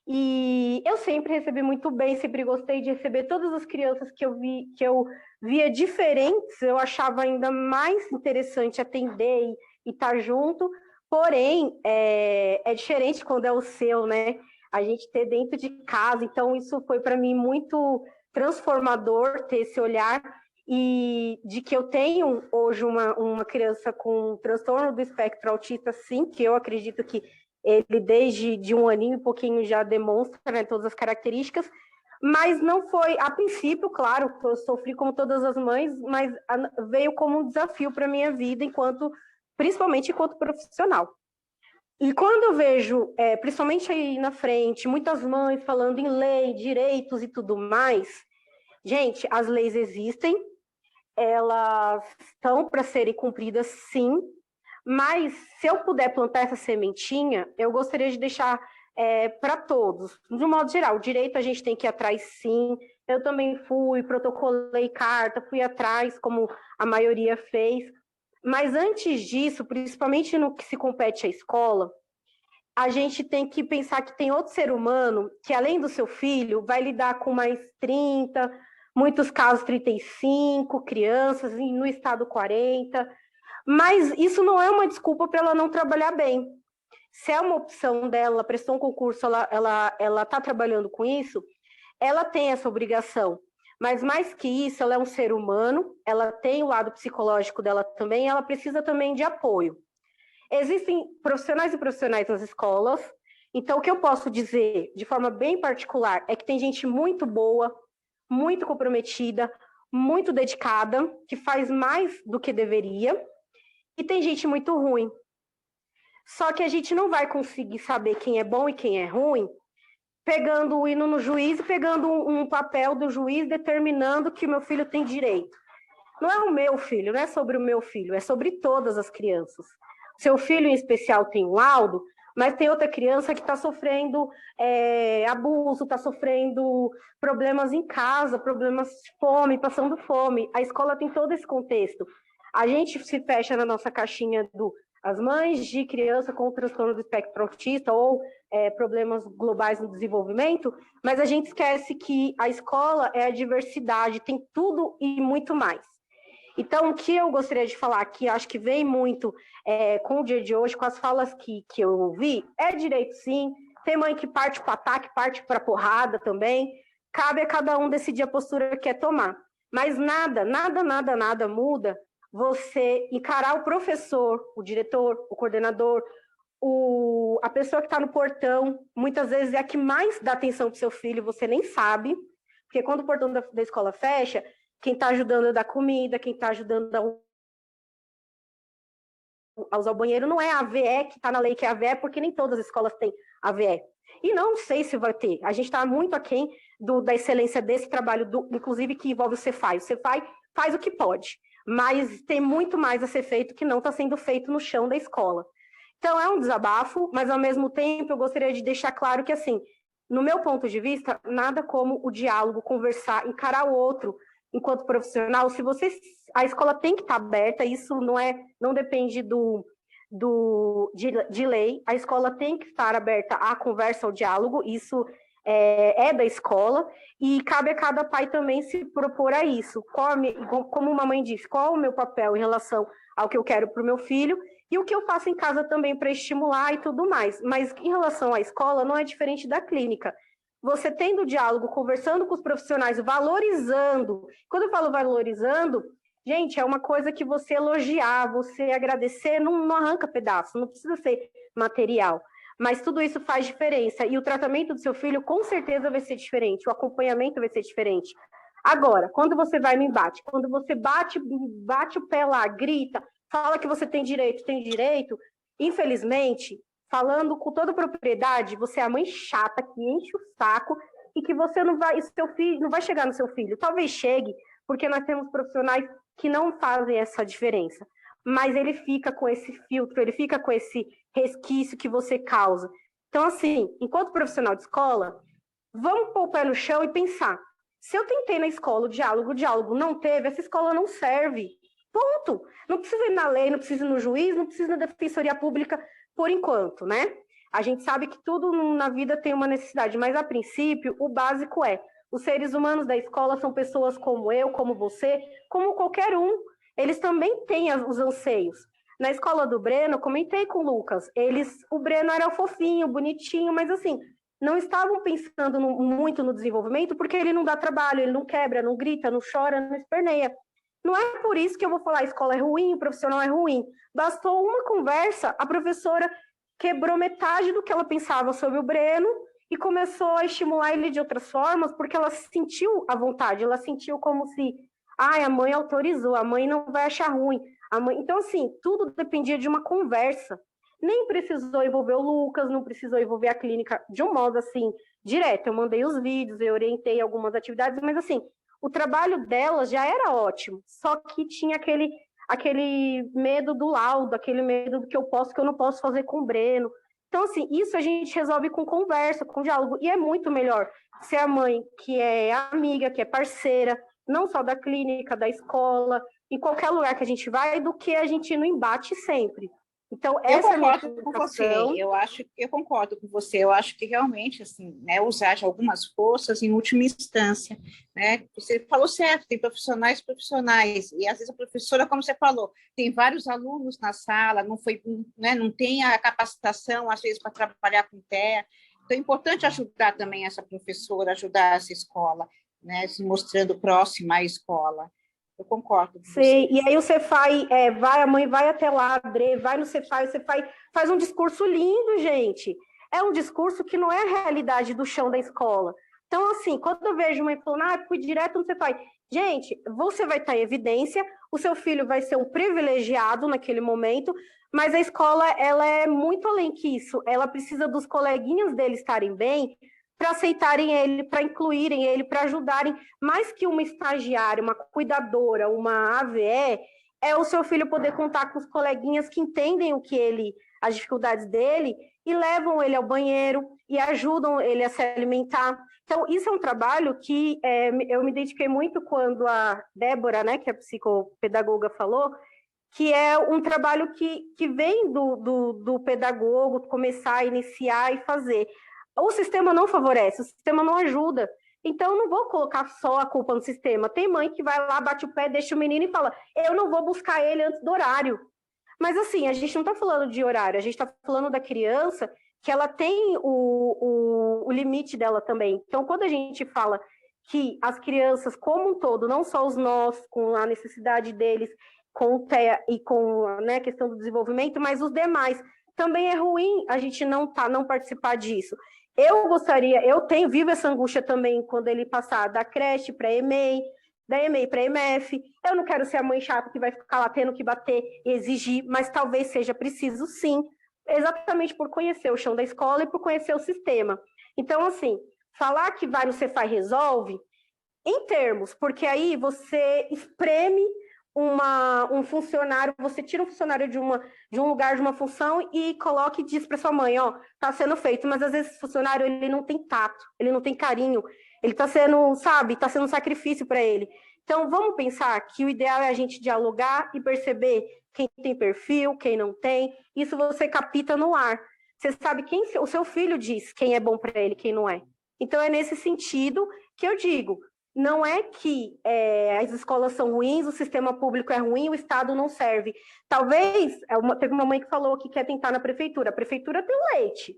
E eu sempre recebi muito bem, sempre gostei de receber todas as crianças que eu via diferentes, eu achava ainda mais interessante atender e estar junto, porém, é diferente quando é o seu, né? A gente ter dentro de casa, então isso foi para mim muito transformador, ter esse olhar, e de que eu tenho hoje uma criança com transtorno do espectro autista, sim, que eu acredito que ele desde de um aninho e pouquinho já demonstra, né, todas as características, mas não foi, a princípio, claro, eu sofri como todas as mães, mas veio como um desafio para a minha vida, principalmente enquanto profissional. E quando eu vejo, principalmente aí na frente, muitas mães falando em lei, direitos e tudo mais, gente, as leis existem, elas estão para serem cumpridas, sim, mas se eu puder plantar essa sementinha, eu gostaria de deixar para todos. De um modo geral, o direito a gente tem que ir atrás, sim. Eu também protocolei carta, fui atrás, como a maioria fez. Mas antes disso, principalmente no que se compete à escola, a gente tem que pensar que tem outro ser humano que, além do seu filho, vai lidar com mais 30, muitos casos 35 crianças, no estado 40. Mas isso não é uma desculpa para ela não trabalhar bem. Se é uma opção dela, prestou um concurso, ela está trabalhando com isso, ela tem essa obrigação. Mas mais que isso, ela é um ser humano, ela tem o lado psicológico dela também, ela precisa também de apoio. Existem profissionais e profissionais nas escolas, então o que eu posso dizer de forma bem particular é que tem gente muito boa, muito comprometida, muito dedicada, que faz mais do que deveria, e tem gente muito ruim. Só que a gente não vai conseguir saber quem é bom e quem é ruim pegando o hino no juiz e pegando um papel do juiz determinando que o meu filho tem direito. Não é o meu filho, não é sobre o meu filho, é sobre todas as crianças. Seu filho, em especial, tem um laudo, mas tem outra criança que está sofrendo abuso, está sofrendo problemas em casa, problemas de fome, passando fome. A escola tem todo esse contexto. A gente se fecha na nossa caixinha as mães de criança com transtorno do espectro autista ou problemas globais no desenvolvimento, mas a gente esquece que a escola é a diversidade, tem tudo e muito mais. Então, o que eu gostaria de falar, que acho que vem muito com o dia de hoje, com as falas que eu ouvi, é direito sim, tem mãe que parte para o ataque, parte para a porrada também, cabe a cada um decidir a postura que quer tomar. Mas nada muda você encarar o professor, o diretor, o coordenador, a pessoa que está no portão, muitas vezes é a que mais dá atenção para o seu filho, você nem sabe, porque quando o portão da escola fecha, quem está ajudando a dar comida, quem está ajudando a dar a usar o banheiro, não é a AVE que está na lei, que é a AVE, porque nem todas as escolas têm AVE. E não sei se vai ter. A gente está muito aquém da excelência desse trabalho, inclusive que envolve o Cefai. O Cefai faz o que pode, mas tem muito mais a ser feito que não está sendo feito no chão da escola. Então, é um desabafo, mas, ao mesmo tempo, eu gostaria de deixar claro que, assim, no meu ponto de vista, nada como o diálogo, conversar, encarar o outro enquanto profissional. Se você, a escola tem que estar aberta, isso não depende de lei, a escola tem que estar aberta à conversa, ao diálogo, isso é da escola, e cabe a cada pai também se propor a isso. Como uma mãe disse, qual é o meu papel em relação ao que eu quero para o meu filho, e o que eu faço em casa também para estimular e tudo mais. Mas em relação à escola, não é diferente da clínica. Você tendo diálogo, conversando com os profissionais, valorizando. Quando eu falo valorizando, gente, é uma coisa que você elogiar, você agradecer, não arranca pedaço, não precisa ser material. Mas tudo isso faz diferença. E o tratamento do seu filho, com certeza, vai ser diferente. O acompanhamento vai ser diferente. Agora, quando você vai no embate, quando você bate o pé lá, grita, fala que você tem direito, infelizmente, falando com toda propriedade, você é a mãe chata que enche o saco e que você não vai, seu filho não vai chegar no seu filho. Talvez chegue, porque nós temos profissionais que não fazem essa diferença. Mas ele fica com esse filtro, ele fica com esse resquício que você causa. Então, assim, enquanto profissional de escola, vamos pôr o pé no chão e pensar. Se eu tentei na escola o diálogo não teve, essa escola não serve. Ponto. Não precisa ir na lei, não precisa ir no juiz, não precisa ir na defensoria pública por enquanto, né? A gente sabe que tudo na vida tem uma necessidade, mas a princípio o básico é: os seres humanos da escola são pessoas como eu, como você, como qualquer um. Eles também têm os anseios. Na escola do Breno, comentei com o Lucas, o Breno era fofinho, bonitinho, mas assim, não estavam pensando muito no desenvolvimento, porque ele não dá trabalho, ele não quebra, não grita, não chora, não esperneia. Não é por isso que eu vou falar a escola é ruim, o profissional é ruim. Bastou uma conversa, a professora quebrou metade do que ela pensava sobre o Breno e começou a estimular ele de outras formas, porque ela sentiu a vontade, ela sentiu como se, a mãe autorizou, a mãe não vai achar ruim. Então, assim, tudo dependia de uma conversa. Nem precisou envolver o Lucas, não precisou envolver a clínica de um modo, assim, direto. Eu mandei os vídeos, eu orientei algumas atividades, mas, assim, o trabalho dela já era ótimo, só que tinha aquele medo do laudo, aquele medo do que eu posso, que eu não posso fazer com o Breno. Então, assim, isso a gente resolve com conversa, com diálogo, e é muito melhor ser a mãe que é amiga, que é parceira, não só da clínica, da escola, em qualquer lugar que a gente vai, do que a gente ir no embate sempre. Então, essa é a minha preocupação. Eu concordo com você. Eu acho que realmente, assim, né, usar de algumas forças em última instância, né? Você falou certo, tem profissionais, e às vezes a professora, como você falou, tem vários alunos na sala, não tem a capacitação, às vezes, para trabalhar com TEA. Então, é importante ajudar também essa professora, ajudar essa escola, né, se mostrando próxima à escola. Eu concordo com você. E aí o Cefai, a mãe vai até lá, vai no Cefai, o Cefai faz um discurso lindo, gente. É um discurso que não é a realidade do chão da escola. Então, assim, quando eu vejo mãe falando, fui direto no Cefai, gente, você vai estar em evidência, o seu filho vai ser um privilegiado naquele momento, mas a escola, ela é muito além que isso. Ela precisa dos coleguinhas dele estarem bem, para aceitarem ele, para incluírem ele, para ajudarem. Mais que uma estagiária, uma cuidadora, uma AVE, é o seu filho poder contar com os coleguinhas que entendem as dificuldades dele e levam ele ao banheiro e ajudam ele a se alimentar. Então, isso é um trabalho que eu me identifiquei muito quando a Débora, né, que é a psicopedagoga, falou, que é um trabalho que vem do pedagogo começar a iniciar e fazer. O sistema não favorece, o sistema não ajuda. Então, eu não vou colocar só a culpa no sistema. Tem mãe que vai lá, bate o pé, deixa o menino e fala, eu não vou buscar ele antes do horário. Mas, assim, a gente não está falando de horário, a gente está falando da criança, que ela tem o limite dela também. Então, quando a gente fala que as crianças, como um todo, não só os nossos, com a necessidade deles, com o TEA e com a questão do desenvolvimento, mas os demais, também é ruim a gente não participar disso. Eu vivo essa angústia também quando ele passar da creche para EMEI, dá e-mail para a EMF. Eu não quero ser a mãe chata que vai ficar lá tendo que bater e exigir, mas talvez seja preciso sim, exatamente por conhecer o chão da escola e por conhecer o sistema. Então, assim, falar que vai no Cefaz resolve, em termos, porque aí você espreme um funcionário, você tira um funcionário de um lugar, de uma função e coloca e diz para sua mãe, ó, tá sendo feito, mas às vezes esse funcionário, ele não tem tato, ele não tem carinho, ele tá sendo, sabe, tá sendo um sacrifício para ele. Então, vamos pensar que o ideal é a gente dialogar e perceber quem tem perfil, quem não tem, isso você capta no ar. Você sabe quem o seu filho diz quem é bom para ele, quem não é. Então, é nesse sentido que eu digo, não é que as escolas são ruins, o sistema público é ruim, o Estado não serve. Talvez, teve uma mãe que falou que quer tentar na prefeitura. A prefeitura tem leite.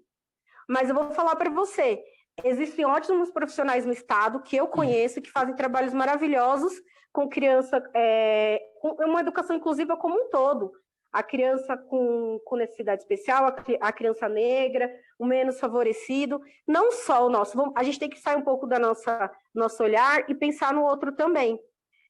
Mas eu vou falar para você, existem ótimos profissionais no Estado que eu conheço, que fazem trabalhos maravilhosos com criança, com uma educação inclusiva como um todo. A criança com necessidade especial, a criança negra, o menos favorecido, não só o nosso. A gente tem que sair um pouco da nosso olhar e pensar no outro também.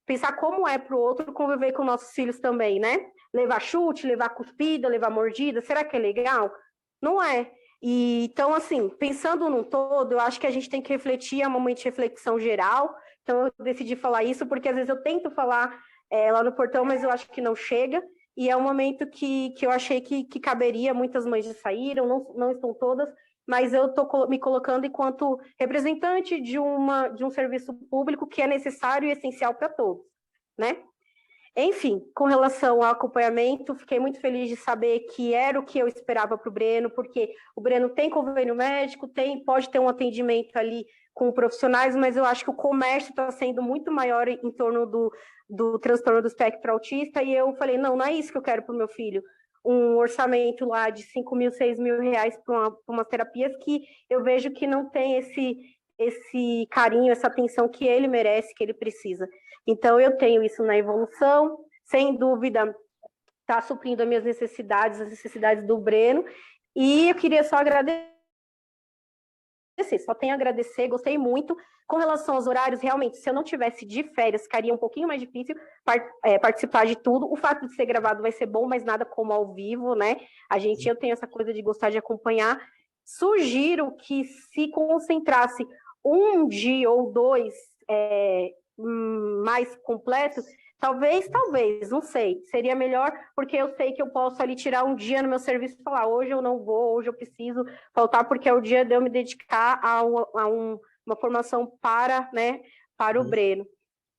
Pensar como é para o outro conviver com nossos filhos também, né? Levar chute, levar cuspida, levar mordida, será que é legal? Não é. Então, assim, pensando num todo, eu acho que a gente tem que refletir, é um momento de reflexão geral. Então, eu decidi falar isso, porque às vezes eu tento falar lá no portão, mas eu acho que não chega. E é um momento que eu achei que caberia, muitas mães já saíram, não estão todas, mas eu estou me colocando enquanto representante de um serviço público que é necessário e essencial para todos, né? Enfim, com relação ao acompanhamento, fiquei muito feliz de saber que era o que eu esperava para o Breno, porque o Breno tem convênio médico, pode ter um atendimento ali com profissionais, mas eu acho que o comércio está sendo muito maior em torno do transtorno do espectro autista, e eu falei, não é isso que eu quero para o meu filho. Um orçamento lá de 5 mil, 6 mil reais para umas terapias que eu vejo que não tem esse carinho, essa atenção que ele merece, que ele precisa. Então, eu tenho isso na evolução, sem dúvida, está suprindo as minhas necessidades, as necessidades do Breno, e eu queria só agradecer, só tenho a agradecer, gostei muito. Com relação aos horários, realmente, se eu não tivesse de férias, ficaria um pouquinho mais difícil participar de tudo. O fato de ser gravado vai ser bom, mas nada como ao vivo, né? Eu tenho essa coisa de gostar de acompanhar. Sugiro que se concentrasse um dia ou dois mais completos, talvez, não sei, seria melhor, porque eu sei que eu posso ali tirar um dia no meu serviço e falar, hoje eu não vou, hoje eu preciso faltar, porque é o dia de eu me dedicar a uma formação para o Breno.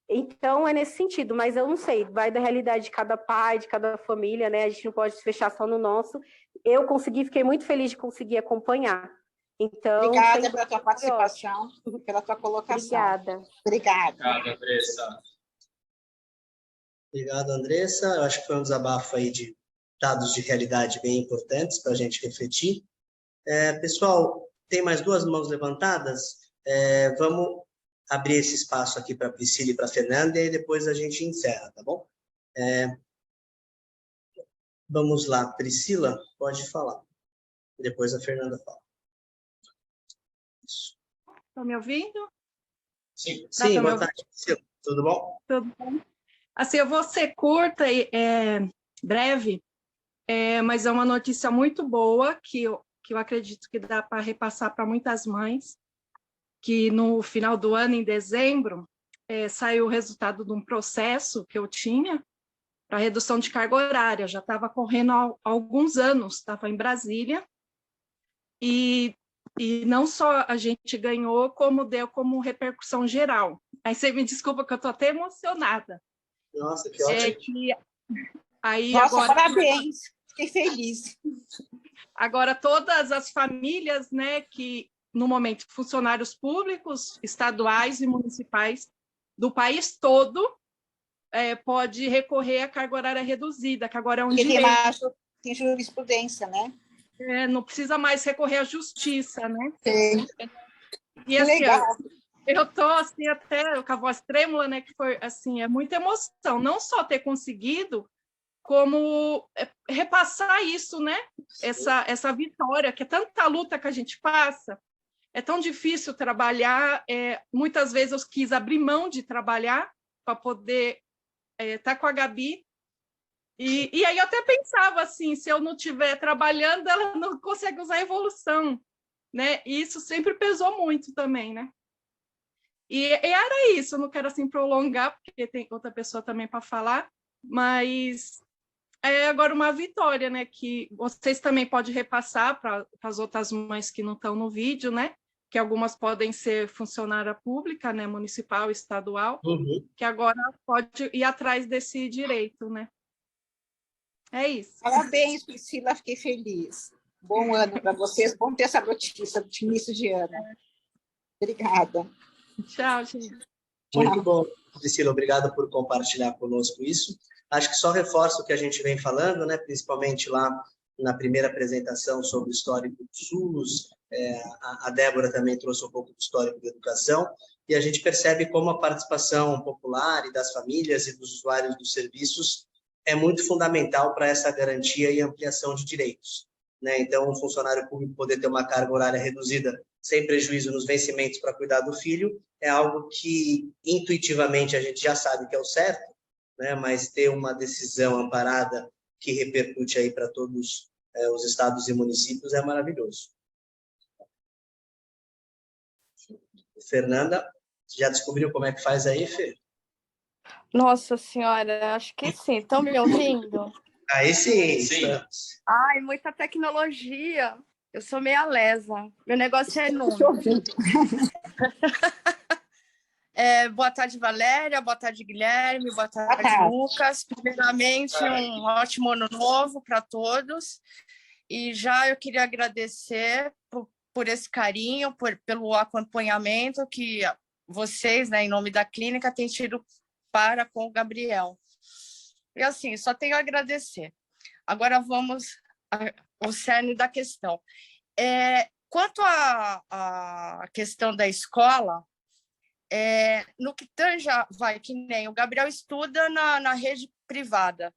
Então, é nesse sentido, mas eu não sei, vai da realidade de cada pai, de cada família, né? A gente não pode se fechar só no nosso. Eu fiquei muito feliz de conseguir acompanhar. Então, obrigada pela tua participação, pela tua colocação. Obrigada, Andressa. Obrigado, Andressa. Eu acho que foi um desabafo aí de dados de realidade bem importantes para a gente refletir. Pessoal, tem mais 2 mãos levantadas? Vamos abrir esse espaço aqui para a Priscila e para a Fernanda, e depois a gente encerra, tá bom? Vamos lá, Priscila, pode falar. Depois a Fernanda fala. Estão me ouvindo? Sim, boa tarde, Priscila. Tudo bom? Tudo bom. Assim, eu vou ser curta e breve, mas é uma notícia muito boa que eu acredito que dá para repassar para muitas mães, que no final do ano, em dezembro, saiu o resultado de um processo que eu tinha para redução de carga horária. Já estava correndo há alguns anos, estava em Brasília, e não só a gente ganhou, como deu como repercussão geral. Aí você me desculpa que eu estou até emocionada. Nossa, que ótimo. Nossa, agora, parabéns, fiquei feliz. Agora, todas as famílias, né, que, no momento, funcionários públicos, estaduais e municipais do país todo, pode recorrer à carga horária reduzida, que agora é um direito. Tem jurisprudência, né? Não precisa mais recorrer à justiça, né? Sim. E assim, eu estou assim, até com a voz trêmula, né? Que foi assim, é muita emoção, não só ter conseguido, como repassar isso, né? Essa vitória, que é tanta luta que a gente passa, é tão difícil trabalhar, muitas vezes eu quis abrir mão de trabalhar para poder estar com a Gabi. E aí eu até pensava assim, se eu não estiver trabalhando, ela não consegue usar a evolução, né? E isso sempre pesou muito também, né? E era isso, eu não quero assim prolongar, porque tem outra pessoa também para falar, mas é agora uma vitória, né? Que vocês também podem repassar para as outras mães que não estão no vídeo, né? Que algumas podem ser funcionária pública, né? Municipal, estadual, que agora pode ir atrás desse direito, né? É isso. Parabéns, Priscila, fiquei feliz. Bom ano para vocês, bom ter essa notícia de início de ano. Obrigada. Tchau, gente. Muito bom, Priscila, obrigado por compartilhar conosco isso. Acho que só reforça o que a gente vem falando, né? Principalmente lá na primeira apresentação sobre o histórico do SUS, a Débora também trouxe um pouco do histórico da educação, e a gente percebe como a participação popular e das famílias e dos usuários dos serviços é muito fundamental para essa garantia e ampliação de direitos, né? Então, o funcionário público poder ter uma carga horária reduzida sem prejuízo nos vencimentos para cuidar do filho é algo que, intuitivamente, a gente já sabe que é o certo, né? Mas ter uma decisão amparada que repercute aí para todos os estados e municípios é maravilhoso. Fernanda, você já descobriu como é que faz aí, Fê? Nossa senhora, acho que sim. Estão me ouvindo? Aí sim. Ai, muita tecnologia. Eu sou meia lesa. Meu negócio é número. Boa tarde, Valéria. Boa tarde, Guilherme. Boa tarde, Lucas. Primeiramente, um ótimo ano novo para todos. E já eu queria agradecer por esse carinho, pelo acompanhamento que vocês, né, em nome da clínica, têm tido para com o Gabriel. E assim, só tenho a agradecer. Agora vamos ao cerne da questão. Quanto à questão da escola, no que tange, que nem o Gabriel estuda na rede privada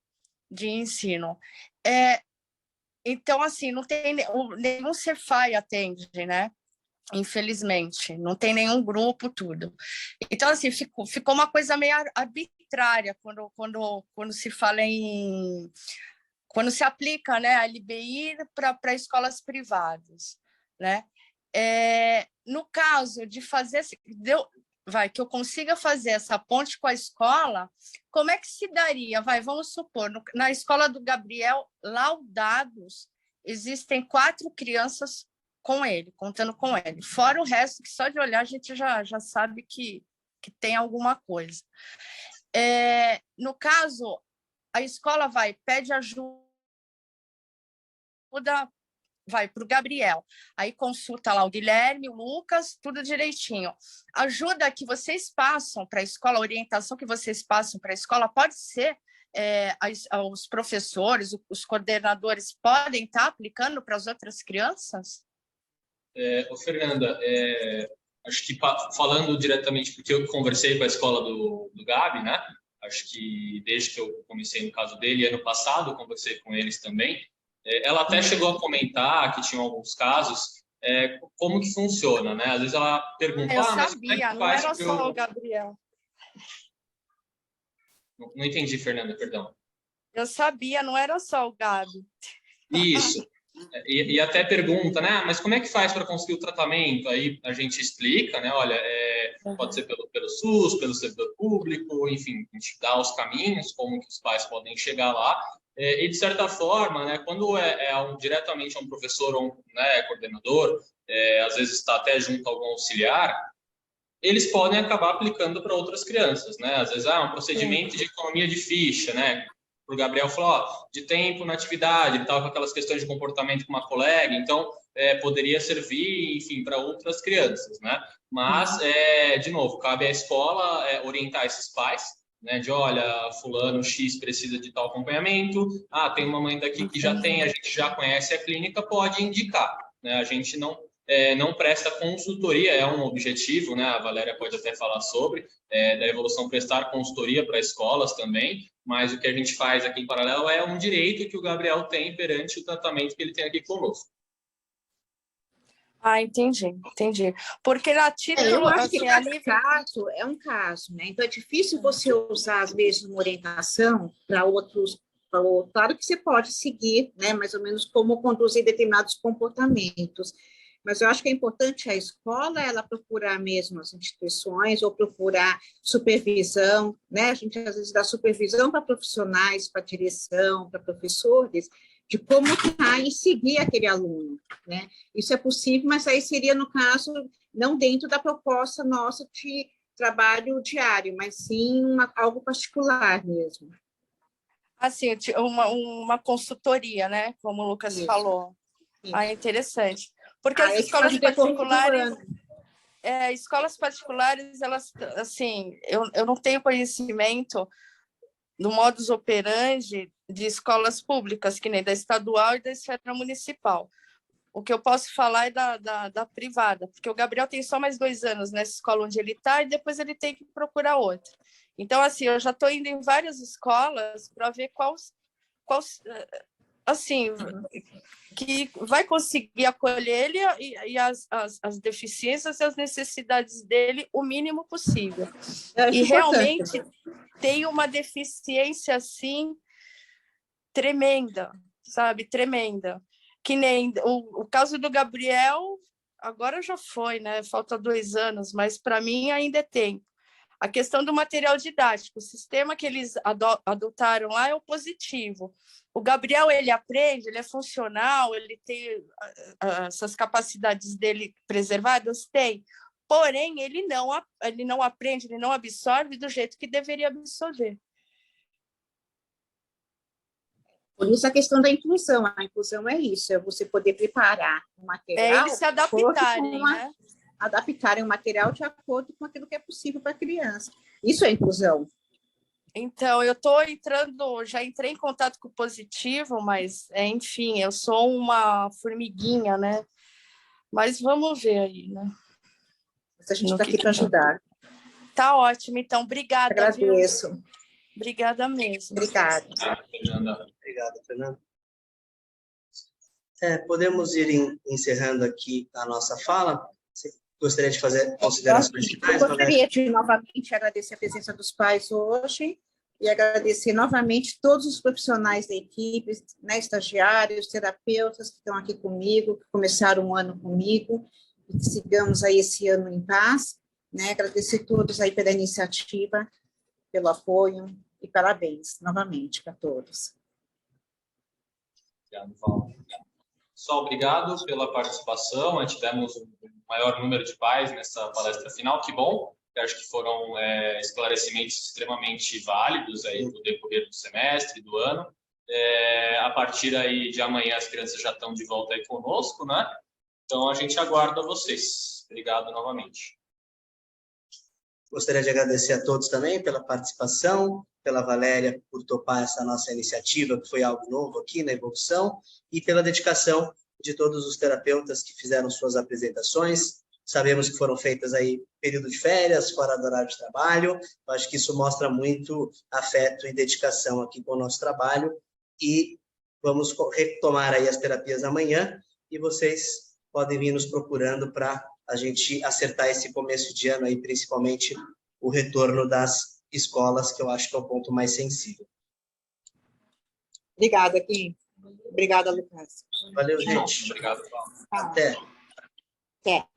de ensino. Então, assim, não tem nenhum Cefai atende, né? Infelizmente, não tem nenhum grupo, tudo. Então, assim, ficou uma coisa meio arbitrária quando se fala em... Quando se aplica, né, a LBI para escolas privadas, né? No caso de fazer... que eu consiga fazer essa ponte com a escola, como é que se daria? Vamos supor, na escola do Gabriel, Laudados, existem 4 crianças com ele, contando com ele. Fora o resto, que só de olhar a gente já sabe que tem alguma coisa. No caso, a escola pede ajuda, vai para o Gabriel, aí consulta lá o Guilherme, o Lucas, tudo direitinho. Ajuda que vocês passam para a escola, a orientação que vocês passam para a escola, pode ser, os professores, os coordenadores podem estar aplicando para as outras crianças? Fernanda, acho que falando diretamente, porque eu conversei com a escola do Gabi, né? Acho que desde que eu comecei no caso dele, ano passado, eu conversei com eles também. Ela até chegou a comentar que tinham alguns casos, como que funciona, né? Às vezes ela pergunta... Eu mas sabia, não era só o Gabriel. Não entendi, Fernanda, perdão. Eu sabia, não era só o Gabi. Isso. E até pergunta, né? Mas como é que faz para conseguir o tratamento? Aí a gente explica, né? Olha, pode ser pelo SUS, pelo servidor público, enfim, a gente dá os caminhos, como que os pais podem chegar lá. E, de certa forma, né, quando diretamente a um professor ou um coordenador, às vezes está até junto a algum auxiliar, eles podem acabar aplicando para outras crianças, né? Às vezes, um procedimento de economia de ficha, né? O Gabriel falou, de tempo na atividade, ele estava com aquelas questões de comportamento com uma colega, então poderia servir, enfim, para outras crianças, né? Mas, de novo, cabe à escola orientar esses pais, né? De, olha, fulano X precisa de tal acompanhamento, tem uma mãe daqui que já tem, a gente já conhece a clínica, pode indicar, né? A gente não presta consultoria, é um objetivo, né? A Valéria pode até falar sobre, da evolução prestar consultoria para escolas também, mas o que a gente faz aqui em paralelo é um direito que o Gabriel tem perante o tratamento que ele tem aqui conosco. Ah, entendi. Porque na título, Eu acho que assim, a cada nível... caso é um caso, né? Então é difícil você usar, às vezes, uma orientação para outros. Claro que você pode seguir, né? Mais ou menos como conduzir determinados comportamentos. Mas eu acho que é importante a escola ela procurar mesmo as instituições ou procurar supervisão, né? A gente às vezes dá supervisão para profissionais, para direção, para professores, de como está e seguir aquele aluno, né? Isso é possível, mas aí seria, no caso, não dentro da proposta nossa de trabalho diário, mas sim algo particular mesmo. Assim, uma consultoria, né? Como o Lucas Isso. falou. Isso. Ah, interessante. Porque as escolas particulares, elas, assim, eu não tenho conhecimento do modus operandi de escolas públicas, que nem da estadual e da esfera municipal. O que eu posso falar é da privada, porque o Gabriel tem só mais 2 anos nessa escola onde ele está, e depois ele tem que procurar outra. Então, assim, eu já estou indo em várias escolas para ver quais, assim, que vai conseguir acolher ele e as deficiências e as necessidades dele o mínimo possível. E realmente tem uma deficiência, assim, tremenda, sabe? Tremenda. Que nem o caso do Gabriel, agora já foi, né? Falta 2 anos, mas para mim ainda é tempo. A questão do material didático, o sistema que eles adotaram lá é o positivo. O Gabriel, ele aprende, ele é funcional, ele tem essas capacidades dele preservadas? Tem. Porém, ele não aprende, ele não absorve do jeito que deveria absorver. Por isso a questão da inclusão. A inclusão é isso, é você poder preparar o material... eles se adaptarem, né? Adaptarem o material de acordo com aquilo que é possível para a criança. Isso é inclusão. Então, já entrei em contato com o positivo, mas, enfim, eu sou uma formiguinha, né? Mas vamos ver aí, né? Mas a gente está aqui para ajudar. Tá ótimo, então, obrigada. Agradeço. Viu? Obrigada mesmo. Obrigada. Obrigado, Fernanda. Podemos ir encerrando aqui a nossa fala. Você gostaria de fazer considerações finais? Eu gostaria de novamente agradecer a presença dos pais hoje e agradecer novamente todos os profissionais da equipe, né, estagiários, terapeutas que estão aqui comigo, que começaram um ano comigo, e que sigamos aí esse ano em paz, né? Agradecer a todos aí pela iniciativa, pelo apoio e parabéns novamente para todos. Obrigado, Paulo. Pessoal, obrigado pela participação. Tivemos um maior número de pais nessa palestra final, que bom. Eu acho que foram esclarecimentos extremamente válidos aí no decorrer do semestre, do ano. A partir aí de amanhã as crianças já estão de volta aí conosco, né? Então a gente aguarda vocês. Obrigado novamente. Gostaria de agradecer a todos também pela participação, pela Valéria por topar essa nossa iniciativa, que foi algo novo aqui na Evolução, e pela dedicação de todos os terapeutas que fizeram suas apresentações. Sabemos que foram feitas aí período de férias, fora do horário de trabalho. Eu acho que isso mostra muito afeto e dedicação aqui com o nosso trabalho. E vamos retomar aí as terapias amanhã, e vocês podem vir nos procurando para a gente acertar esse começo de ano aí, principalmente o retorno das escolas, que eu acho que é o ponto mais sensível. Obrigada, Kim. Obrigada, Lucas. Valeu, gente. Obrigado, Paulo. Até. Até.